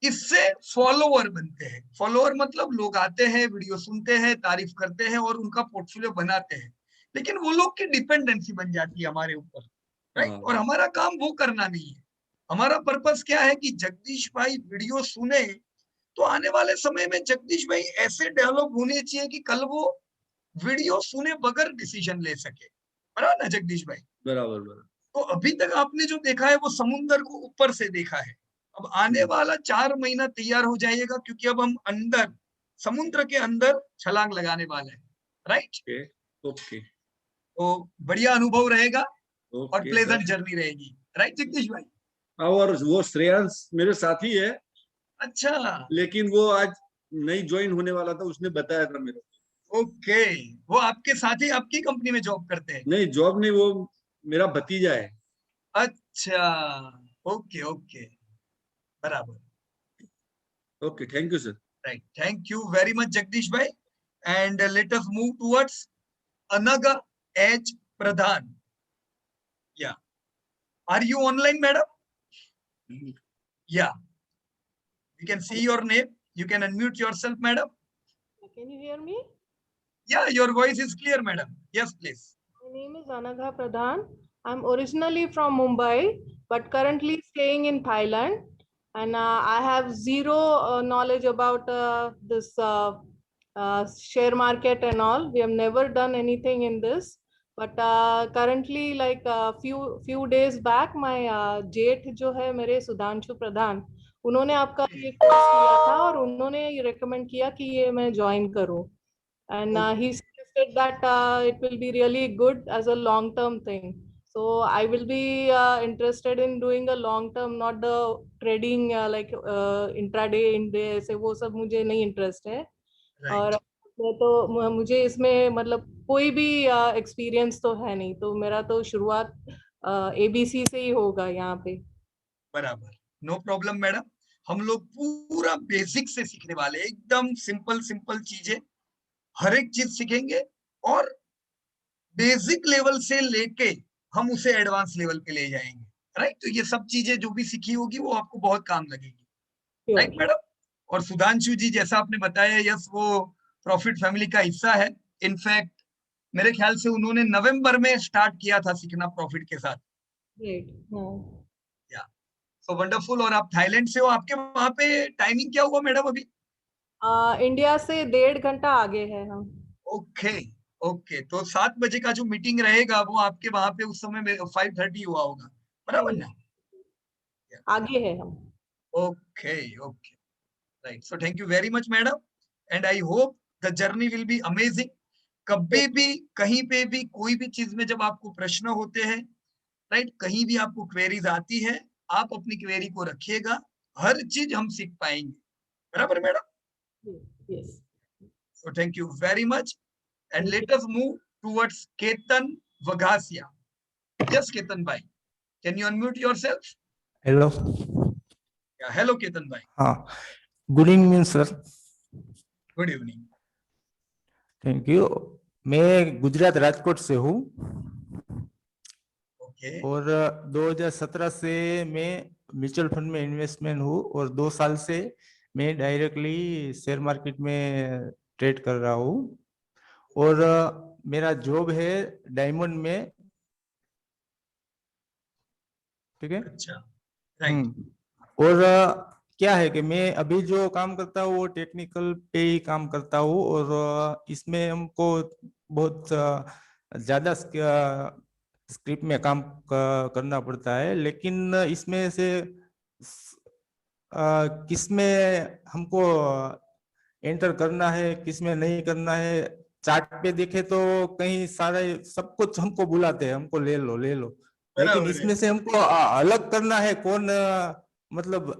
इससे फॉलोअर बनते हैं। फॉलोअर मतलब लोग आते हैं, वीडियो सुनते हैं, तारीफ करते हैं और उनका पोर्टफोलियो बनाते हैं, लेकिन वो लोग की डिपेंडेंसी बन जाती है हमारे ऊपर, राइट? और हमारा काम वो करना नहीं है। हमारा पर्पस क्या है कि जगदीश भाई वीडियो सुने तो आने वाले समय में जगदीश भाई ऐसे डेवलप होने चाहिए कि कल वो वीडियो सुने बगैर डिसीजन ले सके, बराबर ना जगदीश भाई? बराबर बराबर। तो अभी तक आपने जो देखा है वो समुद्र को ऊपर से देखा है। अब आने वाला 4 महीना तैयार हो जाइएगा, क्योंकि अब हम अंदर, समुद्र के अंदर छलांग लगाने वाले हैं, राइट? ओके। तो बढ़िया अनुभव रहेगा और ओके, प्लेजेंट जर्नी रहेगी, राइट जगदीश भाई? और वो श्रेयांश मेरे साथी है। अच्छा, लेकिन वो आज नहीं ज्वाइन होने वाला था, उसने बताया था मेरे को। ओके, वो आपके साथी आपकी कंपनी में जॉब करते हैं? नहीं, जॉब नहीं, वो मेरा भतीजा है। अच्छा, ओके ओके, बराबर। Okay, thank you sir. Right, thank you very much Jagdish भाई, and let us move towards Anaga H Pradhan. Yeah, are you online madam? Yeah, you can see your name, you can unmute yourself madam. Can you hear me? Yeah, your voice is clear madam. Yes please. My name is Anagha Pradhan. I'm originally from Mumbai but currently staying in Thailand, and I have zero knowledge about this share market and all. We have never done anything in this, but currently like few days back my जेठ जो है मेरे सुधांशु प्रधान, उन्होंने आपका ये कोर्स किया था और उन्होंने ये रेकमेंड किया कि ये मैं ज्वाइन करूं, and he suggested that it will be really good as a long term thing, so I will be interested in doing a long term, not the trading like intraday in day, ऐसे वो सब मुझे नहीं इंटरेस्ट है। और तो मुझे इसमें मतलब कोई भी एक्सपीरियंस तो है नहीं, तो मेरा तो शुरुआत ABC से ही होगा यहाँ पे। बराबर, नो प्रॉब्लम मैडम। हम लोग पूरा बेसिक से सीखने वाले, एकदम सिंपल सिंपल चीजें, हर एक चीज सीखेंगे और बेसिक लेवल से लेके हम उसे एडवांस लेवल पे ले जाएंगे, राइट। तो ये सब चीजें जो भी सीखी होगी वो आपको बहुत काम लगेगी, राइट मैडम। और सुधांशु जी जैसा आपने बताया, यस वो प्रॉफिट फैमिली का हिस्सा है। इनफैक्ट मेरे ख्याल से उन्होंने नवंबर में स्टार्ट किया था सीखना प्रॉफिट के साथ। या सो वंडरफुल। और आप थाईलैंड से हो, आपके वहां पे टाइमिंग क्या हुआ मैडम अभी? इंडिया से 1.5 घंटा आगे है हम। ओके ओके, तो 7 बजे का जो मीटिंग रहेगा वो आपके वहां पे उस समय में 5:30 हुआ होगा, बराबर ना? आगे है हम। Okay okay, right. So thank you very much madam, and I hope the journey will be amazing. कभी भी कहीं पे भी कोई भी चीज में जब आपको प्रश्न होते हैं, राइट, कहीं भी आपको क्वेरीज आती है, आप अपनी क्वेरी को रखिएगा, हर चीज हम सीख पाएंगे, बराबर madam? Yes. So thank you very much, and let us move towards Ketan Vagasia. Yes, Ketan bhai, can you unmute yourself? Hello. Yeah, hello Ketan bhai. Good evening sir. Good evening. Thank you. मैं गुजरात राजकोट से हूँ। और 2017 से मैं म्यूचुअल फंड में इन्वेस्टमेंट हूँ और 2 साल से मैं डायरेक्टली शेयर मार्केट में ट्रेड कर रहा हूँ। और मेरा जॉब है डायमंड में, ठीक है? अच्छा, राइट। और क्या है कि मैं अभी जो काम करता हूँ वो टेक्निकल पे ही काम करता हूँ, और इसमें हमको बहुत ज्यादा स्क्रिप्ट में काम करना पड़ता है। लेकिन इसमें से किसमें हमको एंटर करना है, किसमें नहीं करना है, चार्ट पे देखे तो कहीं सारे सब कुछ हमको बुलाते हैं, हमको ले लो ले लो, लेकिन इसमें से हमको अलग करना है कौन मतलब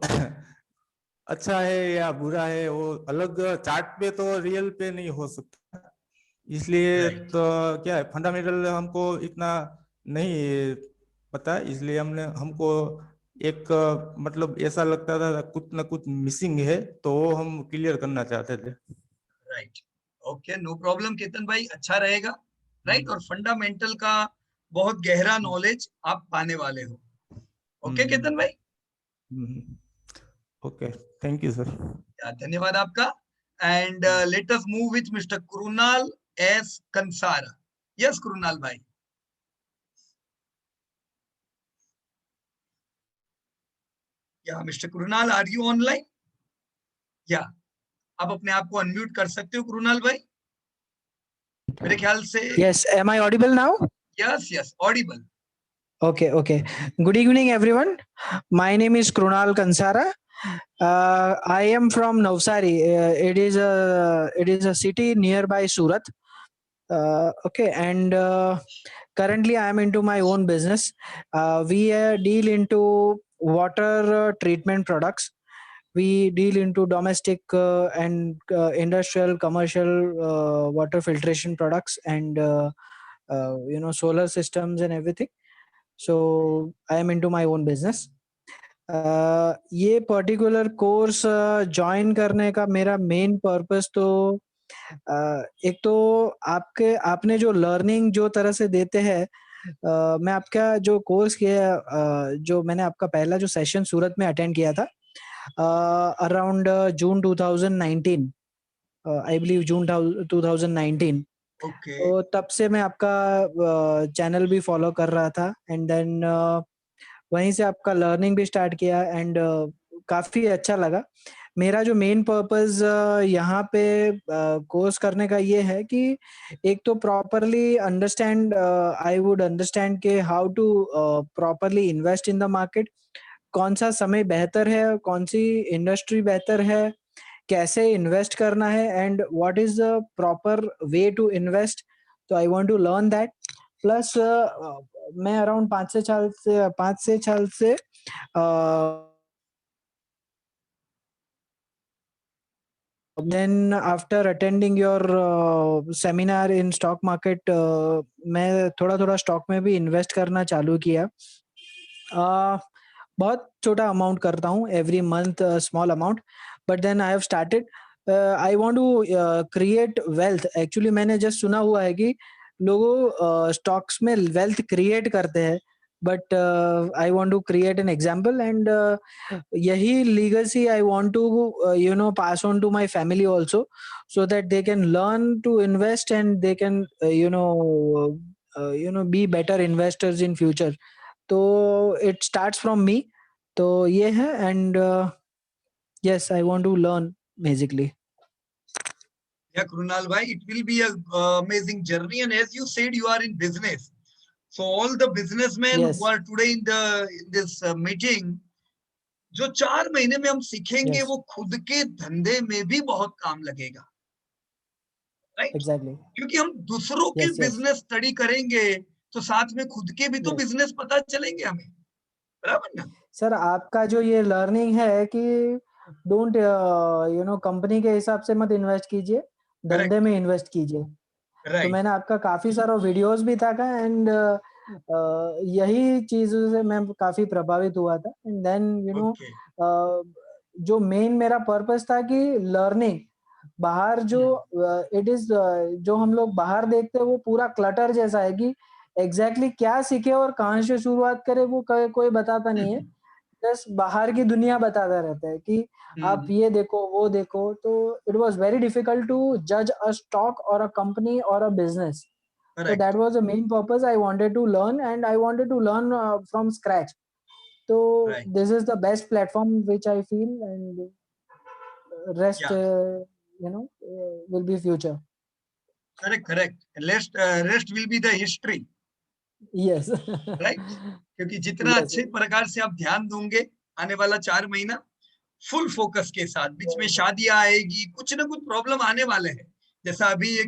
अच्छा है या बुरा है, वो अलग चार्ट पे तो रियल पे नहीं हो सकता। इसलिए तो क्या है, फंडामेंटल हमको इतना नहीं पता, इसलिए हमको एक मतलब ऐसा लगता था कुछ ना कुछ मिसिंग है, तो हम क्लियर करना चाहते थे। Right, okay, no problem Ketan भाई, अच्छा रहेगा, राइट। और फंडामेंटल का बहुत गहरा नॉलेज आप पाने वाले हो, ओके केतन भाई? Okay, thank you sir. धन्यवाद आपका। And let us move with mister Krunal S Kansara. Yes Krunal भाई। या mister Krunal, are you online? या आप अपने आप को अनम्यूट कर सकते हो कृणाल भाई, मेरे ख्याल से। Yes, am I audible now? Yes, yes, audible. Okay, okay. Good evening, everyone. My name is Krunal Kansara. I am from Navsari. It is a city nearby Surat. Okay, and currently I am into my own business. We deal into water treatment products. We deal into domestic and industrial, commercial water filtration products, and solar systems and everything. So I am into my own business. ये पर्टिकुलर कोर्स ज्वाइन करने का मेरा मेन पर्पस तो एक तो आपने जो लर्निंग जो तरह से देते हैं, मैं आपका जो कोर्स किया, जो मैंने आपका पहला जो सेशन सूरत में अटेंड किया था अराउंड जून 2019, आई बिलीव जून 2019। तो तब से मैं आपका चैनल भी फॉलो कर रहा था, एंड देन वहीं से आपका लर्निंग भी स्टार्ट किया, एंड काफी अच्छा लगा। मेरा जो मेन पर्पस यहाँ पे कोर्स करने का ये है कि एक तो properly understand, I would understand के how to properly invest in the market, कौन सा समय बेहतर है, कौन सी इंडस्ट्री बेहतर है, कैसे इन्वेस्ट करना है, and what is the proper way to invest. तो I want to learn that. Plus मैं अराउंड 5 से 6 साल से then after attending your seminar in stock market, मैं थोड़ा थोड़ा स्टॉक में भी इन्वेस्ट करना चालू किया. बहुत छोटा अमाउंट करता हूँ every month, small amount, but then I have started. I want to create wealth. Actually मैंने just सुना हुआ है कि लोगों स्टॉक्स में wealth create करते हैं, but I want to create an example, and यही legacy I want to pass on to my family also, so that they can learn to invest and they can be better investors in future. तो it starts from me. तो ये है, and yes, I want to learn basically. Yeah, Krunal bhai, it will be a amazing journey, and as you said, you are in business. So all the businessmen who are today in this meeting, जो 4 महीने में हम सीखेंगे वो खुद के धंधे में भी बहुत काम लगेगा, राइट? Exactly. क्योंकि हम दूसरों के बिजनेस स्टडी करेंगे तो साथ में खुद के भी तो बिजनेस पता चलेंगे हमें, बराबर ना? सर आपका जो ये लर्निंग है कि डोंट कंपनी के हिसाब से मत इन्वेस्ट कीजिए, धंधे में इन्वेस्ट कीजिए. तो मैंने आपका काफी सारा वीडियोस भी देखा, एंड यही चीजों से मैं काफी प्रभावित हुआ था. एंड देन जो मेन मेरा पर्पस था कि लर्निंग बाहर जो इट इज जो हम लोग बाहर देखते हैं वो पूरा क्लटर जैसा है कि एग्जैक्टली क्या सीखे और कहाँ से शुरुआत करे वो कोई बताता नहीं है. बस बाहर की दुनिया बताता रहता है कि आप ये देखो वो देखो. तो it was very difficult to जज अ स्टॉक और अ कंपनी और a business. So that was the main purpose. I wanted to learn, and I wanted to learn from scratch. So this is the best platform which I feel, and rest will be future. Correct. Rest will be the history. Yes. Right? क्योंकि जितना अच्छे प्रकार से आप ध्यान दोगे आने वाला 4 महीना फुल फोकस के साथ, बीच में शादियां आएगी, कुछ ना कुछ प्रॉब्लम आने वाले हैं. जैसा अभी एक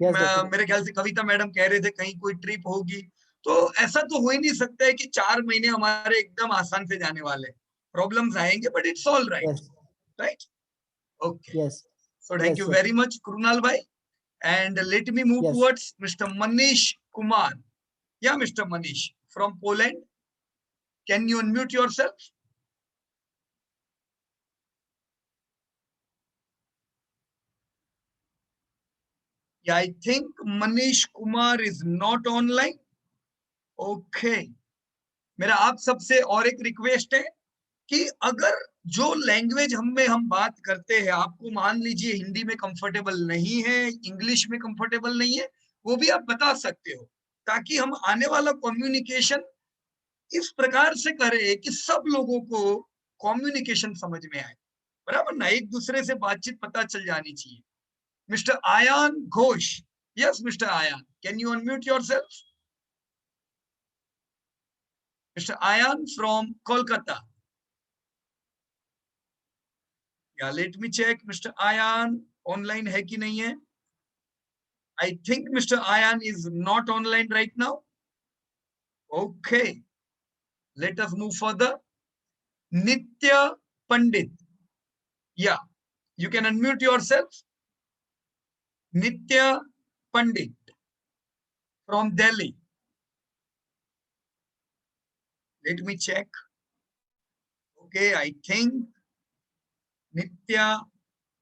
मेरे ख्याल से कविता मैडम कह रहे थे कहीं कोई ट्रिप होगी, तो ऐसा तो हो ही नहीं सकता है कि 4 महीने हमारे एकदम आसान से जाने वाले. प्रॉब्लम्स आएंगे, but it's all right. Right? Okay. So thank you very much, Krunal bhai. And let me move towards Mr. Manish Kumar. Yeah, Mr. Manish from Poland. Can you unmute yourself? Yeah, I think Manish Kumar is not online. Okay. मेरा आप सबसे और एक रिक्वेस्ट है कि अगर जो लैंग्वेज हम बात करते हैं, आपको मान लीजिए हिंदी में कंफर्टेबल नहीं है, इंग्लिश में कंफर्टेबल नहीं है, वो भी आप बता सकते हो, ताकि हम आने वाला कम्युनिकेशन इस प्रकार से करें कि सब लोगों को कम्युनिकेशन समझ में आए, बराबर ना? एक दूसरे से बातचीत पता चल जानी चाहिए. Mr. Ayan Ghosh. Yes, Mr. Ayan. Can you unmute yourself? Mr. Ayan from Kolkata. Yeah, let me check. Mr. Ayan online hai ki nahi hai? I think Mr. Ayan is not online right now. Okay. Let us move further. Nitya Pandit. Yeah, you can unmute yourself. Nitya Pandit from Delhi. Let me check. Okay, I think Nitya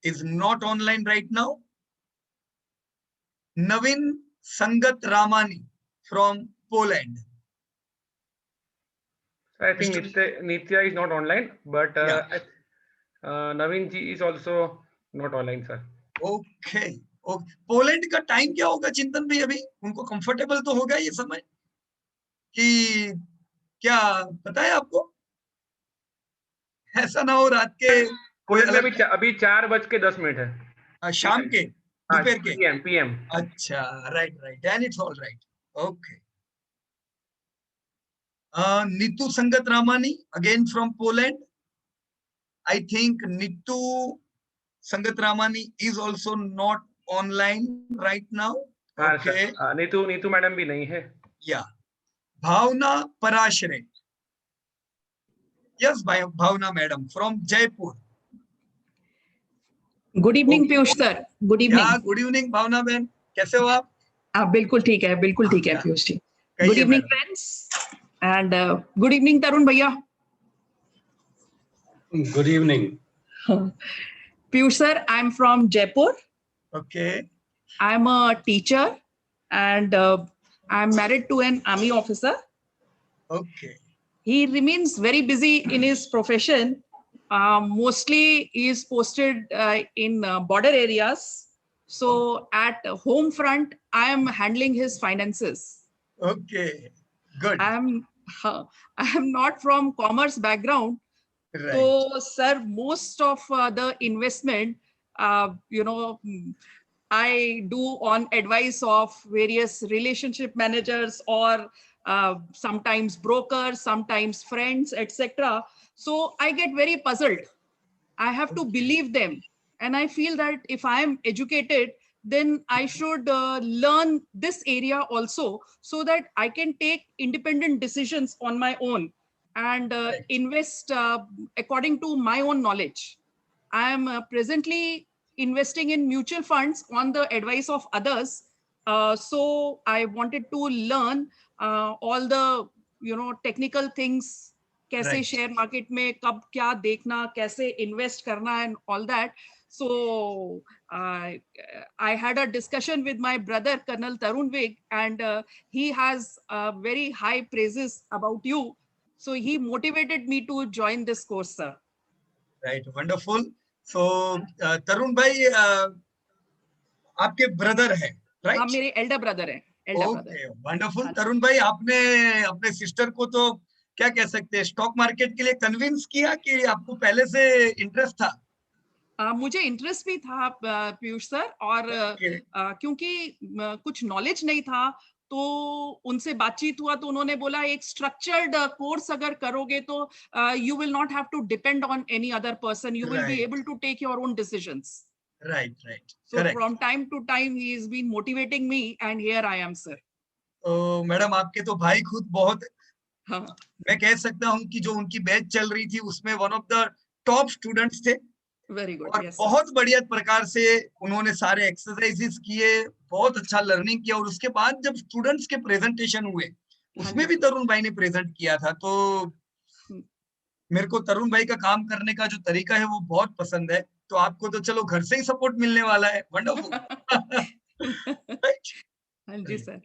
is not online right now. Navin Sangat Ramani from Poland. I think Nitya is not online, but Navin ji is also not online, sir. Okay. Poland का टाइम क्या होगा चिंतन भाई? अभी उनको कंफर्टेबल तो होगा ये समय कि क्या पता है आपको? ऐसा ना हो रात के कोई अभी 4:10 है शाम के, दोपहर के PM. अच्छा, right. And it's all right. Okay. Nitu Sangat Ramani again from Poland. I think Nitu Sangat Ramani is also not online right now. Okay. Neetu madam भी नहीं है. Yeah. Bhavna Parashre. Yes, Bhavna madam from Jaipur. Good evening Piyush sir, good evening. Good evening Bhavna बहन, कैसे हो आप? बिल्कुल ठीक है, बिल्कुल ठीक है पीयूष जी। गुड कहिए evening madam. Friends and good evening Tarun भैया। Good evening. Piyush sir, I'm from Jaipur. Okay. I'm a teacher and I'm married to an army officer. Okay. He remains very busy in his profession. Mostly he is posted in border areas. So at home front, I am handling his finances. Okay, good. I am not from commerce background. Right. So, sir, most of the investment, I do on advice of various relationship managers or sometimes brokers, sometimes friends, etc. So I get very puzzled. I have to believe them. And I feel that if I am educated, then I should learn this area also so that I can take independent decisions on my own and invest according to my own knowledge. I am presently investing in mutual funds on the advice of others. So I wanted to learn all the technical things, कैसे Right. शेयर मार्केट में कब क्या देखना, कैसे इन्वेस्ट करना and all that. So I had a discussion with my brother Colonel Tarun Vig, and he has very high praises about you. So he motivated me to join this course, sir. Right, wonderful. So तरुण भाई आपके ब्रदर हैं, राइट? हाँ, मेरे एल्डर ब्रदर हैं। Okay, wonderful. तरुण भाई, आपने अपने सिस्टर को तो क्या कह सकते हैं, स्टॉक मार्केट के लिए कन्विंस किया कि आपको पहले से इंटरेस्ट था? मुझे इंटरेस्ट भी था पीयूष सर, और क्योंकि कुछ नॉलेज नहीं था तो उनसे बातचीत हुआ तो उन्होंने बोला एक स्ट्रक्चर्ड कोर्स अगर करोगे तो you will not have to depend on any other person, you will be able to take your own decisions. Right, right, so from time to time he is been motivating me and here I am sir. Madam, आपके तो भाई खुद बहुत, हाँ, मैं कह सकता हूँ कि जो उनकी बैच चल रही थी उसमें one of the top students थे. Very good. और बहुत बढ़िया प्रकार से उन्होंने सारे एक्सरसाइजेस किए, बहुत अच्छा लर्निंग किया. और उसके बाद जब स्टूडेंट्स के प्रेजेंटेशन हुए उसमें भी तरुण भाई ने प्रेजेंट किया था. तो मेरे को तरुण भाई का काम करने का जो तरीका है वो बहुत पसंद है. तो आपको तो चलो घर से ही सपोर्ट मिलने वाला है. वंडरफुल. हाँ जी सर.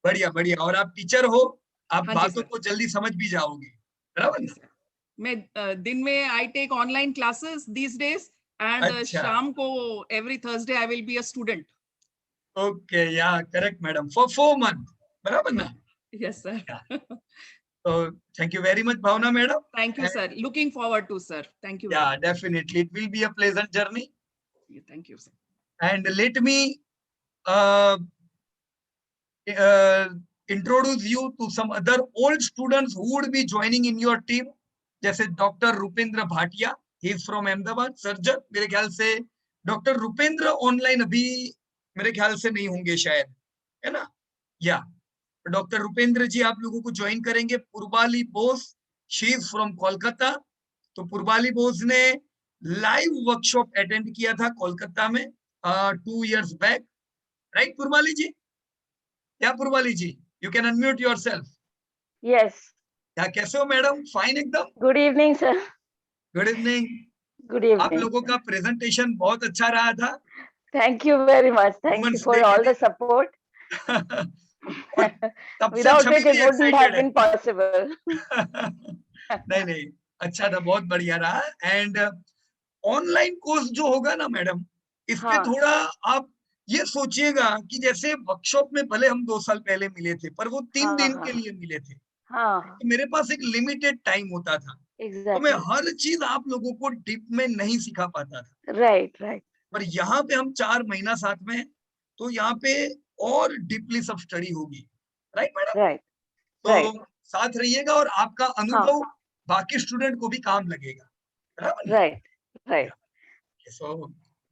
बढ़िया बढ़िया. और आप टीचर हो, आप बातों को जल्दी समझ भी जाओगे, बराबर? मैं दिन में I take online classes these days and शाम को every Thursday I will be a student. Okay, yeah correct madam, for 4 month, बराबर ना? Yes sir. So thank you very much, Bhavna madam. Thank you, sir. Looking forward to, sir. Thank you. Yeah, definitely. It will be a pleasant journey. Thank you, sir. And let me introduce you to some other old students who would be joining in your team. जैसे doctor Rupendra Bhatia, he is from Ahmedabad, surgeon. मेरे ख्याल से डॉक्टर रुपेंद्र ऑनलाइन अभी मेरे ख्याल से नहीं होंगे शायद, है ना? या डॉक्टर रुपेंद्र जी आप लोगों को ज्वाइन करेंगे. Purbali Bose, she is from Kolkata. तो पुरबाली बोस ने लाइव वर्कशॉप अटेंड किया था कोलकाता में 2 years back, right Purbali ji? Yeah Purbali ji, you can unmute yourself. Yes. क्या, कैसे हो मैडम? फाइन एकदम. Good evening sir. Good evening. Good evening. आप लोगों का प्रेजेंटेशन बहुत अच्छा रहा था. Thank you very much. Thank you for all the support. Without it, it wouldn't have been possible. नहीं नहीं, अच्छा था, बहुत बढ़िया रहा. एंड ऑनलाइन कोर्स जो होगा ना मैडम, इस पे थोड़ा आप ये सोचिएगा कि जैसे वर्कशॉप में भले हम 2 साल पहले मिले थे, पर वो 3 दिन के लिए मिले थे. तो मेरे पास एक लिमिटेड टाइम होता था. तो मैं हर चीज आप लोगों को डीप में नहीं सिखा पाता था. Right right. पर यहाँ पे हम 4 महीना साथ में हैं, तो यहाँ पे और डीपली सब स्टडी होगी. Right madam? राइट. तो साथ रहिएगा और आपका अनुभव बाकी स्टूडेंट को भी काम लगेगा. Right right. So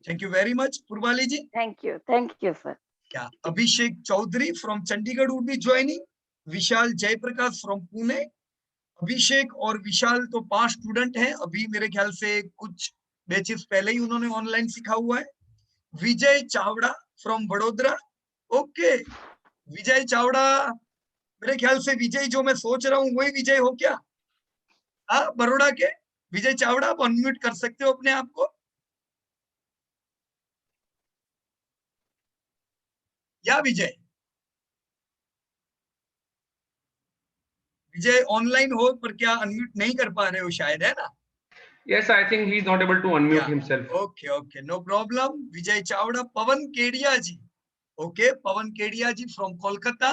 thank you very much Purbali ji. Thank you sir. क्या Abhishek Chaudhary from Chandigarh would be joining. Vishal Jayaprakash from Pune. Abhishek और विशाल तो 5 स्टूडेंट हैं. अभी मेरे ख्याल से कुछ बैचेस पहले ही उन्होंने ऑनलाइन सीखा हुआ है। विजय चावड़ा फ्रॉम बड़ोदरा। ओके विजय चावड़ा, मेरे ख्याल से विजय जो मैं सोच रहा हूँ वही विजय हो क्या? हाँ बड़ोड़ा के विजय चावड़ा, आप अनम्यूट कर सकते हो अपने आप को। या विजय ऑनलाइन हो पर क्या अनम्यूट नहीं कर पा रहे हो शायद, है ना? Yes, I think he is not able to unmute himself. Okay, no problem. Vijay Chavda. Pawan Kedia ji, okay Pawan Kedia ji from Kolkata.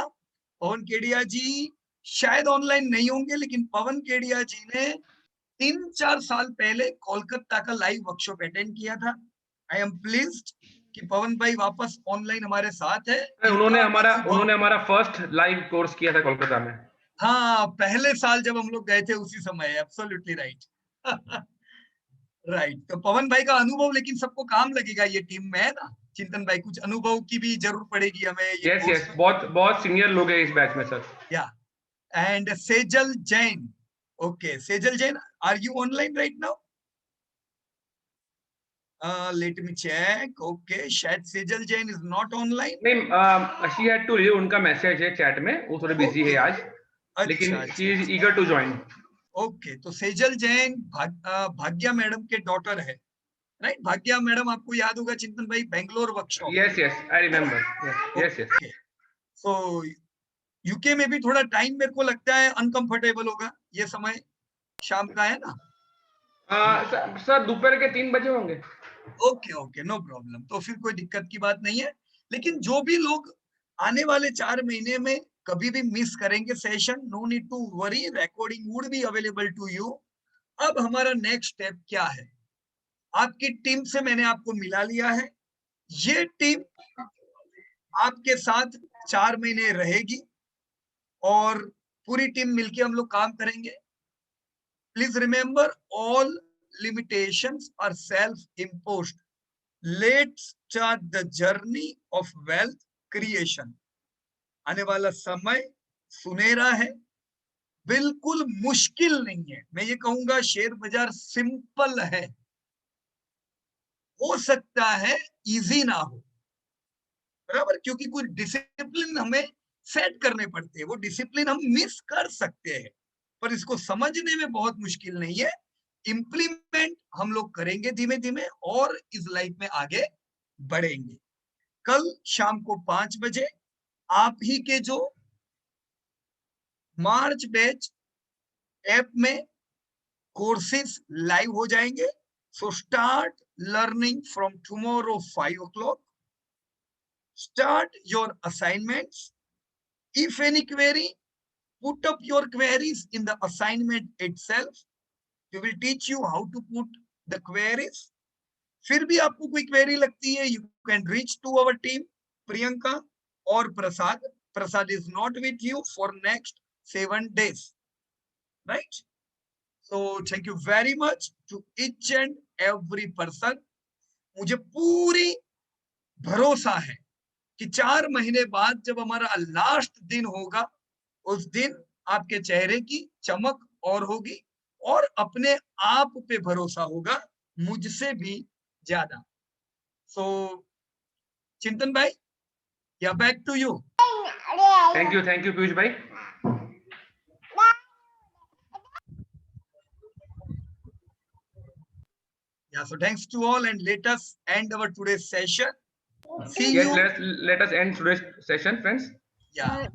Pawan Kedia ji शायद ऑनलाइन नहीं होंगे, लेकिन पवन केडिया जी ने 3-4 साल पहले कोलकाता का लाइव वर्कशॉप अटेंड किया था। आई एम प्लीज्ड कि पवन भाई वापस ऑनलाइन हमारे साथ है। उन्होंने हमारा फर्स्ट लाइव कोर्स किया था कोलकाता में। हाँ पहले साल जब हम लोग गए थे उसी समय। Absolutely right. राइट, तो पवन भाई का अनुभव लेकिन सबको काम लगेगा ये टीम में, है ना? चिंतन भाई कुछ अनुभव की भी जरूरत पड़ेगी हमें। यस बहुत सीनियर लोग हैं इस बैच में sir. Yeah and Sejal Jain. Okay Sejal Jain, are you online right now? Let me check. Okay शायद Sejal Jain is not online. नहीं, शी हैड टू लीव, उनका मैसेज है चैट में, वो थोड़े बिजी है आज, लेकिन she is eager to join. Okay तो सेजल जैन भाग्या मैडम के डॉटर है, राइट? भाग्या मैडम आपको याद होगा चिंतन भाई, Bangalore workshop. Yes I remember. Yes so UK में भी थोड़ा टाइम मेरे को लगता है अनकंफर्टेबल होगा, ये समय शाम का है ना? सर दोपहर के 3 बजे होंगे। ओके नो प्रॉब्लम, तो फिर कोई दिक्कत की बात नहीं है। लेकिन जो भी लोग आने वाले 4 महीने में कभी भी मिस करेंगे session, no need to worry, recording would be available to you. अब हमारा नेक्स्ट स्टेप क्या है? आपकी टीम से मैंने आपको मिला लिया है। ये टीम आपके साथ 4 महीने रहेगी और पूरी टीम मिलके हम लोग काम करेंगे। Please remember, all limitations are self-imposed. Let's start the journey of wealth creation. आने वाला समय सुनहरा है, बिल्कुल मुश्किल नहीं है। मैं ये कहूंगा शेयर बाजार सिंपल है, हो सकता है इजी ना हो, बराबर, क्योंकि कुछ डिसिप्लिन हमें सेट करने पड़ते हैं। वो डिसिप्लिन हम मिस कर सकते हैं, पर इसको समझने में बहुत मुश्किल नहीं है। इम्प्लीमेंट हम लोग करेंगे धीमे धीमे और इस लाइफ में आगे बढ़ेंगे। कल शाम को 5 बजे आप ही के जो मार्च बैच ऐप में कोर्सेज लाइव हो जाएंगे। So start learning from tomorrow 5 o'clock. Start your assignments. If any query, put up your queries in the assignment itself. We will teach you how to put the queries. फिर भी आपको कोई क्वेरी लगती है, you can reach to our team, Priyanka or Prasad. Prasad is not with you for next 7 days, right? So thank you very much to each and every person. मुझे पूरी भरोसा है कि 4 महीने बाद जब हमारा लास्ट दिन होगा, उस दिन आपके चेहरे की चमक और होगी और अपने आप पे भरोसा होगा मुझसे भी ज्यादा। सो चिंतन भाई, yeah back to you. Thank you Piyush भाई। Yeah, so thanks to all and let us end our today's session. See Yes, you. let us end today's session, friends. Yeah.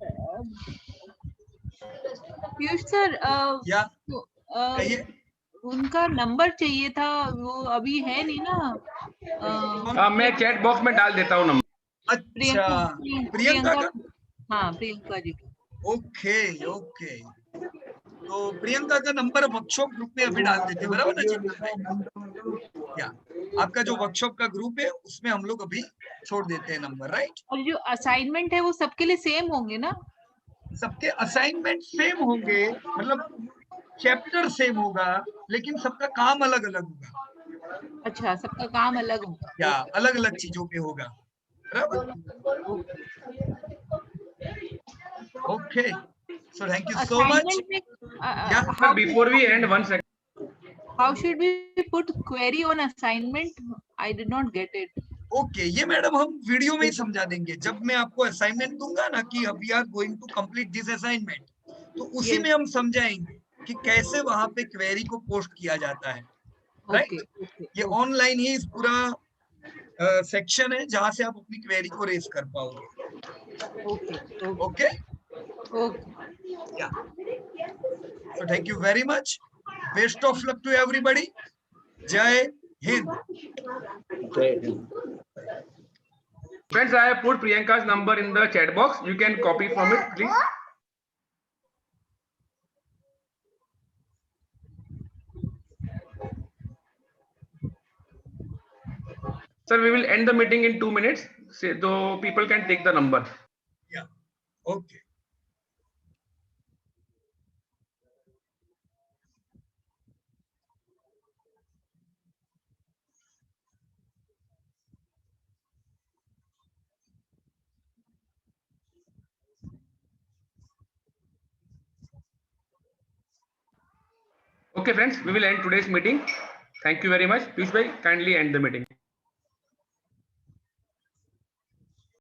Piyush sir, उनका नंबर चाहिए था, वो अभी है नहीं ना? मैं चैट बॉक्स में डाल देता हूँ नंबर। अच्छा, प्रियंका का? हाँ प्रियंका जी। ओके तो प्रियंका का नंबर वर्कशॉप ग्रुप में अभी डाल देते हैं, बराबर ना चिंतन भाई? या आपका जो वर्कशॉप का ग्रुप है उसमें हम लोग अभी छोड़ देते हैं नंबर, राइट? और जो असाइनमेंट है वो सबके लिए सेम होंगे ना? सबके असाइनमेंट सेम होंगे, मतलब चैप्टर सेम होगा, लेकिन सबका काम अलग अलग होगा। अच्छा, सबका काम अलग होगा या अलग अलग चीजों पे होगा, बराबर? Okay, so thank you so much. Before we end, 1 second. How should we put query on assignment? I did not get it. Okay ये मैडम हम वीडियो में ही समझा देंगे। जब मैं आपको असाइनमेंट दूंगा ना कि we are going to complete this assignment, तो उसी में हम समझाएंगे कि कैसे वहां पे क्वेरी को पोस्ट किया जाता है। राइट, ये ऑनलाइन ही इस पूरा सेक्शन है जहां से आप अपनी क्वेरी को रेज कर पाओगे। ओके या, so thank you very much. Best of luck to everybody. Jai Hind. Friends, I have put Priyanka's number in the chat box. You can copy from it, please. Sir, we will end the meeting in 2 minutes, so people can take the number. Yeah. Okay. Okay, friends, we will end today's meeting. Thank you very much. Piyush bhai, kindly end the meeting.